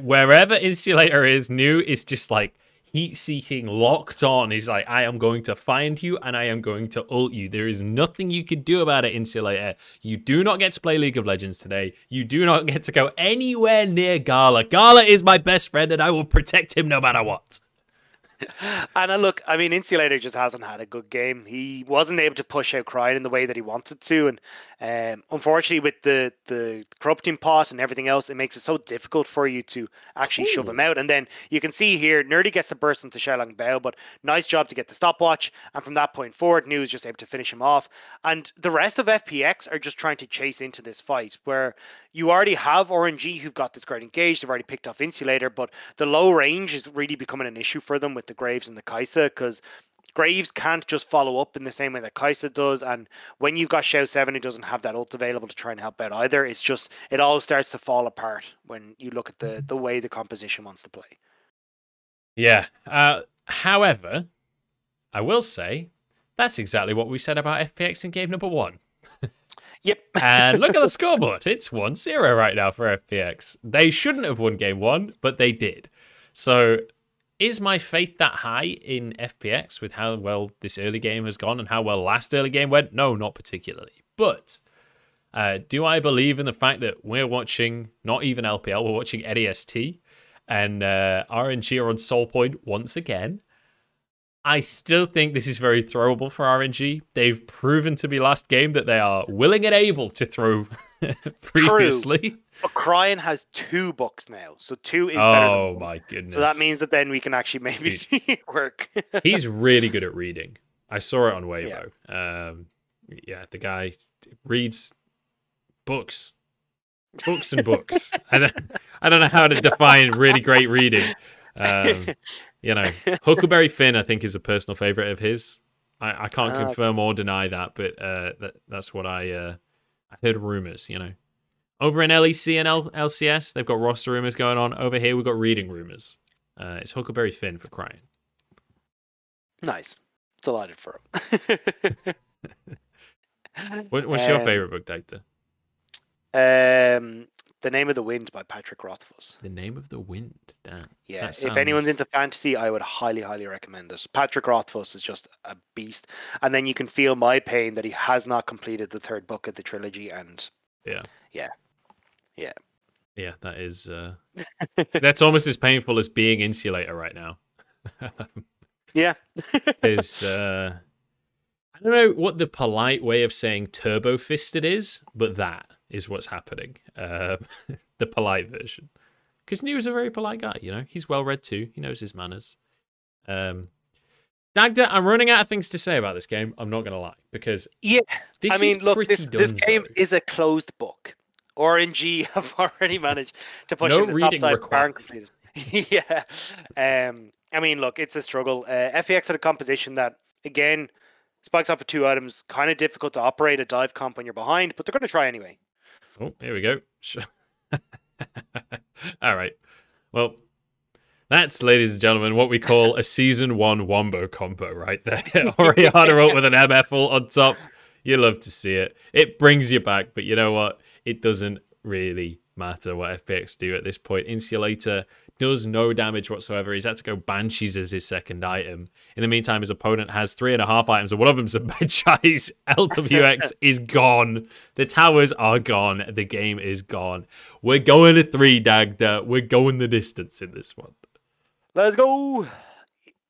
Wherever Insulator is, Nu is just like heat-seeking, locked on. He's like, I am going to find you and I am going to ult you. There is nothing you can do about it, Insulator. You do not get to play League of Legends today. You do not get to go anywhere near Gala. Gala is my best friend and I will protect him no matter what. And look, I mean, Insulator just hasn't had a good game. He wasn't able to push out Cryin in the way that he wanted to. And unfortunately, with the corrupting pot and everything else, it makes it so difficult for you to actually shove him out. And then you can see here, nearly gets the burst into Shallenbow, but nice job to get the stopwatch. And from that point forward, Nu is just able to finish him off. And the rest of FPX are just trying to chase into this fight, where you already have RNG who've got this guard engaged. They've already picked off Insulator, but the low range is really becoming an issue for them with the Graves and the Kaisa, because Graves can't just follow up in the same way that Kaisa does, and when you've got Xiao 7 who doesn't have that ult available to try and help out either, it's just, it all starts to fall apart when you look at the way the composition wants to play. Yeah. However, I will say, that's exactly what we said about FPX in game number 1. Yep. And look at the scoreboard. It's 1-0 right now for FPX. They shouldn't have won game 1, but they did. So, is my faith that high in FPX with how well this early game has gone and how well last early game went? No, not particularly. But do I believe in the fact that we're watching, not even LPL, we're watching NEST and RNG are on Soul Point once again? I still think this is very throwable for RNG. They've proven to be last game that they are willing and able to throw previously. True. But Cryin has 2 books now, so 2 is better than 1. Oh my goodness. So that means that then we can actually maybe see it work. He's really good at reading. I saw it on Weibo. Yeah, the guy reads books. Books and books. I don't know how to define really great reading. You know, Huckleberry Finn, I think, is a personal favorite of his. I can't confirm or deny that, but that's what I heard rumors, you know. Over in LEC and LCS, they've got roster rumors going on. Over here, we've got reading rumors. It's Huckleberry Finn for Cryin. Nice. Delighted for him. What's your favorite book, Dagda? The Name of the Wind by Patrick Rothfuss. The Name of the Wind, damn. Yeah, if anyone's into fantasy, I would highly, highly recommend it. Patrick Rothfuss is just a beast. And then you can feel my pain that he has not completed the 3rd book of the trilogy. And yeah, that is... that's almost as painful as being Insulator right now. Yeah. Is I don't know what the polite way of saying turbo-fisted is, but that is what's happening. The polite version. Because Nu's a very polite guy, you know? He's well-read too. He knows his manners. Dagda, I'm running out of things to say about this game. I'm not going to lie. Because this game is a closed book. RNG have already managed to push in the top side. Completed. Yeah. I mean, look, it's a struggle. FPX had a composition that, again, spikes off with 2 items. Kind of difficult to operate a dive comp when you're behind, but they're going to try anyway. Oh, here we go. All right. Well, that's, ladies and gentlemen, what we call a Season 1 Wombo combo right there. Orianna ult with an MF ult on top. You love to see it. It brings you back, but you know what? It doesn't really matter what FPX do at this point. Insulator does no damage whatsoever. He's had to go Banshees as his 2nd item. In the meantime, his opponent has 3.5 items, and one of them's a Medjai's. LWX is gone. The towers are gone. The game is gone. We're going to 3, Dagda. We're going the distance in this one. Let's go.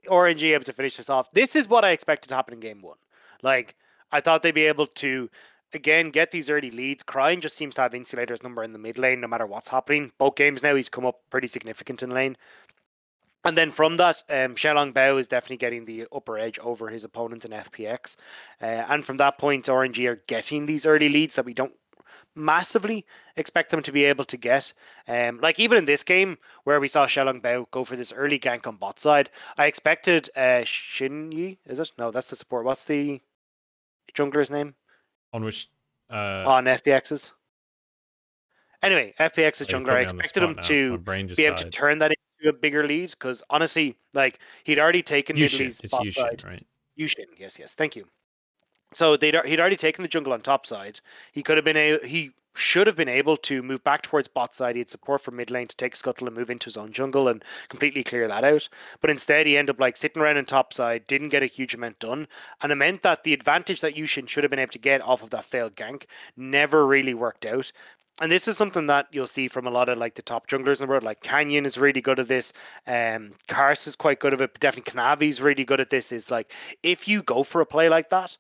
RNG able to finish this off. This is what I expected to happen in game 1. Like, I thought they'd be able to, again, get these early leads. Cryin just seems to have Insulator's number in the mid lane no matter what's happening. Both games now, he's come up pretty significant in lane. And then from that, Shenlong Bao is definitely getting the upper edge over his opponent in FPX. And from that point, RNG are getting these early leads that we don't massively expect them to be able to get. Like even in this game where we saw Shenlong Bao go for this early gank on bot side, I expected Shenyi, is it? No, that's the support. What's the jungler's name? On which on FPX's. Anyway, FPX's jungler, I expected him to be able to turn that into a bigger lead because honestly, like he'd already taken Nidalee's bot side. Right? Youxin, yes, thank you. So he'd already taken the jungle on top side. He could have been he should have been able to move back towards bot side. He had support from mid lane to take scuttle and move into his own jungle and completely clear that out. But instead, he ended up like sitting around on top side, didn't get a huge amount done, and it meant that the advantage that Youxin should have been able to get off of that failed gank never really worked out. And this is something that you'll see from a lot of like the top junglers in the world. Like Canyon is really good at this. Kars is quite good at it. But definitely Kanavi's really good at this. Is like if you go for a play like that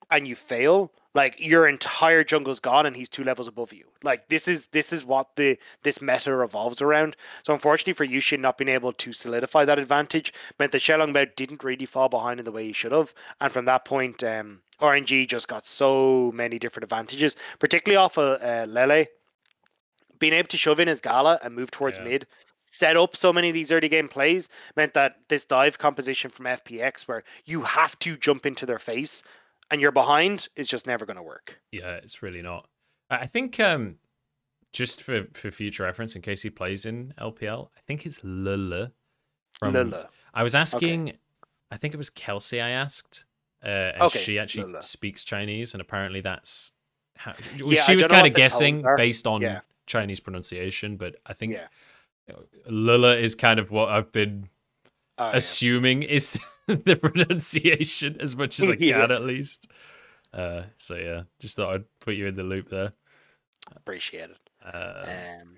and you fail, like your entire jungle's gone and he's 2 levels above you. Like this is what this meta revolves around. So unfortunately for Youxin not being able to solidify that advantage meant that Shenlong Bao didn't really fall behind in the way he should have. And from that point, RNG just got so many different advantages, particularly off of Lele. Being able to shove in his Gala and move towards mid, set up so many of these early game plays, meant that this dive composition from FPX where you have to jump into their face and you're behind is just never going to work. Yeah, it's really not. I think just for future reference, in case he plays in LPL, I think it's Lele. Lele. I was asking, I think it was Kelsey I asked, and she actually speaks Chinese, and apparently that's how she was kind of guessing based on Chinese pronunciation, but I think Lele is kind of what I've been assuming is the pronunciation as much as I can at least. So yeah, just thought I'd put you in the loop there. Appreciate it.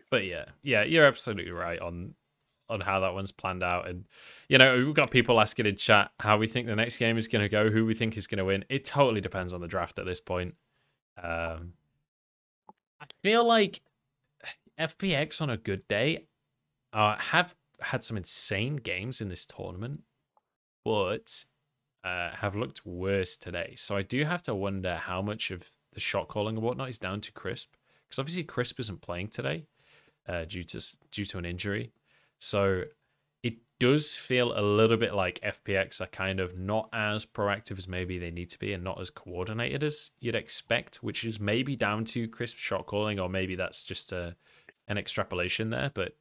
But yeah, you're absolutely right on how that one's planned out. And you know, we've got people asking in chat how we think the next game is going to go, who we think is going to win. It totally depends on the draft at this point. I feel like FPX on a good day have had some insane games in this tournament, but have looked worse today. So I do have to wonder how much of the shot calling and whatnot is down to Crisp, because obviously Crisp isn't playing today due to an injury. So it does feel a little bit like FPX are kind of not as proactive as maybe they need to be and not as coordinated as you'd expect, which is maybe down to Crisp shot calling, or maybe that's just an extrapolation there. But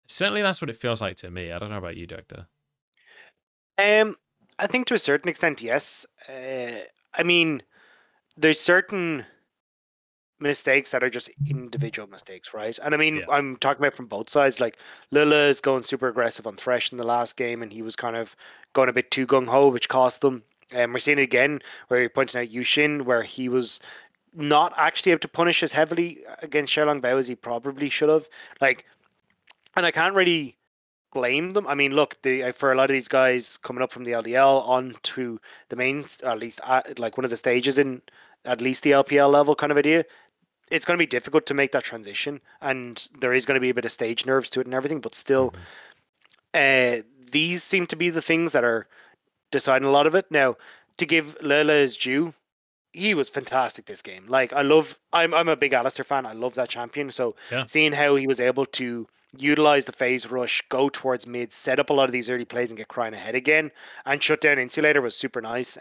certainly that's what it feels like to me. I don't know about you, Dagda. I think to a certain extent, yes. I mean, there's certain mistakes that are just individual mistakes, right? And I mean, I'm talking about from both sides. Like Lillia is going super aggressive on Thresh in the last game, and he was kind of going a bit too gung-ho, which cost them. We're seeing it again where you're pointing out Youxin, where he was not actually able to punish as heavily against Shenlong Bao as he probably should have. Like, and I can't really blame them. I mean, look, for a lot of these guys coming up from the LDL onto the main, or at least like one of the stages in at least the LPL level kind of idea, it's going to be difficult to make that transition, and there is going to be a bit of stage nerves to it and everything, but still, these seem to be the things that are deciding a lot of it. Now, to give Lele his due, he was fantastic this game. Like, I'm a big Alistar fan. I love that champion. So seeing how he was able to utilize the phase rush, go towards mid, set up a lot of these early plays and get Cryin ahead again, and shut down Insulator was super nice.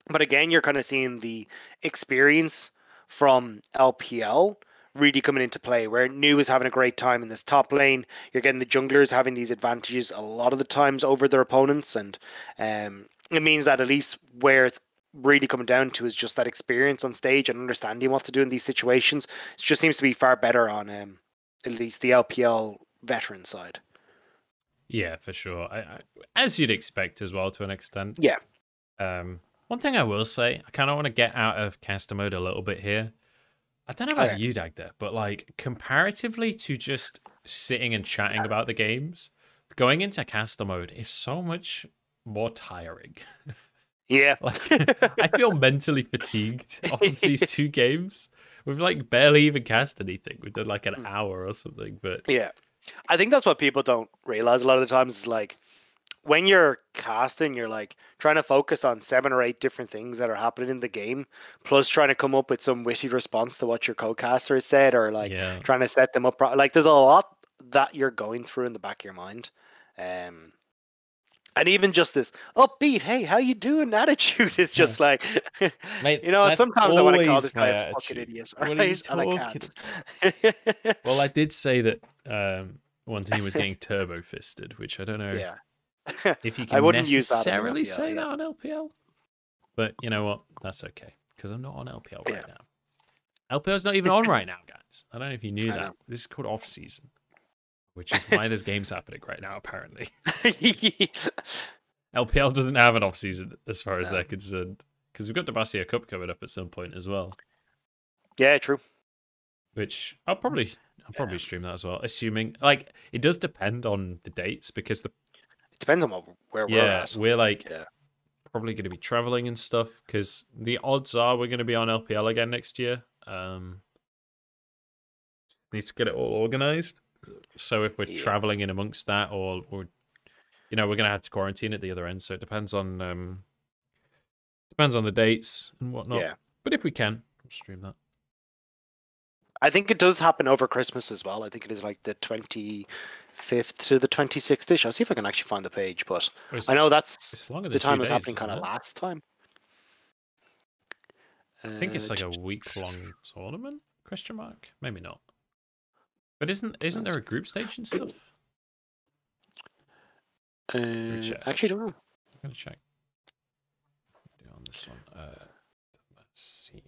But again, you're kind of seeing the experience from LPL really coming into play, where New is having a great time in this top lane. You're getting the junglers having these advantages a lot of the times over their opponents, and it means that at least where it's really coming down to is just that experience on stage and understanding what to do in these situations. It just seems to be far better on at least the LPL veteran side. Yeah, for sure. As you'd expect as well, to an extent. Yeah. One thing I will say, I kind of want to get out of caster mode a little bit here. I don't know about you, Dagda, but like comparatively to just sitting and chatting about the games, going into caster mode is so much more tiring. Yeah. Like, I feel mentally fatigued on these 2 games. We've like barely even cast anything. We've done like an hour or something, but yeah. I think that's what people don't realize a lot of the times is like when you're casting, you're like trying to focus on 7 or 8 different things that are happening in the game, plus trying to come up with some witty response to what your co-caster has said, or like trying to set them up. Like there's a lot that you're going through in the back of your mind. And even just this upbeat, hey, how you doing attitude is just like, mate, you know, sometimes I want to call this guy a fucking attitude. idiot, What right? are you talking? And I can't. Well, I did say that one team was getting turbo fisted, which I don't know if you I can wouldn't use that on necessarily LPL, say that on LPL. But you know what? That's okay, because I'm not on LPL right now. LPL's not even on right now, guys. I don't know if you knew that. This is called off-season, which is why there's games happening right now, apparently. LPL doesn't have an off-season as far as they're concerned, because we've got Demacia Cup coming up at some point as well. Yeah, true. Which I'll probably stream that as well, assuming like it does depend on the dates, because it depends on where we're at. We're like probably going to be traveling and stuff, because the odds are we're going to be on LPL again next year. Need to get it all organized. So if we're traveling in amongst that, or you know, we're going to have to quarantine at the other end. So it depends on the dates and whatnot. Yeah. But if we can, we'll stream that. I think it does happen over Christmas as well. I think it is like the 25th to the 26th-ish. I'll see if I can actually find the page, but I know that's the time was happening kind of last time. I think it's like a week-long tournament? Question mark? Maybe not. But isn't there a group stage and stuff? Actually, don't know. I'm gonna check. On this one, let's see.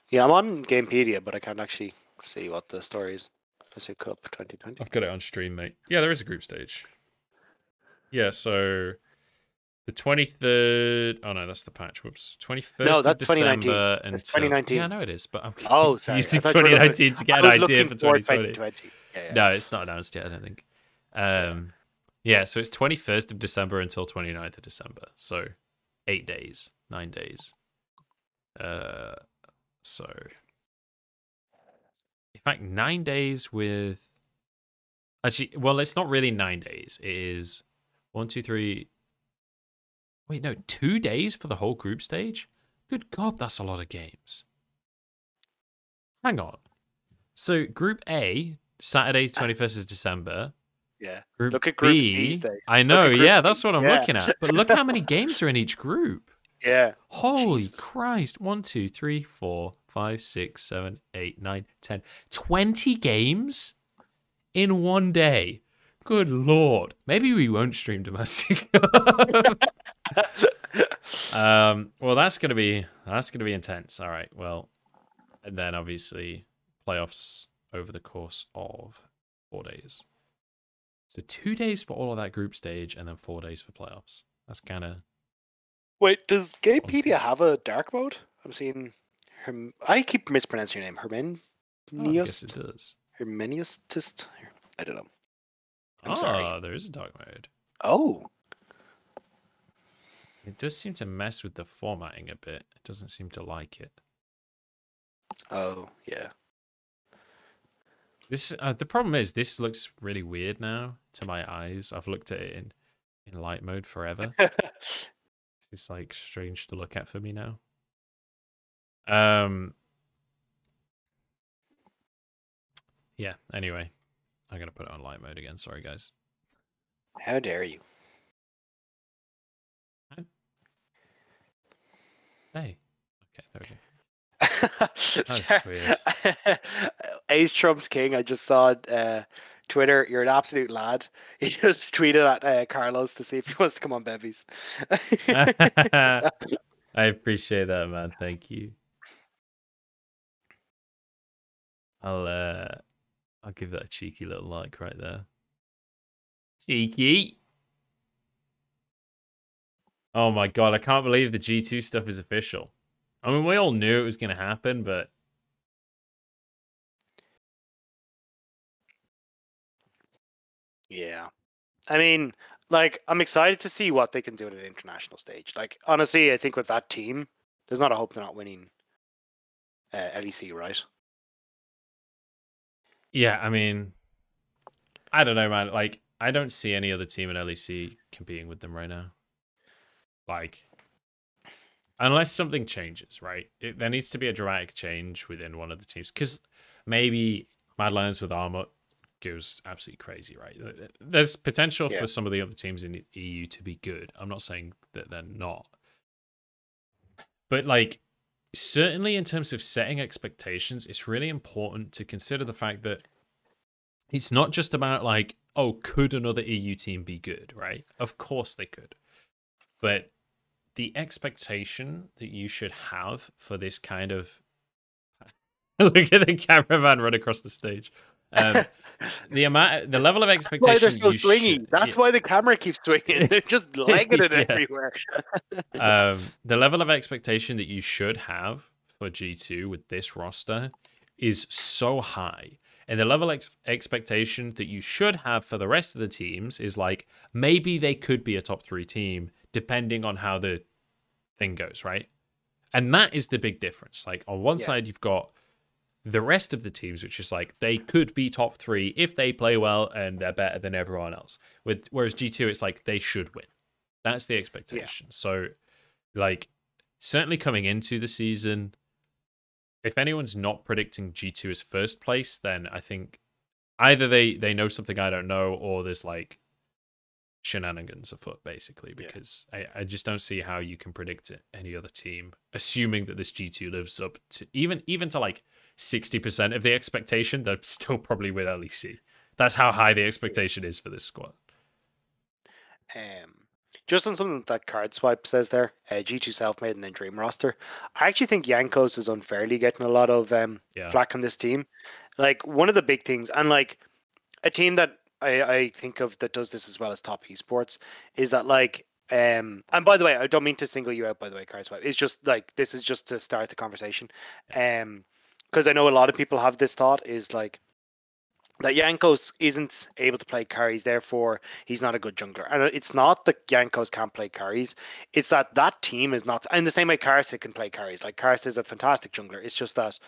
Yeah, I'm on Gamepedia, but I can't actually see what the story is. Demacia Cup 2020. I've got it on stream, mate. Yeah, there is a group stage. Yeah, so the 23rd. Oh no, that's the patch. Whoops. 21st of December until 2019. Yeah, I know it is, but I'm sorry. using 2019 to get an idea for 2020. Yeah. No, it's not announced yet, I don't think. Yeah, so it's 21st of December until 29th of December. So 8 days, 9 days. So in fact, 9 days with actually, well, it's not really 9 days. It is 1, 2, 3. Wait, no, 2 days for the whole group stage? Good God, that's a lot of games. Hang on. So Group A, Saturday, 21st of December. Yeah. Group look at Group B. these days. I know, yeah, that's what I'm looking at. But look how many games are in each group. Yeah. Holy Christ. 1, 2, 3, 4, 5, 6, 7, 8, 9, 10. 20 games in one day. Good Lord. Maybe we won't stream Demacia. Well, that's gonna be intense. All right. Well, and then obviously playoffs over the course of 4 days. So 2 days for all of that group stage, and then 4 days for playoffs. That's kind of. Wait, does Gamepedia have a dark mode? I'm seeing I keep mispronouncing your name. I guess it does. Hermeniustist? I don't know. I'm sorry. sorry. There is a dark mode. Oh. It does seem to mess with the formatting a bit. It doesn't seem to like it. Oh, yeah. This the problem is this looks really weird now to my eyes. I've looked at it in light mode forever. It's like strange to look at for me now. Yeah, anyway. I'm gonna put it on light mode again, sorry guys. How dare you? Stay. Okay, there we go. That's weird. Ace Trump's King, I just saw Twitter, you're an absolute lad. He just tweeted at Carlos to see if he wants to come on Bevies. I appreciate that, man. Thank you. I'll give that a cheeky little like right there. Cheeky. Oh my God, I can't believe the G2 stuff is official. I mean, we all knew it was going to happen, but... Yeah. I mean, like, I'm excited to see what they can do at an international stage. Like, honestly, I think with that team, there's not a hope they're not winning LEC, right? Yeah, I mean, I don't know, man. Like, I don't see any other team in LEC competing with them right now. Like, unless something changes, right? There needs to be a dramatic change within one of the teams. Because maybe Mad Lions with Armut goes absolutely crazy, right? There's potential for some of the other teams in the EU to be good. I'm not saying that they're not. But, like, certainly in terms of setting expectations, it's really important to consider the fact that it's not just about, like, oh, could another EU team be good, right? Of course they could. But the expectation that you should have for this kind of... Look at the cameraman run across the stage. The level of expectation That's why they're so swingy. That's why the camera keeps swinging. They're just legging it everywhere. The level of expectation that you should have for G2 with this roster is so high. And the level of expectation that you should have for the rest of the teams is like, maybe they could be a top 3 team, depending on how the thing goes, right? And that is the big difference. Like, on one side, you've got the rest of the teams, which is like, they could be top 3 if they play well and they're better than everyone else. Whereas G2, it's like, they should win. That's the expectation. So, like, certainly coming into the season, if anyone's not predicting G2 as first place, then I think either they know something I don't know, or there's, like, shenanigans afoot, basically, because I just don't see how you can predict any other team, assuming that this G2 lives up to even to, like, 60% of the expectation. They'll still probably win LEC. That's how high the expectation is for this squad. Just on something that Card Swipe says there, G2 Selfmade and then Dream roster, I actually think Jankos is unfairly getting a lot of flack on this team. Like, one of the big things, and like a team that I think of that does this as well as Top Esports, is that, like, and by the way, I don't mean to single you out, by the way, Card Swipe. It's just like, this is just to start the conversation. Because I know a lot of people have this thought, is like, that Jankos isn't able to play carries, therefore he's not a good jungler. And it's not that Jankos can't play carries, it's that that team is not, and the same way Karsa can play carries. Like, Karsa is a fantastic jungler. It's just that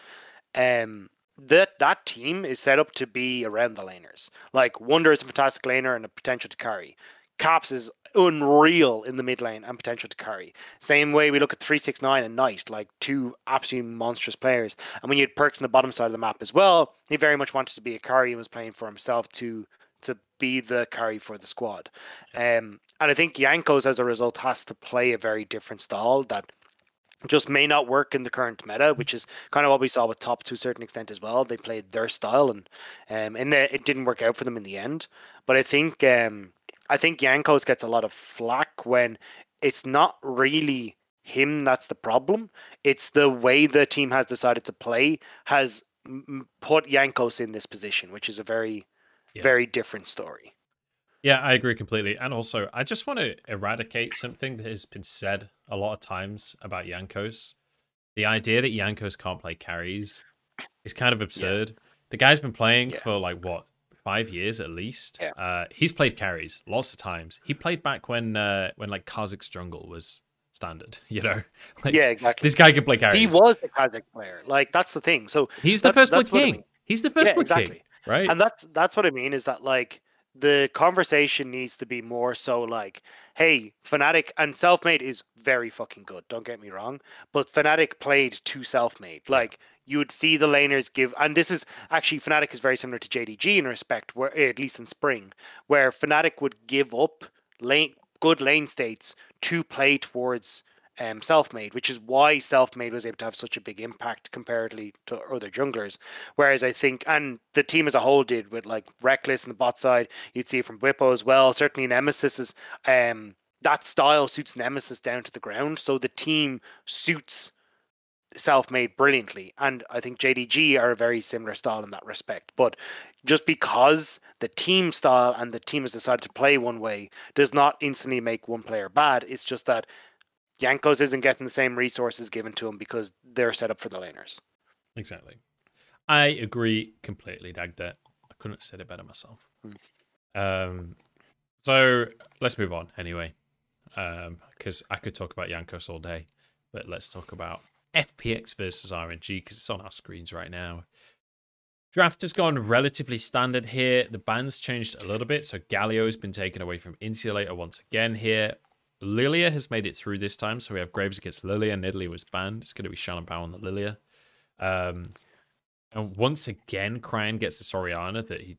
that team is set up to be around the laners. Like, Wonder is a fantastic laner and a potential to carry. Caps is unreal in the mid lane and potential to carry. Same way we look at 369 and Knight, like, 2 absolutely monstrous players. And when you had Perks on the bottom side of the map as well, he very much wanted to be a carry and was playing for himself to be the carry for the squad. And I think Jankos, as a result, has to play a very different style that just may not work in the current meta, which is kind of what we saw with Top to a certain extent as well. They played their style, and it didn't work out for them in the end. But I think Jankos gets a lot of flack when it's not really him that's the problem. It's the way the team has decided to play has put Jankos in this position, which is a very, very different story. Yeah, I agree completely. And also, I just want to eradicate something that has been said a lot of times about Jankos. The idea that Jankos can't play carries is kind of absurd. The guy's been playing for, like, what, 5 years at least? He's played carries lots of times. He played back when like, Kha'Zix jungle was standard, you know? Like, exactly. This guy can play carries. He was the Kha'Zix player. Like, that's the thing. So he's the first blood king. I mean. He's the first blood king, right? And that's what I mean, is that, like, the conversation needs to be more so like, hey, Fnatic and Selfmade is very fucking good, don't get me wrong, but Fnatic played to Selfmade. Like, you would see the laners give, and this is actually, Fnatic is very similar to JDG in respect, where, at least in spring, where Fnatic would give up good lane states to play towards Selfmade, which is why Selfmade was able to have such a big impact comparatively to other junglers. Whereas I think, and the team as a whole did, with, like, Reckless on the bot side, you'd see it from Whippo as well. Certainly Nemesis is, that style suits Nemesis down to the ground. So the team suits Selfmade brilliantly. And I think JDG are a very similar style in that respect. But just because the team style and the team has decided to play one way does not instantly make one player bad. It's just that Jankos isn't getting the same resources given to him because they're set up for the laners. Exactly. I agree completely, Dagda. I couldn't have said it better myself. So let's move on anyway, because I could talk about Jankos all day, but let's talk about FPX versus RNG because it's on our screens right now. Draft has gone relatively standard here. The ban's changed a little bit, so Galio has been taken away from Insulator once again here. Lillia has made it through this time, so we have Graves against Lillia. Nidalee was banned. It's going to be Shannon Bow on the Lillia. And once again, Cryin gets this Orianna that he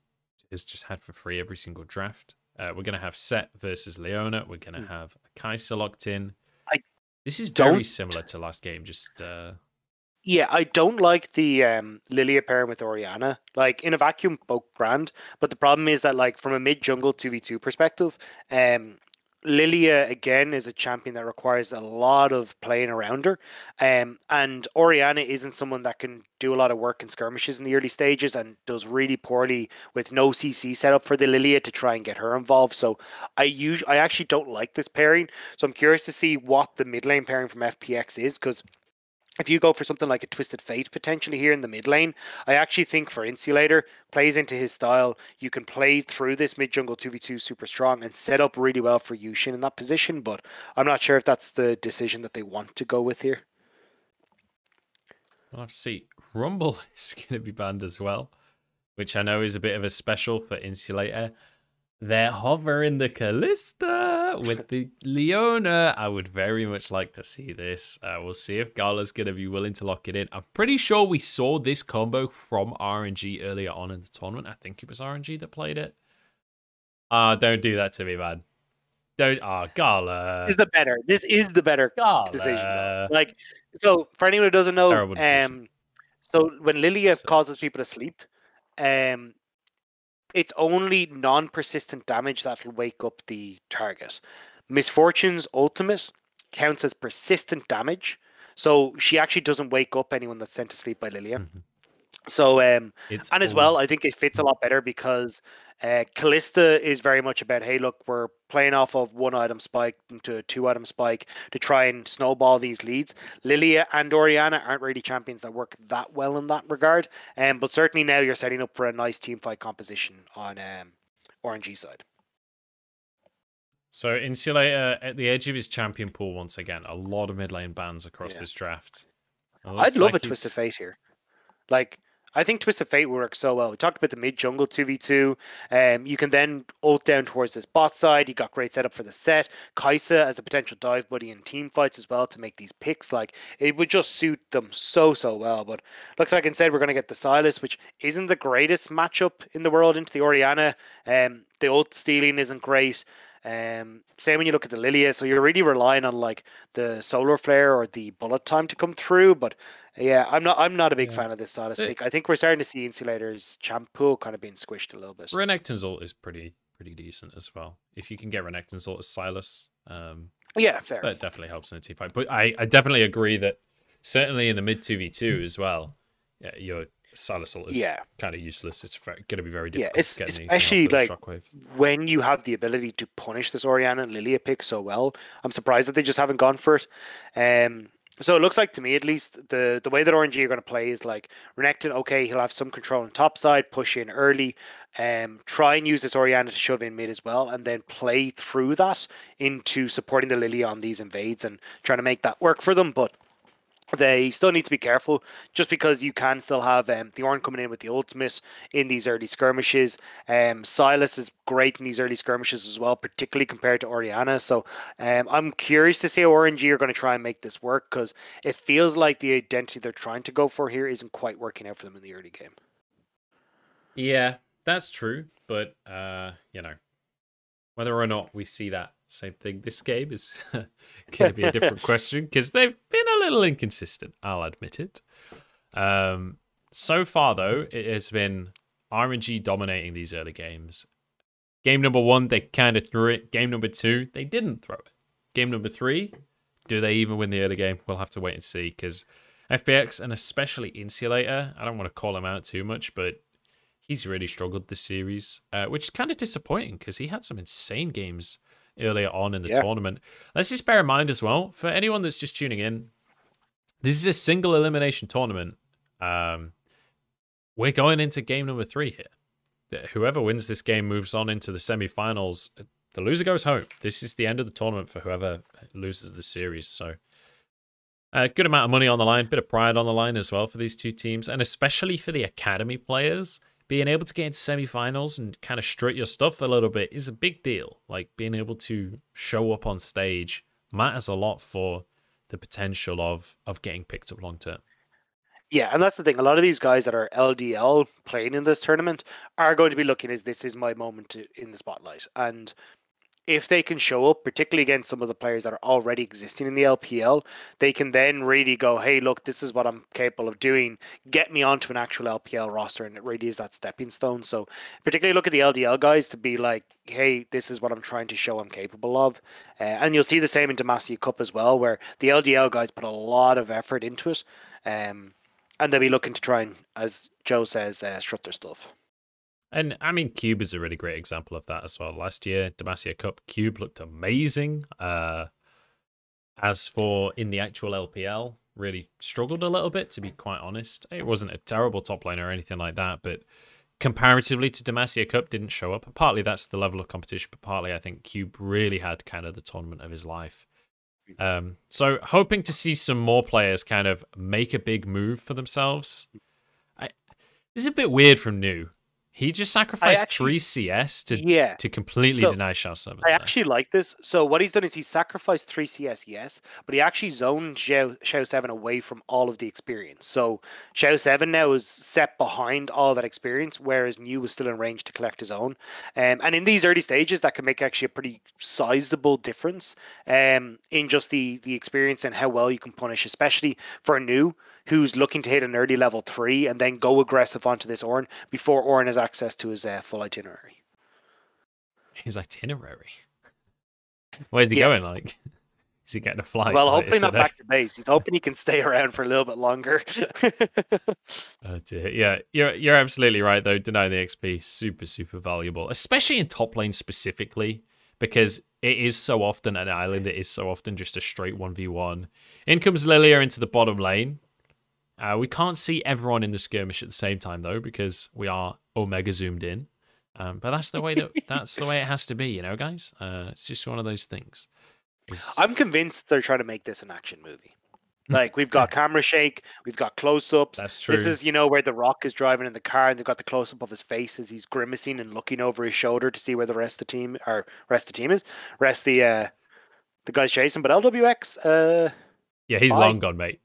has just had for free every single draft. We're going to have Sett versus Leona. We're going to have Kaisa locked in. This is very similar to last game. Yeah, I don't like the Lillia pairing with Orianna. Like, in a vacuum, both grand. But the problem is that, like, from a mid-jungle 2v2 perspective, Lillia, again, is a champion that requires a lot of playing around her. And Orianna isn't someone that can do a lot of work in skirmishes in the early stages and does really poorly with no CC set up for the Lillia to try and get her involved. So I actually don't like this pairing. So I'm curious to see what the mid lane pairing from FPX is, because if you go for something like a Twisted Fate potentially here in the mid lane, I actually think for Insulator, plays into his style. You can play through this mid jungle 2v2 super strong and set up really well for youxin in that position, but I'm not sure if that's the decision that they want to go with here. We'll have to see. Rumble is going to be banned as well, which I know is a bit of a special for Insulator. They're hovering the Kalista with the Leona. I would very much like to see this. We'll see if Gala's going to be willing to lock it in. I'm pretty sure we saw this combo from RNG earlier on in the tournament. I think it was RNG that played it. Don't do that to me, man. Don't. Gala. This is the better Gala. Decision, though. Like, so for anyone who doesn't know, so when Lillia causes people to sleep, it's only non-persistent damage that will wake up the target. Misfortune's ultimate counts as persistent damage, so she actually doesn't wake up anyone that's sent to sleep by Lillia. Mm-hmm. So, and as well, I think it fits a lot better because Kalista is very much about, hey, look, we're playing off of 1-item spike into a 2-item spike to try and snowball these leads. Lillia and Orianna aren't really champions that work that well in that regard, but certainly now you're setting up for a nice team fight composition on RNG side. So Insulator at the edge of his champion pool once again. A lot of mid lane bans across this draft. I'd love a Twisted Fate here. Like, I think Twisted Fate works so well. We talked about the mid jungle 2v2. You can then ult down towards this bot side. You got great setup for the Sett. Kaisa as a potential dive buddy in team fights as well to make these picks. Like, it would just suit them so well. But looks like instead we're going to get the Sylas, which isn't the greatest matchup in the world into the Orianna. The ult stealing isn't great. Same when you look at the Lillia, so you're really relying on like the solar flare or the bullet time to come through. But yeah, I'm not a big fan of this Sylas pick. I think we're starting to see Insulator's champ pool kind of being squished a little bit. Renekton's ult is pretty decent as well. If you can get Renekton's ult as Sylas, yeah, fair. That definitely helps in a team fight. But I definitely agree that certainly in the mid 2v2 as well, yeah, your Sylas ult is kind of useless. It's going to be very difficult to get especially like shockwave. When you have the ability to punish this Orianna and Lillia pick so well. I'm surprised that they just haven't gone for it. So it looks like to me at least the way that RNG are going to play is like Renekton, okay, he'll have some control on top side, push in early, try and use this Orianna to shove in mid as well, and then play through that into supporting the Lillia on these invades and trying to make that work for them. But they still need to be careful just because you can still have the Ornn coming in with the ultimate in these early skirmishes. Sylas is great in these early skirmishes as well, particularly compared to Orianna. So I'm curious to see how RNG are going to try and make this work because it feels like the identity they're trying to go for here isn't quite working out for them in the early game. Yeah, that's true. But, you know, whether or not we see that same thing this game is going to be a different question because they've been a little inconsistent, I'll admit it. So far, though, it has been RNG dominating these early games. Game number 1, they kind of threw it. Game number 2, they didn't throw it. Game number 3, do they even win the early game? We'll have to wait and see because FPX and especially Insulator, I don't want to call him out too much, but he's really struggled this series, which is kind of disappointing because he had some insane games earlier on in the tournament. Let's just bear in mind as well, for anyone that's just tuning in, this is a single elimination tournament. We're going into game number 3 here. Whoever wins this game moves on into the semi-finals. the loser goes home. This is the end of the tournament for whoever loses the series. So a good amount of money on the line, bit of pride on the line as well for these two teams, and especially for the academy players. Being able to get into semifinals and kind of strut your stuff a little bit is a big deal. Like, being able to show up on stage matters a lot for the potential of getting picked up long term. Yeah, and that's the thing. A lot of these guys that are LDL playing in this tournament are going to be looking as this is my moment in the spotlight. And if they can show up, particularly against some of the players that are already existing in the LPL, they can then really go, hey, look, this is what I'm capable of doing. Get me onto an actual LPL roster, and it really is that stepping stone. So particularly look at the LDL guys to be like, hey, this is what I'm trying to show I'm capable of. And you'll see the same in Demacia Cup as well, where the LDL guys put a lot of effort into it. And they'll be looking to try and, as Joe says, strut their stuff. And I mean, Cube is a really great example of that as well. Last year, Demacia Cup, Cube looked amazing. As for in the actual LPL, really struggled a little bit, to be quite honest. It wasn't a terrible top lane or anything like that, but comparatively to Demacia Cup, didn't show up. Partly that's the level of competition, but partly I think Cube really had kind of the tournament of his life. So hoping to see some more players kind of make a big move for themselves. This is a bit weird from New. He just sacrificed 3 CS to completely deny Xiao 7. I actually like this. So what he's done is he sacrificed 3 CS, yes, but he actually zoned Xiao 7 away from all of the experience. So Xiao 7 now is set behind all that experience, whereas New was still in range to collect his own. And in these early stages, that can make actually a pretty sizable difference in just the experience and how well you can punish, especially for a New who's looking to hit an early level 3 and then go aggressive onto this Ornn before Ornn has access to his full itinerary. His itinerary? Where's he going, like? Is he getting a flight? Well, hopefully not back to base. He's hoping he can stay around for a little bit longer. Oh dear. Yeah, you're absolutely right, though. Denying the XP, super, super valuable. Especially in top lane specifically, because it is so often an island. It is so often just a straight 1v1. In comes Lillia into the bottom lane. We can't see everyone in the skirmish at the same time though, because we are omega zoomed in. But that's the way it has to be, you know, guys. It's just one of those things. I'm convinced they're trying to make this an action movie. Like, we've got camera shake, we've got close-ups. That's true. This is, you know, where The Rock is driving in the car, and they've got the close-up of his face as he's grimacing and looking over his shoulder to see where the rest of the guys chasing. But LWX, yeah, he's long gone, mate.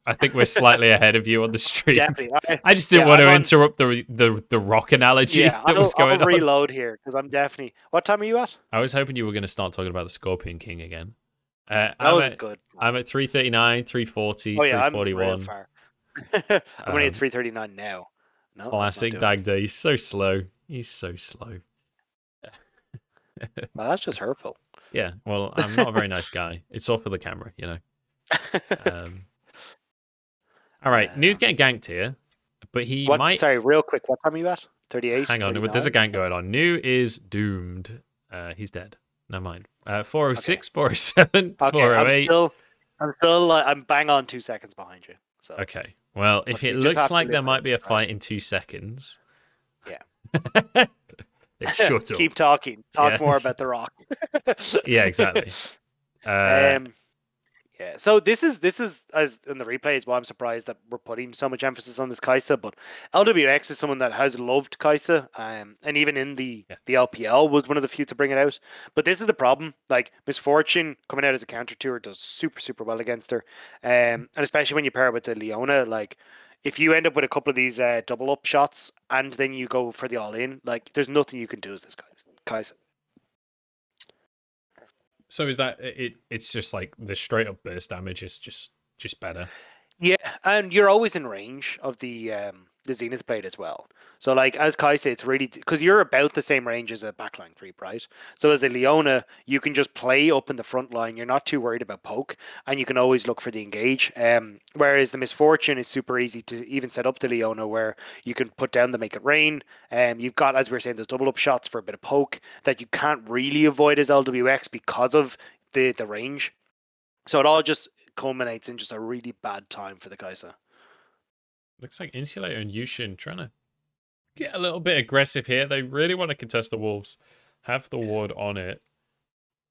I think we're slightly ahead of you on the stream. Definitely. I just didn't want to interrupt the Rock analogy that was going I'll reload here because I'm definitely. What time are you at? I was hoping you were going to start talking about the Scorpion King again. That was good. I'm at 339, 340, oh, yeah, 341. I'm far. I'm only at 339 now. No, classic Dagda. He's so slow. He's so slow. Well, that's just hurtful. Yeah, well, I'm not a very nice guy. It's all for the camera, you know. All right, New's getting ganked here, but he might. Sorry, real quick. What time are you at? 38. Hang on, 39? there's a gank going on. New is doomed. He's dead. Never mind. 406, okay. 407, okay, 408. I'm bang on 2 seconds behind you. So. Okay. Well, if it looks like there might be a fight in 2 seconds. Yeah. Shut up. Keep talking. Talk more about The Rock. Yeah, exactly. Yeah, so this is as in the replay is why I'm surprised that we're putting so much emphasis on this Kaisa, but LWX is someone that has loved Kaisa, and even in the LPL was one of the few to bring it out. But this is the problem. Like, Misfortune coming out as a counter to her does super, super well against her. And especially when you pair it with the Leona, like, if you end up with a couple of these double up shots and then you go for the all in, like, there's nothing you can do as this Kaisa. So is that it? It's just like the straight up burst damage is just better. Yeah, and you're always in range of the Zenith blade as well. So like as Kaisa, it's really because you're about the same range as a backline creep, right? So as a Leona, you can just play up in the front line. You're not too worried about poke, and you can always look for the engage. Whereas the Misfortune is super easy to even set up the Leona, where you can put down the make it rain. You've got, as we were saying, those double up shots for a bit of poke that you can't really avoid as LWX because of the range. So it all just culminates in just a really bad time for the Kaisa. Looks like Insulator and youxin trying to get a little bit aggressive here. They really want to contest the Wolves. Have the ward on it.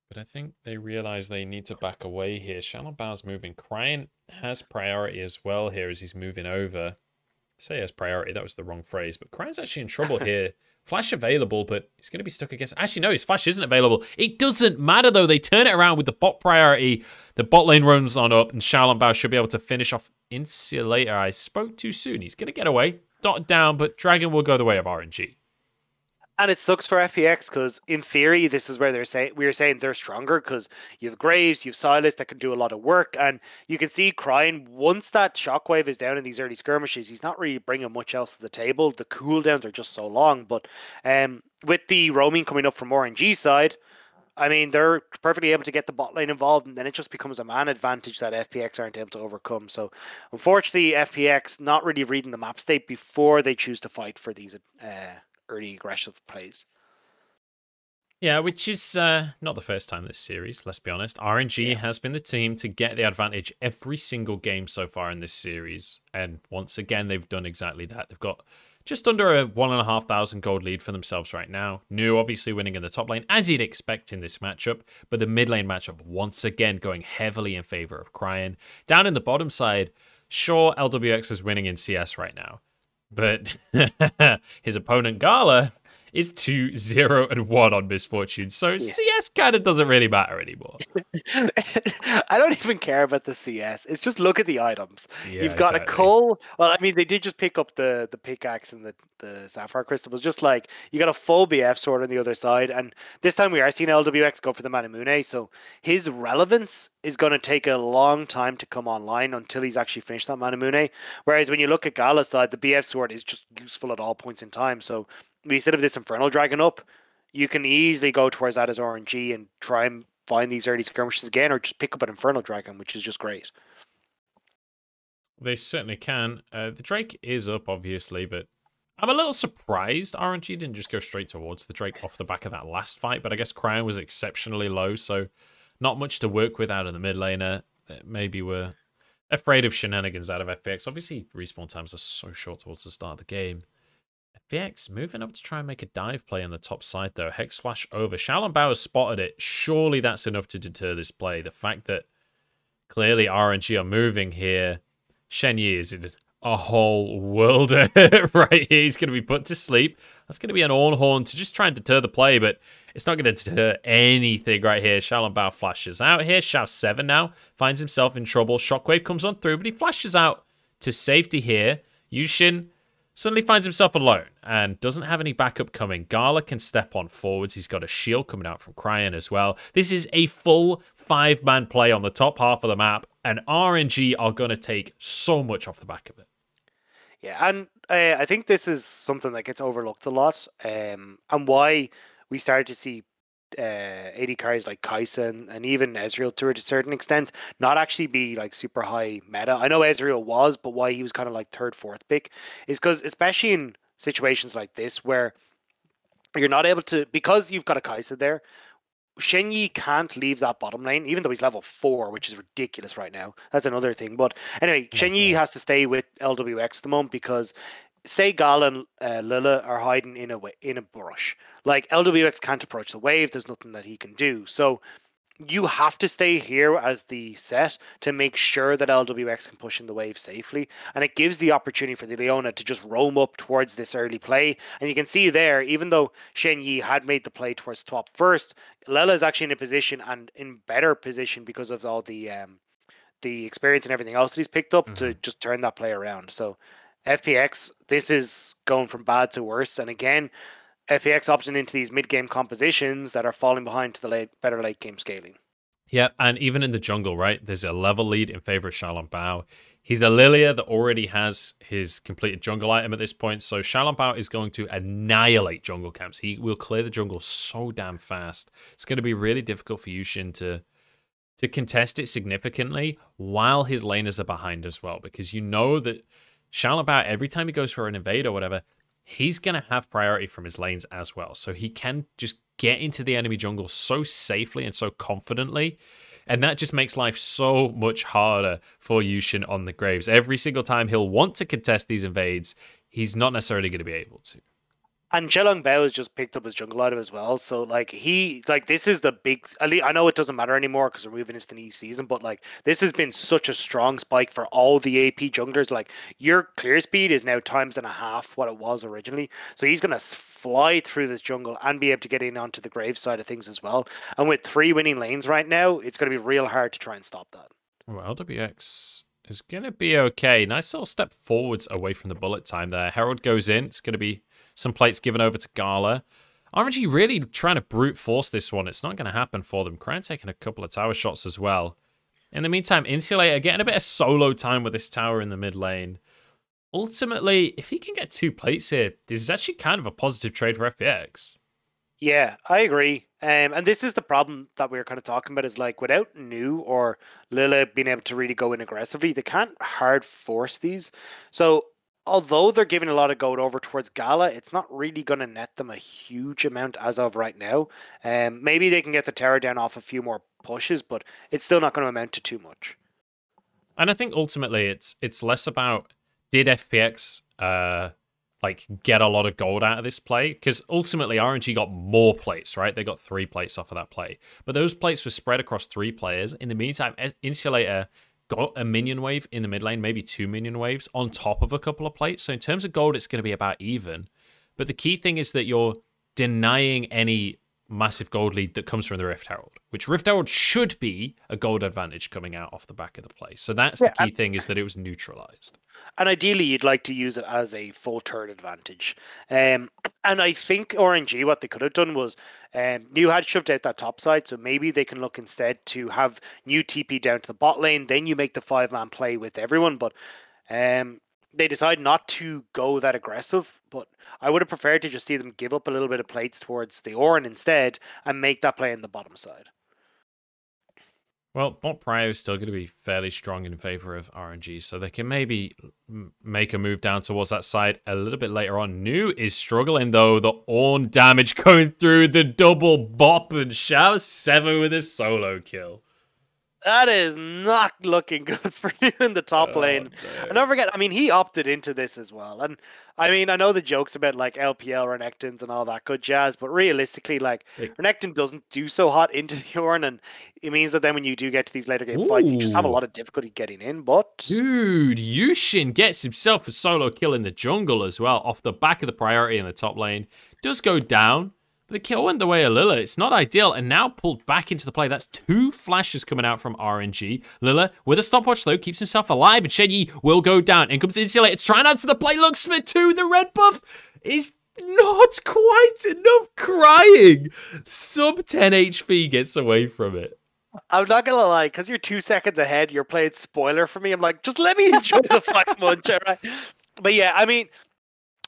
But I think they realize they need to back away here. Shalombao's moving. Cryin has priority as well here as he's moving over. I say he has priority, that was the wrong phrase. But Cryine's actually in trouble here. Flash available, but he's going to be stuck against... Actually, no, his flash isn't available. It doesn't matter, though. They turn it around with the bot priority. The bot lane runs on up, and Shalonbao should be able to finish off Insulator. I spoke too soon. He's going to get away. Dot down, but Dragon will go the way of RNG. And it sucks for FPX because, in theory, this is where we are saying they're stronger because you have Graves, you have Sylas that can do a lot of work, and you can see Cryin, once that shockwave is down in these early skirmishes, he's not really bringing much else to the table. The cooldowns are just so long, but with the roaming coming up from RNG side, I mean, they're perfectly able to get the bot lane involved, and then it just becomes a man advantage that FPX aren't able to overcome. So, unfortunately, FPX not really reading the map state before they choose to fight for these early aggressive plays. Yeah, which is not the first time this series, let's be honest. RNG has been the team to get the advantage every single game so far in this series. And once again, they've done exactly that. They've got just under a 1,500 gold lead for themselves right now. New, obviously, winning in the top lane, as you'd expect in this matchup. But the mid lane matchup, once again, going heavily in favor of Cryin. Down in the bottom side, sure, LWX is winning in CS right now. But his opponent, Gala, is 2-0-1 on Misfortune. So CS kind of doesn't really matter anymore. I don't even care about the CS. It's just look at the items. Yeah, You've got exactly. a Cull. Well, I mean, they did just pick up the pickaxe and the Sapphire Crystal. It was just like, you got a full BF sword on the other side. And this time we are seeing LWX go for the Manamune. So his relevance is going to take a long time to come online until he's actually finished that Manamune. Whereas when you look at Gala's side, the BF sword is just useful at all points in time. So instead of this Infernal Dragon up, you can easily go towards that as RNG and try and find these early skirmishes again, or just pick up an Infernal Dragon, which is just great. They certainly can. The Drake is up, obviously, but I'm a little surprised RNG didn't just go straight towards the Drake off the back of that last fight, but I guess Cryin was exceptionally low, so not much to work with out of the mid laner. Maybe we're afraid of shenanigans out of FPX. Obviously, respawn times are so short towards the start of the game. FPX moving up to try and make a dive play on the top side, though. Hex flash over. Shalonbao has spotted it. Surely that's enough to deter this play. The fact that clearly RNG are moving here. Shenyi is in a whole world right here. He's going to be put to sleep. That's going to be an Ornn to just try and deter the play, but it's not going to deter anything right here. Shalonbao flashes out here. Shao 7 now finds himself in trouble. Shockwave comes on through, but he flashes out to safety here. Youxin suddenly finds himself alone and doesn't have any backup coming. Gala can step on forwards. He's got a shield coming out from Cryin as well. This is a full 5-man play on the top half of the map, and RNG are going to take so much off the back of it. Yeah, and I think this is something that gets overlooked a lot, and why we started to see AD carries like Kaisa and even Ezreal to a certain extent not actually be like super high meta. I know Ezreal was, but why he was kind of like third, fourth pick is because especially in situations like this where you're not able to, because you've got a Kaisa there, Shenyi can't leave that bottom lane, even though he's level 4, which is ridiculous right now. That's another thing. But anyway, Shenyi has to stay with LWX at the moment because say Gala and Lele are hiding in a brush. Like LWX can't approach the wave. There's nothing that he can do. So you have to stay here as the Sett to make sure that LWX can push in the wave safely. And it gives the opportunity for the Leona to just roam up towards this early play. And you can see there, even though Shenyi had made the play towards top first, Lele is actually in a position and in better position because of all the experience and everything else that he's picked up to just turn that play around. So FPX, this is going from bad to worse. And again, FPX opting into these mid-game compositions that are falling behind to the better late-game scaling. Yeah, and even in the jungle, right, there's a level lead in favor of Shalonbao. He's a Lillia that already has his completed jungle item at this point, so Shalonbao is going to annihilate jungle camps. He will clear the jungle so damn fast. It's going to be really difficult for Youxin to contest it significantly while his laners are behind as well, because you know that Shalonbao, every time he goes for an invade or whatever, he's going to have priority from his lanes as well. So he can just get into the enemy jungle so safely and so confidently. And that just makes life so much harder for Youxin on the Graves. Every single time he'll want to contest these invades, he's not necessarily going to be able to. And Chelong Bao has just picked up his jungle item as well. So like this is the big. I know it doesn't matter anymore because we're moving into the new season, but like this has been such a strong spike for all the AP junglers. Like your clear speed is now times and a half what it was originally. So he's gonna fly through this jungle and be able to get in onto the grave side of things as well. And with 3 winning lanes right now, it's gonna be real hard to try and stop that. Well, LWX is gonna be okay. Nice little step forwards away from the bullet time there. Herald goes in. It's gonna be some plates given over to Gala. RNG really trying to brute force this one. It's not going to happen for them. Cryin taking a couple of tower shots as well. In the meantime, Insulator getting a bit of solo time with this tower in the mid lane. Ultimately, if he can get 2 plates here, this is actually kind of a positive trade for FPX. Yeah, I agree. And this is the problem that we were kind of talking about is like without Nu or Lele being able to really go in aggressively, they can't hard force these. So although they're giving a lot of gold over towards Gala, it's not really going to net them a huge amount as of right now. Maybe they can get the tower down off a few more pushes, but it's still not going to amount to too much. And I think ultimately it's less about did FPX like get a lot of gold out of this play, because ultimately RNG got more plates, right? They got 3 plates off of that play, but those plates were spread across 3 players. In the meantime, Insulator got a minion wave in the mid lane, maybe 2 minion waves on top of a couple of plates. So in terms of gold, it's going to be about even. But the key thing is that you're denying any massive gold lead that comes from the Rift Herald, which Rift Herald should be a gold advantage coming out off the back of the play. So that's the key thing, is that it was neutralized. And ideally, you'd like to use it as a full turn advantage. And I think RNG, what they could have done was Nu had shoved out that top side, so maybe they can look instead to have Nu TP down to the bot lane, then you make the 5-man play with everyone. But they decide not to go that aggressive. But I would have preferred to just see them give up a little bit of plates towards the Ornn instead and make that play in the bottom side. Well, bot prio is still going to be fairly strong in favor of RNG, so they can maybe make a move down towards that side a little bit later on. Nu is struggling, though. The Ornn damage going through the double bop, and Shao 7 with a solo kill. That is not looking good for you in the top lane. No. And don't forget, I mean, he opted into this as well. And I mean, I know the jokes about like LPL Renektons and all that good jazz, but realistically, like Renekton doesn't do so hot into the Ornn, and it means that then when you do get to these later game fights, you just have a lot of difficulty getting in. But dude, youxin gets himself a solo kill in the jungle as well, off the back of the priority in the top lane. Does go down. But the kill went the way of Lillia. It's not ideal, and now pulled back into the play. That's 2 flashes coming out from RNG. Lillia, with a stopwatch, though, keeps himself alive, and Shenyi will go down. In comes Insulator. It's trying to answer the play. Looks for 2. The red buff is not quite enough. Cryin. Sub 10 HP gets away from it. I'm not gonna lie, because you're 2 seconds ahead, you're playing spoiler for me. I'm like, just let me enjoy the fight, Munch, right? But yeah, I mean,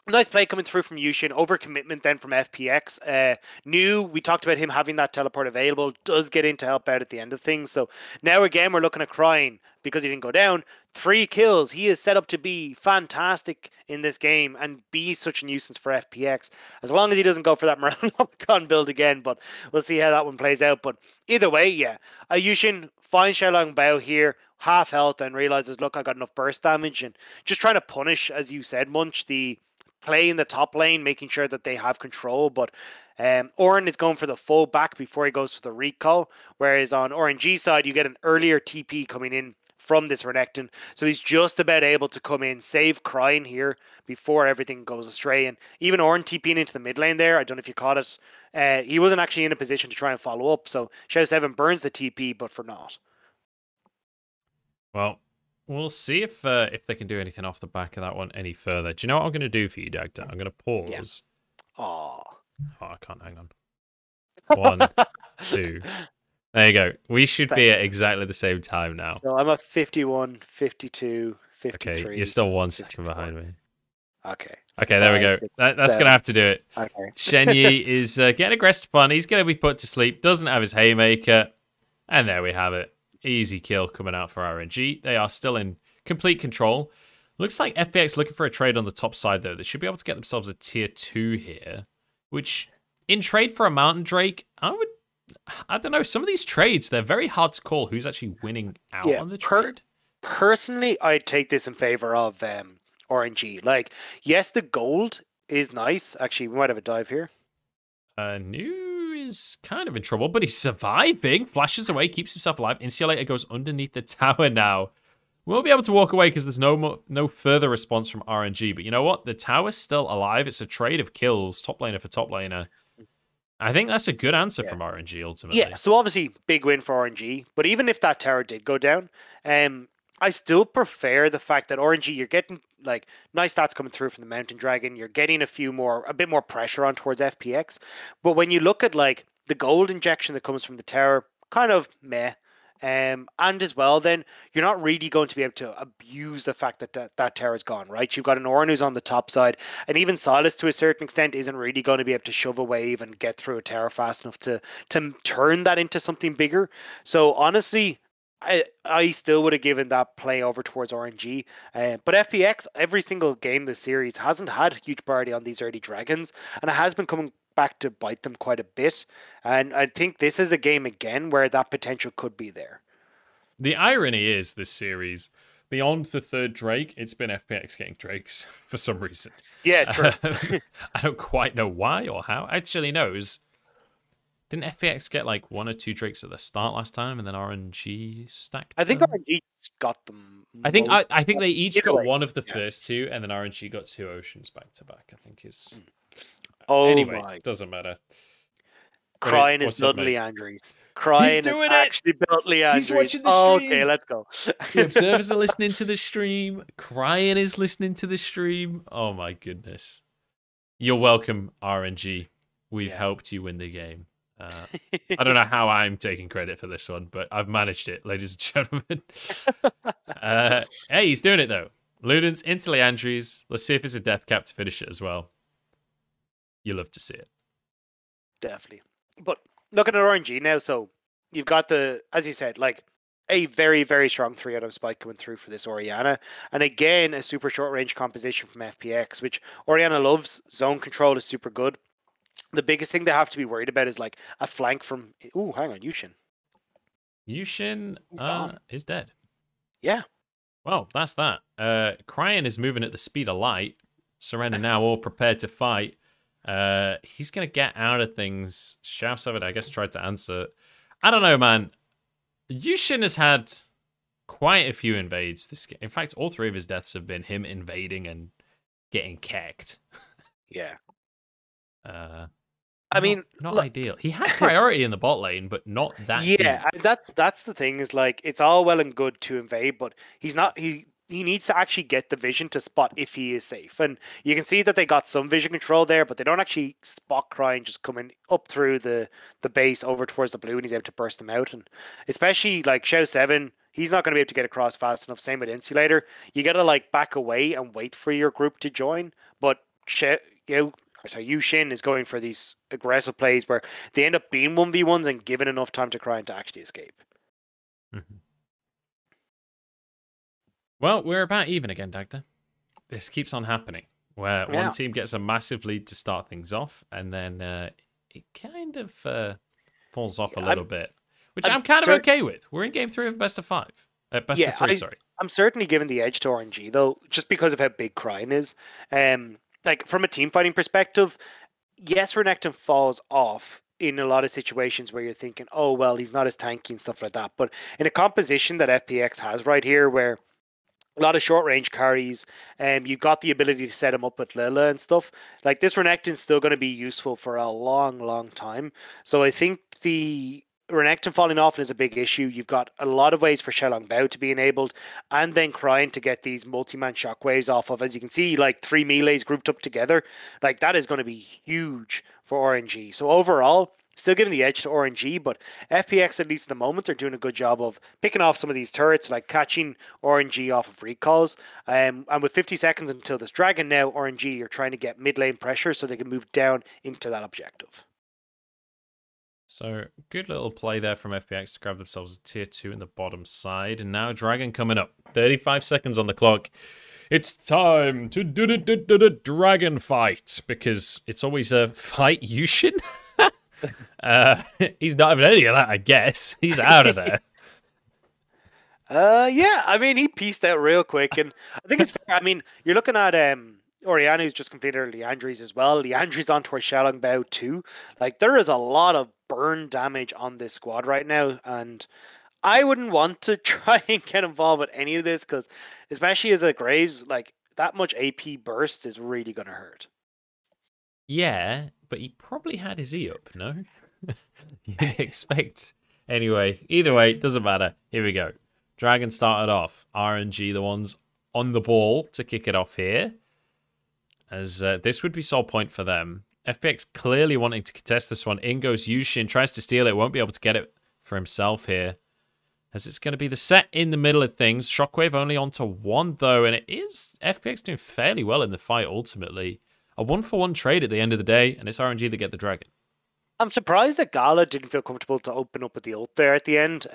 nice play coming through from youxin. Overcommitment then from FPX. Nu, we talked about him having that teleport available, does get in to help out at the end of things. So now again, we're looking at Cryin because he didn't go down. 3 kills. He is set up to be fantastic in this game and be such a nuisance for FPX. As long as he doesn't go for that Morello build again, but we'll see how that one plays out. But either way, yeah. youxin finds Xiaolong Bao here, half health, and realizes, look, I got enough burst damage, and just trying to punish, as you said, Munch, the play in the top lane, making sure that they have control. But Ornn is going for the full back before he goes for the recall, whereas on RNG side, you get an earlier TP coming in from this Renekton, so he's just about able to come in, save Cryin here before everything goes astray. And even Ornn TPing into the mid lane there, I don't know if you caught it, he wasn't actually in a position to try and follow up, so Shao 7 burns the TP, but for naught. Well, we'll see if they can do anything off the back of that one any further. Do you know what I'm going to do for you, Dagda? I'm going to pause. Yeah. Oh, I can't. Hang on. 1, 2. There you go. We should be at exactly the same time now. So I'm at 51, 52, 53. Okay, you're still 1 second behind me. Okay. Okay, there we go. That's going to have to do it. Okay. Shenyi is getting aggressed upon. He's going to be put to sleep. Doesn't have his Haymaker. And there we have it. Easy kill coming out for RNG. They are still in complete control. Looks like FPX looking for a trade on the top side, though. They should be able to get themselves a tier 2 here, which in trade for a Mountain Drake, I don't know. Some of these trades, they're very hard to call who's actually winning out on the trade. Personally, I'd take this in favor of RNG. Like, yes, the gold is nice. Actually, we might have a dive here. New is kind of in trouble, but he's surviving. Flashes away, keeps himself alive. Insulator goes underneath the tower now. Won't be able to walk away because there's no further response from RNG. But you know what? The tower's still alive. It's a trade of kills. Top laner for top laner. I think that's a good answer from RNG ultimately. Yeah, so obviously big win for RNG. But even if that tower did go down, I still prefer the fact that RNG, you're getting like nice stats coming through from the Mountain Dragon. You're getting a bit more pressure on towards FPX. But when you look at like the gold injection that comes from the tower, kind of meh. And as well, then you're not really going to be able to abuse the fact that that tower is gone, right? You've got an Ornn who's on the top side, and even Sylas to a certain extent isn't really going to be able to shove a wave and get through a tower fast enough to turn that into something bigger. So honestly, I still would have given that play over towards RNG. But FPX, every single game this series hasn't had huge priority on these early dragons, and it has been coming back to bite them quite a bit. And I think this is a game again where that potential could be there. The irony is this series, beyond the third Drake, it's been FPX getting Drakes for some reason. Yeah, true. I don't quite know why or how. Actually, no, didn't FPX get like 1 or 2 Drakes at the start last time, and then RNG stacked? I think RNG got them. I think they each got one of the first 2, and then RNG got 2 Oceans back to back. I think is. Anyway, doesn't matter. Cryin is bloodily Andrews. Cryin is actually bloodily Andrews. He's watching the stream. Okay, let's go. The observers are listening to the stream. Cryin is listening to the stream. Oh my goodness. You're welcome, RNG. We've helped you win the game. I don't know how I'm taking credit for this one, but I've managed it, ladies and gentlemen. Hey, he's doing it though. Ludens into Leandries. Let's see if it's a death cap to finish it as well. You love to see it. Definitely. But looking at RNG now, so you've got as you said, like a very, very strong 3-out spike coming through for this Orianna. And again, a super short range composition from FPX, which Orianna loves. Zone control is super good. The biggest thing they have to be worried about is like a flank from... Ooh, hang on, youxin. Youxin is dead. Yeah. Well, that's that. Cryin is moving at the speed of light. Surrender now, all prepared to fight. He's going to get out of things. Shout7, I guess, tried to answer. I don't know, man. Youxin has had quite a few invades this game. In fact, all 3 of his deaths have been him invading and getting kecked. Yeah. I mean, not ideal. He had priority in the bot lane, but not that. Yeah, deep. That's the thing. Is like it's all well and good to invade, but he's not. He needs to actually get the vision to spot if he is safe. And you can see that they got some vision control there, but they don't actually spot Cryin just coming up through the base over towards the blue, and he's able to burst them out. And especially like Shout7, he's not going to be able to get across fast enough. Same with Insulator. You got to like back away and wait for your group to join. But youxin is going for these aggressive plays where they end up being 1v1s and giving enough time to Cryin to actually escape. Mm-hmm. Well, we're about even again, Dagda. This keeps on happening, where one team gets a massive lead to start things off, and then it kind of falls off a little bit, which I'm kind of okay with. We're in game 3 of best of 5. Best of 3, sorry. I'm certainly giving the edge to RNG, though, just because of how big Cryin is. Like, from a team fighting perspective, yes, Renekton falls off in a lot of situations where you're thinking, oh, well, he's not as tanky and stuff like that. But in a composition that FPX has right here, where a lot of short range carries, you've got the ability to set him up with Lele and stuff, like this Renekton's still going to be useful for a long, long time. So I think the Renekton falling off is a big issue. You've got a lot of ways for Shenlong Bao to be enabled, and then Cryin to get these multi-man shockwaves off of. As you can see, like 3 melees grouped up together. Like that is going to be huge for RNG. So overall, still giving the edge to RNG, but FPX, at least at the moment, are doing a good job of picking off some of these turrets, like catching RNG off of recalls. And with 50 seconds until this dragon now, RNG are trying to get mid lane pressure so they can move down into that objective. So, good little play there from FPX to grab themselves a tier 2 in the bottom side. And now Dragon coming up. 35 seconds on the clock. It's time to do the Dragon fight. Because it's always a fight youxin. He's not having any of that, I guess. He's out of there. Yeah, I mean, he pieced out real quick. And I think it's fair. I mean, you're looking at Orianna, who's just completed her Leandries as well. Leandries onto her Shalongbao too. Like, there is a lot of burn damage on this squad right now, and I wouldn't want to try and get involved with any of this, because especially as a Graves, like, that much AP burst is really going to hurt. Yeah, but he probably had his E up, no? You'd expect. Anyway, either way, doesn't matter. Here we go. Dragon started off. RNG, the ones on the ball to kick it off here. As this would be sole point for them. FPX clearly wanting to contest this one. In goes youxin, tries to steal it, won't be able to get it for himself here. As it's going to be the Sett in the middle of things. Shockwave only onto one, though, and it is FPX doing fairly well in the fight, ultimately. A 1-for-1 trade at the end of the day, and it's RNG that get the dragon. I'm surprised that Gala didn't feel comfortable to open up with the ult there at the end.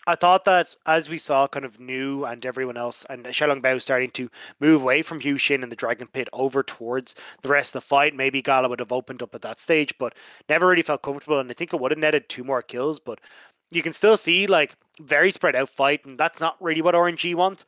I thought that as we saw kind of New and everyone else and Shalongbao starting to move away from youxin and the Dragon Pit over towards the rest of the fight, maybe Gala would have opened up at that stage, but never really felt comfortable, and I think it would have netted 2 more kills, but you can still see like very spread out fight, and that's not really what RNG want.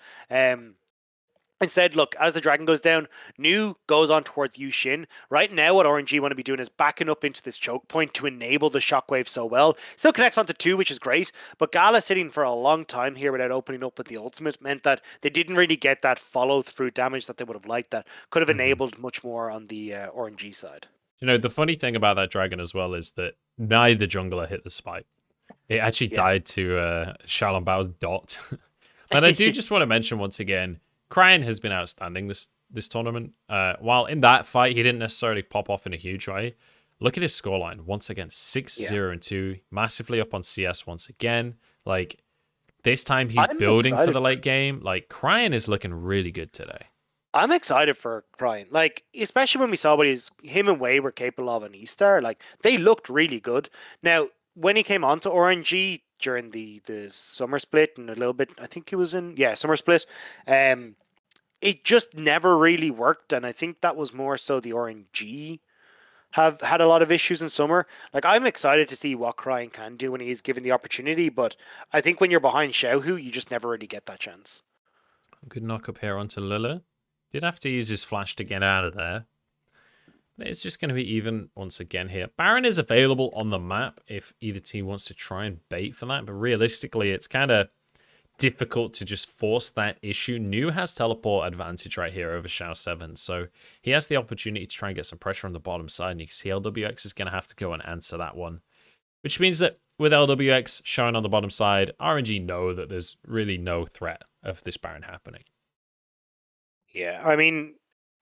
Instead, look, as the dragon goes down, New goes on towards youxin. Right now, what RNG want to be doing is backing up into this choke point to enable the shockwave so well. Still connects onto 2, which is great, but Gala sitting for a long time here without opening up with the ultimate meant that they didn't really get that follow-through damage that they would have liked, that could have enabled much more on the RNG side. You know, the funny thing about that dragon as well is that neither jungler hit the spike. It actually died to Shalonbao's dot. And I do just want to mention once again, Cryin has been outstanding this tournament. While in that fight, he didn't necessarily pop off in a huge way. Look at his scoreline. Once again, 6-0-2. Massively up on CS once again. Like, this time he's building for the late game. Like, Cryin is looking really good today. I'm excited for Cryin. Like, especially when we saw what him and Wei were capable of in Alistar. Like, they looked really good. Now, when he came onto RNG during the summer split and a little bit, I think he was in summer split, it just never really worked, and I think that was more so the RNG have had a lot of issues in summer. Like, I'm excited to see what Cryin can do when he is given the opportunity, but I think when you're behind Xiaohu, you just never really get that chance. Good knock up here onto Lele. Did have to use his flash to get out of there. It's just going to be even once again here. Baron is available on the map if either team wants to try and bait for that. But realistically, it's kind of difficult to just force that issue. New has teleport advantage right here over Xiao 7. So he has the opportunity to try and get some pressure on the bottom side. And you can see LWX is going to have to go and answer that one. Which means that with LWX showing on the bottom side, RNG know that there's really no threat of this Baron happening. Yeah, I mean,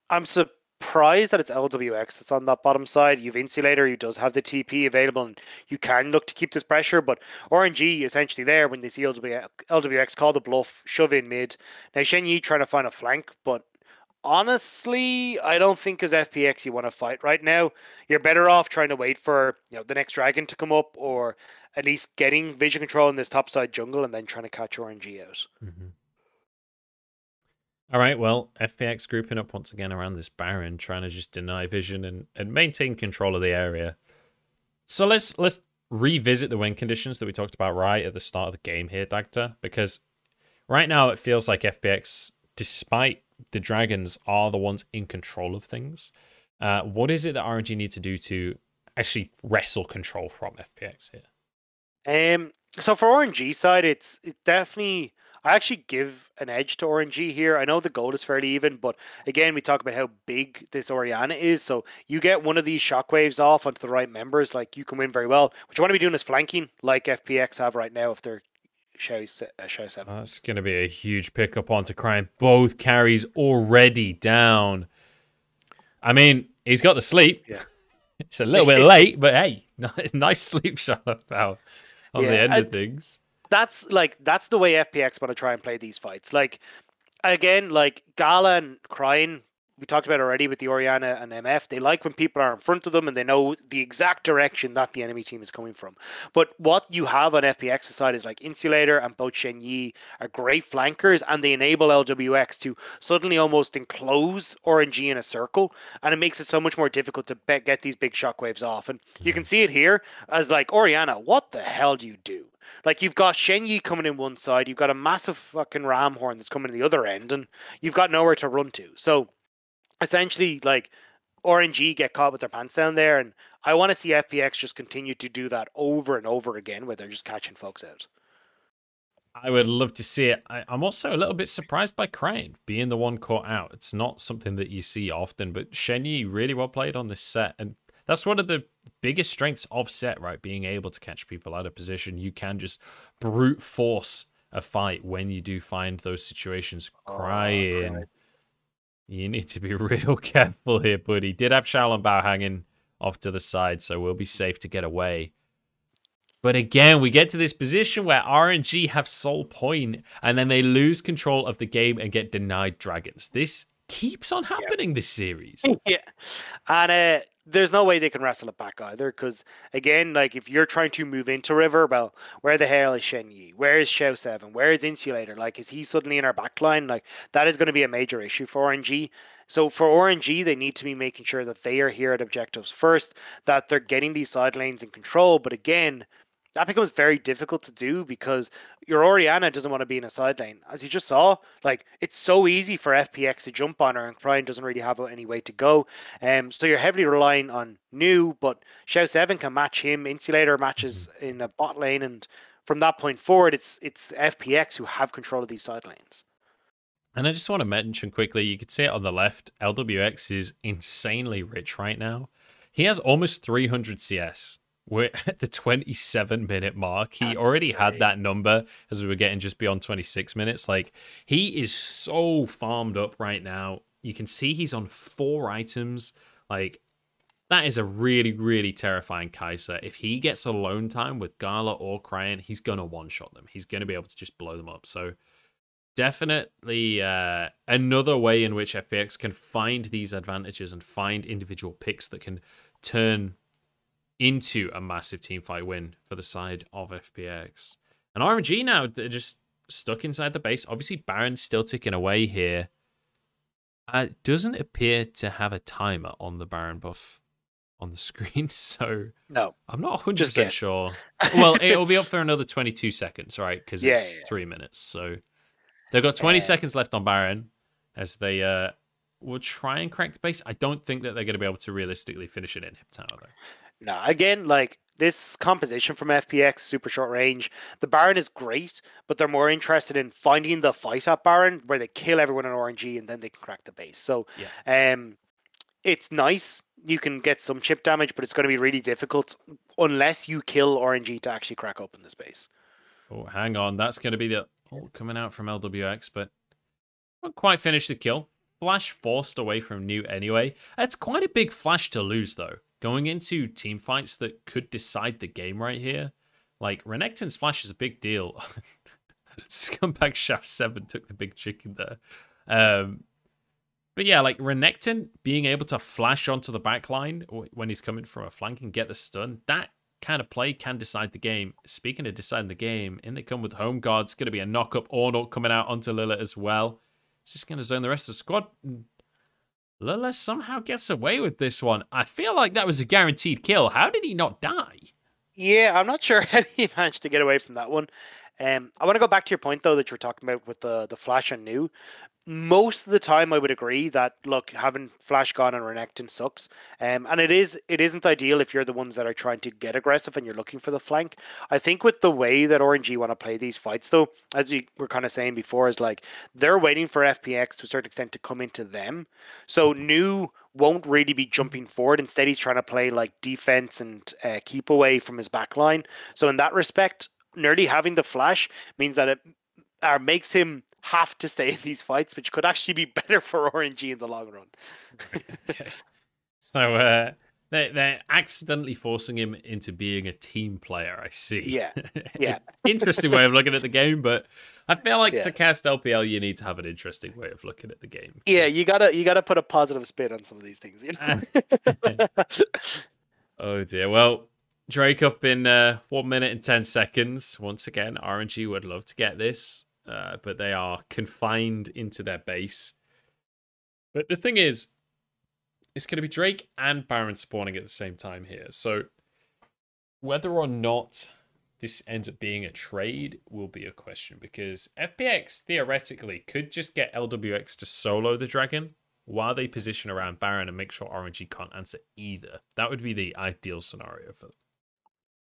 I'm surprised that it's LWX that's on that bottom side. You've Insulator, who does have the TP available, and you can look to keep this pressure, but RNG essentially there when they see LWX call the bluff, shove in mid. Now Shenyi trying to find a flank, but honestly, I don't think as FPX you want to fight right now. You're better off trying to wait for the next dragon to come up, or at least getting vision control in this topside jungle and then trying to catch RNG out. All right, well, FPX grouping up once again around this Baron, trying to just deny vision and maintain control of the area. So let's revisit the win conditions that we talked about right at the start of the game here, Dagda, because right now it feels like FPX, despite the Dragons, are the ones in control of things. What is it that RNG need to do to actually wrestle control from FPX here? So for RNG side, it's definitely, I actually give an edge to RNG here. I know the goal is fairly even, but again, we talk about how big this Orianna is. So you get one of these shockwaves off onto the right members, like you can win very well. What you want to be doing is flanking, like FPX have right now if they're Xiao 7. That's going to be a huge pickup onto Cryin. Both carries already down. I mean, he's got the sleep. Yeah. It's a little bit late, but hey, nice sleep shot out on the end of things. That's the way FPX want to try and play these fights. Like, again, like Gala and Cryin, we talked about already with the Orianna and MF, they like when people are in front of them and they know the exact direction that the enemy team is coming from. But what you have on FPX's side is like Insulator and both Shenyi are great flankers, and they enable LWX to suddenly almost enclose RNG in a circle, and it makes it so much more difficult to get these big shockwaves off. And you can see it here as like, Orianna, what the hell do you do? Like, you've got Shenyi coming in one side, you've got a massive fucking ram horn that's coming in the other end, and you've got nowhere to run to. So essentially like RNG get caught with their pants down there, and I want to see FPX just continue to do that over and over again, where they're just catching folks out. I would love to see it. I'm also a little bit surprised by Cryin being the one caught out. It's not something that you see often, but Shenyi really well played on this set, and that's one of the biggest strengths of Sett, right? Being able to catch people out of position. You can just brute force a fight when you do find those situations. Cryin. You need to be real careful here, buddy. Did have Shaolin Bao hanging off to the side, so we'll be safe to get away. But again, we get to this position where RNG have sole point, and then they lose control of the game and get denied dragons. This keeps on happening this series. Yeah, and there's no way they can wrestle it back either, because again, like if you're trying to move into River, well, where the hell is Shenyi? Where is Xiao 7? Where is Insulator? Like, is he suddenly in our backline? Like, that is going to be a major issue for RNG. So for RNG, they need to be making sure that they are here at objectives first, that they're getting these side lanes in control. But again, that becomes very difficult to do because your Orianna doesn't want to be in a side lane. As you just saw, like it's so easy for FPX to jump on her, and Cryin doesn't really have any way to go. So you're heavily relying on New, but Xiao 7 can match him. Insulator matches in a bot lane, and from that point forward, it's FPX who have control of these side lanes. And I just want to mention quickly, you could see it on the left, LWX is insanely rich right now. He has almost 300 CS. We're at the 27-minute mark. He already had that number as we were getting just beyond 26 minutes. Like, he is so farmed up right now. You can see he's on 4 items. Like, that is a really, really terrifying Kaisa. If he gets alone time with Gala or Cryin, he's going to one-shot them. He's going to be able to just blow them up. So, definitely another way in which FPX can find these advantages and find individual picks that can turn into a massive teamfight win for the side of FPX. And RNG now, they're just stuck inside the base. Obviously, Baron's still ticking away here. It doesn't appear to have a timer on the Baron buff on the screen, so no, I'm not 100% sure. Well, it'll be up for another 22 seconds, right? Because it's 3 minutes. So they've got 20 seconds left on Baron as they will try and crack the base. I don't think that they're going to be able to realistically finish it in Hip Tower, though. No, again, like this composition from FPX, super short range, the Baron is great, but they're more interested in finding the fight at Baron where they kill everyone in RNG and then they can crack the base. So, it's nice. You can get some chip damage, but it's going to be really difficult unless you kill RNG to actually crack open the space. Oh, hang on. That's going to be the ult coming out from LWX, but won't quite finish the kill. Flash forced away from New anyway. It's quite a big flash to lose, though. Going into team fights that could decide the game right here. Like, Renekton's flash is a big deal. Scumbag Shaft 7 took the big chicken there. But yeah, like, Renekton being able to flash onto the backline when he's coming from a flank and get the stun, that kind of play can decide the game. Speaking of deciding the game, in they come with Home Guard. It's going to be a knock-up Ornn coming out onto Lele as well. It's just going to zone the rest of the squad. Lele somehow gets away with this one. I feel like that was a guaranteed kill. How did he not die? Yeah, I'm not sure how he managed to get away from that one. I want to go back to your point, though, that you were talking about with the flash on New. Most of the time, I would agree that, look, having flash gone on Renekton sucks. And it isn't ideal if you're the ones that are trying to get aggressive and you're looking for the flank. I think with the way that RNG want to play these fights, though, as you were kind of saying before, is like they're waiting for FPX to a certain extent to come into them. So New won't really be jumping forward. Instead, he's trying to play like defense and keep away from his backline. So in that respect, Nerdy having the flash means that it makes him have to stay in these fights, which could actually be better for RNG in the long run. Okay. So they're accidentally forcing him into being a team player, I see. Yeah. Interesting way of looking at the game, but I feel like to cast LPL, you need to have an interesting way of looking at the game. Yeah, you gotta put a positive spin on some of these things, you know? Oh dear. Well, Drake up in 1 minute and 10 seconds. Once again, RNG would love to get this. But they are confined into their base. But the thing is, it's going to be Drake and Baron spawning at the same time here. So whether or not this ends up being a trade will be a question. Because FPX, theoretically, could just get LWX to solo the dragon. while they position around Baron and make sure RNG can't answer either. That would be the ideal scenario for them.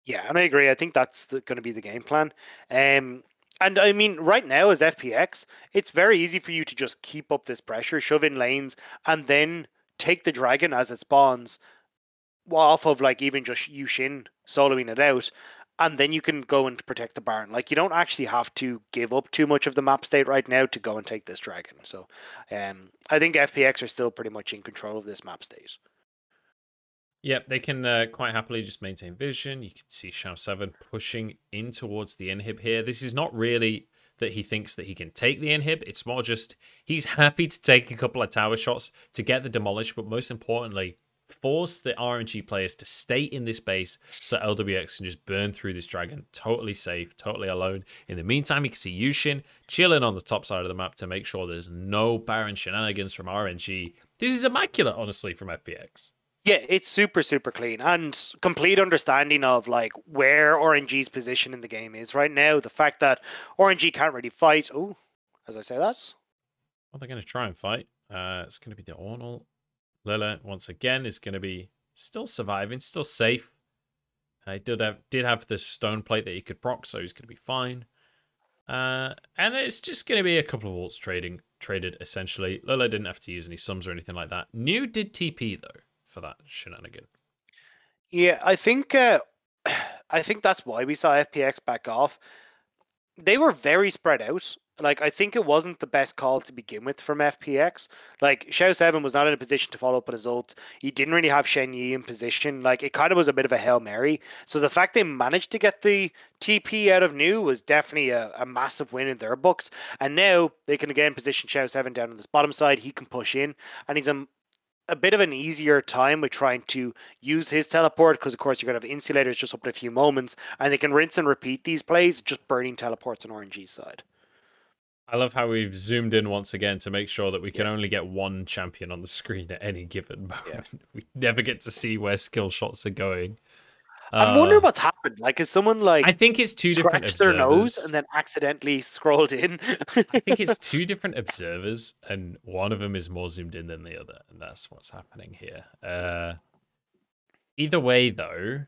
Yeah, and I agree. I think that's going to be the game plan. And I mean, right now as FPX, it's very easy for you to just keep up this pressure, shove in lanes, and then take the dragon as it spawns, off of like even just youxin soloing it out, and then you can go and protect the Baron. Like you don't actually have to give up too much of the map state right now to go and take this dragon. So, I think FPX are still pretty much in control of this map state. Yep, they can quite happily just maintain vision. You can see Xiao7 pushing in towards the inhib here. This is not really that he thinks that he can take the inhib. It's more just he's happy to take a couple of tower shots to get the demolish, but most importantly, force the RNG players to stay in this base so LWX can just burn through this dragon totally safe, totally alone. In the meantime, you can see youxin chilling on the top side of the map to make sure there's no Baron shenanigans from RNG. This is immaculate, honestly, from FPX. Yeah, it's super, super clean and complete understanding of like where RNG's position in the game is right now. The fact that RNG can't really fight. Oh, as I say that. Well, they're going to try and fight. It's going to be the Ornn. Lele, once again, is going to be still surviving, still safe. He did have the stone plate that he could proc, so he's going to be fine. And it's just going to be a couple of ults traded, essentially. Lele didn't have to use any sums or anything like that. New did TP, though, for that shenanigan. Yeah, I think that's why we saw FPX back off. They were very spread out. Like, I think it wasn't the best call to begin with from FPX. Like, Xiao7 was not in a position to follow up with his ult. He didn't really have Shenyi in position. Like, it kind of was a bit of a Hail Mary. So the fact they managed to get the TP out of New was definitely a massive win in their books. And now they can again position Xiao7 down on this bottom side. He can push in. And he's a bit of an easier time with trying to use his teleport because, of course, you're going to have Insulators just up in a few moments. And they can rinse and repeat these plays, just burning teleports on RNG's side. I love how we've zoomed in once again to make sure that we can only get one champion on the screen at any given moment. Yeah. We never get to see where skill shots are going. I'm wondering what's happened. Like, is someone like I think it's two different observers. Their nose and then accidentally scrolled in? I think it's two different observers, and one of them is more zoomed in than the other, and that's what's happening here. Either way, though,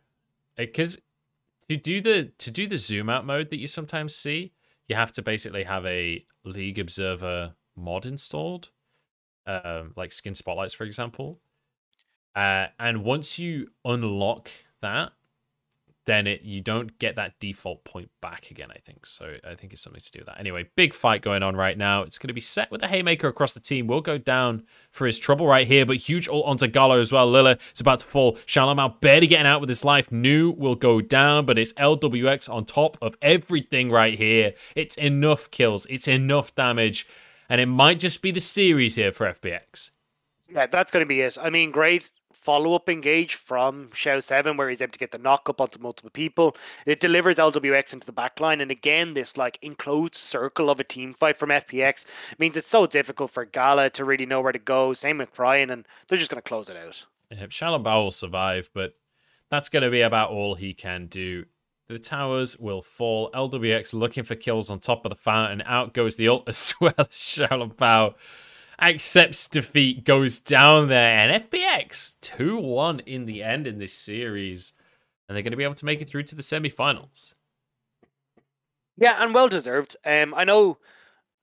because to do the zoom out mode that you sometimes see, you have to basically have a League Observer mod installed, like Skin Spotlights, for example. And once you unlock that, then you don't get that default point back again, I think. So I think it's something to do with that. Anyway, big fight going on right now. It's going to be Sett with a haymaker across the team. Will go down for his trouble right here, but huge ult onto Gala as well. Lille is about to fall. Shalamau barely getting out with his life. New will go down, but it's LWX on top of everything right here. It's enough kills. It's enough damage. And it might just be the series here for FPX. Yeah, that's going to be it. I mean, great follow-up engage from Xiao7 where he's able to get the knock-up onto multiple people. It delivers LWX into the backline, and again, this like enclosed circle of a team fight from FPX means it's so difficult for Gala to really know where to go. Same with Cryin, and they're just going to close it out. Yeah, Shalamau will survive, but that's going to be about all he can do. The towers will fall. LWX looking for kills on top of the fountain. Out goes the ult as well as Shalamau accepts defeat, goes down there, and FPX 2-1 in the end in this series, and they're going to be able to make it through to the semi-finals. Yeah, and well deserved. I know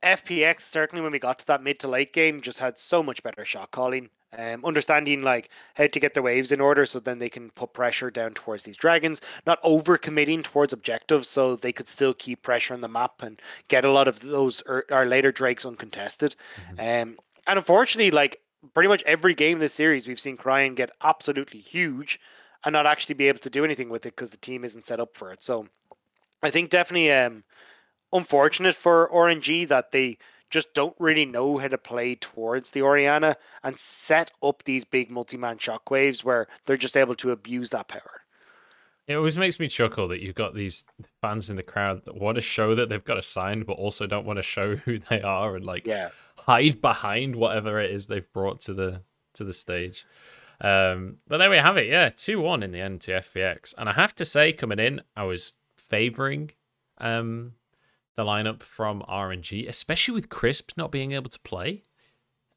FPX, certainly when we got to that mid to late game, just had so much better shot calling, understanding like how to get their waves in order so then they can put pressure down towards these dragons, not over committing towards objectives so they could still keep pressure on the map and get a lot of those our later drakes uncontested. And unfortunately, like pretty much every game in this series, we've seen Cryin get absolutely huge and not actually be able to do anything with it because the team isn't set up for it. So I think definitely unfortunate for RNG that they just don't really know how to play towards the Orianna and set up these big multi-man shockwaves where they're just able to abuse that power. It always makes me chuckle that you've got these fans in the crowd that want to show that they've got a sign, but also don't want to show who they are and like hide behind whatever it is they've brought to the stage. But there we have it. Yeah, 2-1 in the end to FPX. And I have to say, coming in, I was favoring the lineup from RNG, especially with Crisp not being able to play.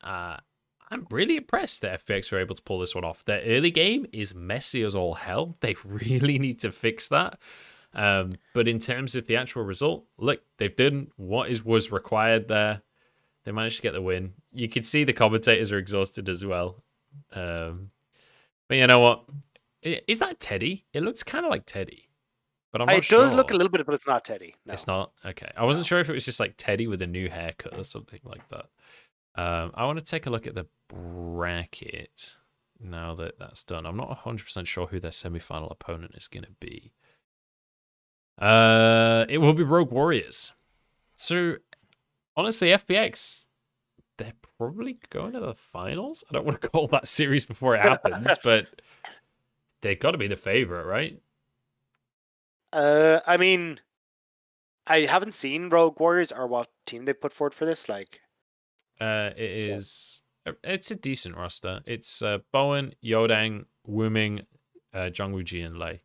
I I'm really impressed that FPX were able to pull this one off. Their early game is messy as all hell. They really need to fix that. But in terms of the actual result, look, they've done what was required there. They managed to get the win. You can see the commentators are exhausted as well. But you know what? Is that Teddy? It looks kind of like Teddy. But I'm not sure. It does look a little bit, but it's not Teddy. No. It's not? Okay. I wasn't sure if it was just like Teddy with a new haircut or something like that. I want to take a look at the bracket now that that's done. I'm not 100% sure who their semi-final opponent is going to be. It will be Rogue Warriors. So, honestly, FPX, they're probably going to the finals. I don't want to call that series before it happens, but they got to be the favorite, right? I mean, I haven't seen Rogue Warriors or what team they put forward for this. Like, it's a decent roster. It's Bowen, Yodang, Wuming, Zhongwuji, and Lei.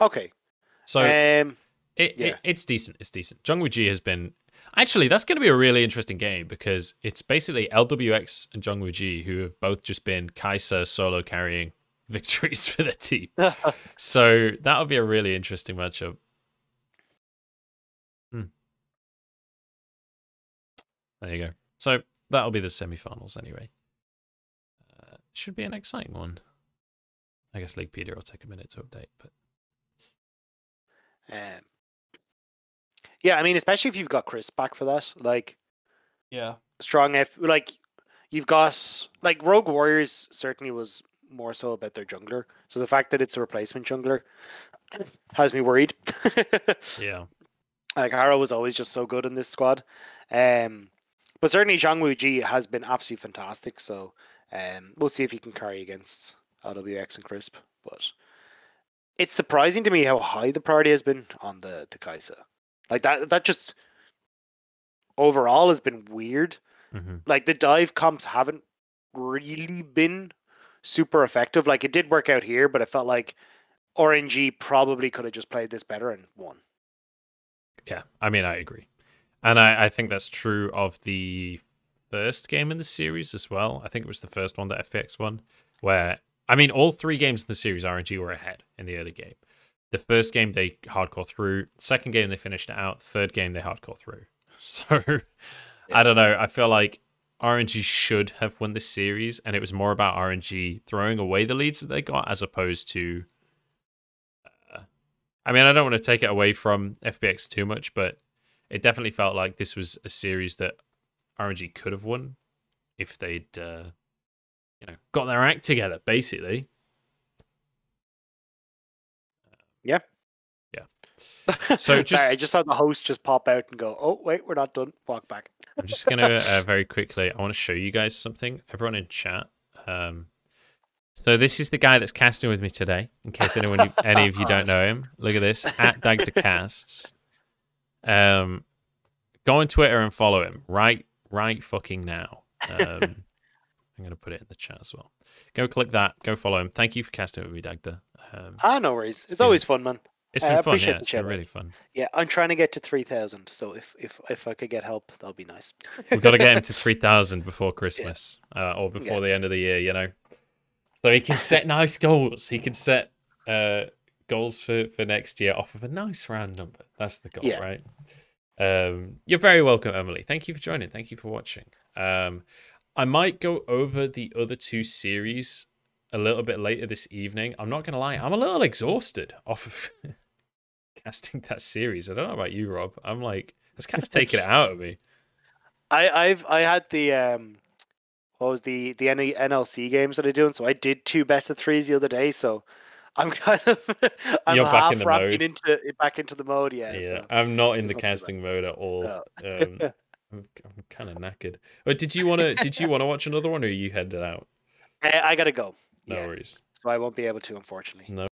Okay. So it's decent. It's decent. Zhongwuji has been actually, that's going to be a really interesting game because it's basically LWX and Zhongwuji who have both just been Kaisa solo carrying victories for their team. So that'll be a really interesting matchup. There you go. So that'll be the semi-finals anyway. Should be an exciting one. I guess Leaguepedia will take a minute to update, but yeah, I mean, especially if you've got Chris back for that, like, yeah, strong like you've got like Rogue Warriors certainly was more so about their jungler, so the fact that it's a replacement jungler has me worried. Yeah, like Haro was always just so good in this squad, but certainly Zhongwuji has been absolutely fantastic. So we'll see if he can carry against LWX and Crisp, but it's surprising to me how high the priority has been on the Kaisa. Like that just overall has been weird. Mm-hmm. Like the dive comps haven't really been super effective. Like it did work out here, but it felt like RNG probably could have just played this better and won. Yeah, I mean, I agree. And I think that's true of the first game in the series as well. I think it was the first one that FPX won, where, I mean, all 3 games in the series, RNG were ahead in the early game. The first game, they hardcore through. Second game, they finished it out. Third game, they hardcore through. So, yeah. I don't know. I feel like RNG should have won this series, and it was more about RNG throwing away the leads that they got as opposed to... I mean, I don't want to take it away from FPX too much, but it definitely felt like this was a series that RNG could have won if they'd, got their act together, basically. Yeah. Yeah. So just... Sorry, I just saw the host just pop out and go, oh, wait, we're not done. Walk back. I'm just going to, very quickly, I want to show you guys something. Everyone in chat. So this is the guy that's casting with me today, in case any of you don't know him. Look at this, at Dagda Casts. Go on Twitter and follow him right fucking now. I'm going to put it in the chat as well. Go click that. Go follow him. Thank you for casting with me, Dagda. No worries. It's always fun, man. It's been fun, yeah. It's been really fun. Yeah, I'm trying to get to 3,000, so if I could get help, that'll be nice. We've got to get him to 3,000 before Christmas, or before the end of the year, you know. So he can set nice goals. He can set goals for next year off of a nice round number. That's the goal, right? You're very welcome, Emily. Thank you for joining. Thank you for watching. I might go over the other 2 series a little bit later this evening. I'm not going to lie. I'm a little exhausted off of casting that series. I don't know about you, Rob. I'm like, it's kind of taking it out of me. I had the what was the NLC games that I'm doing, so I did 2 best of 3s the other day, so I'm kind of You're back in the mode. back into the mode, yeah. Yeah, so I'm not in the casting mode at all. No. I'm kind of knackered. But did you want to watch another one, or are you headed out? I gotta go. No worries. So I won't be able to, unfortunately. No.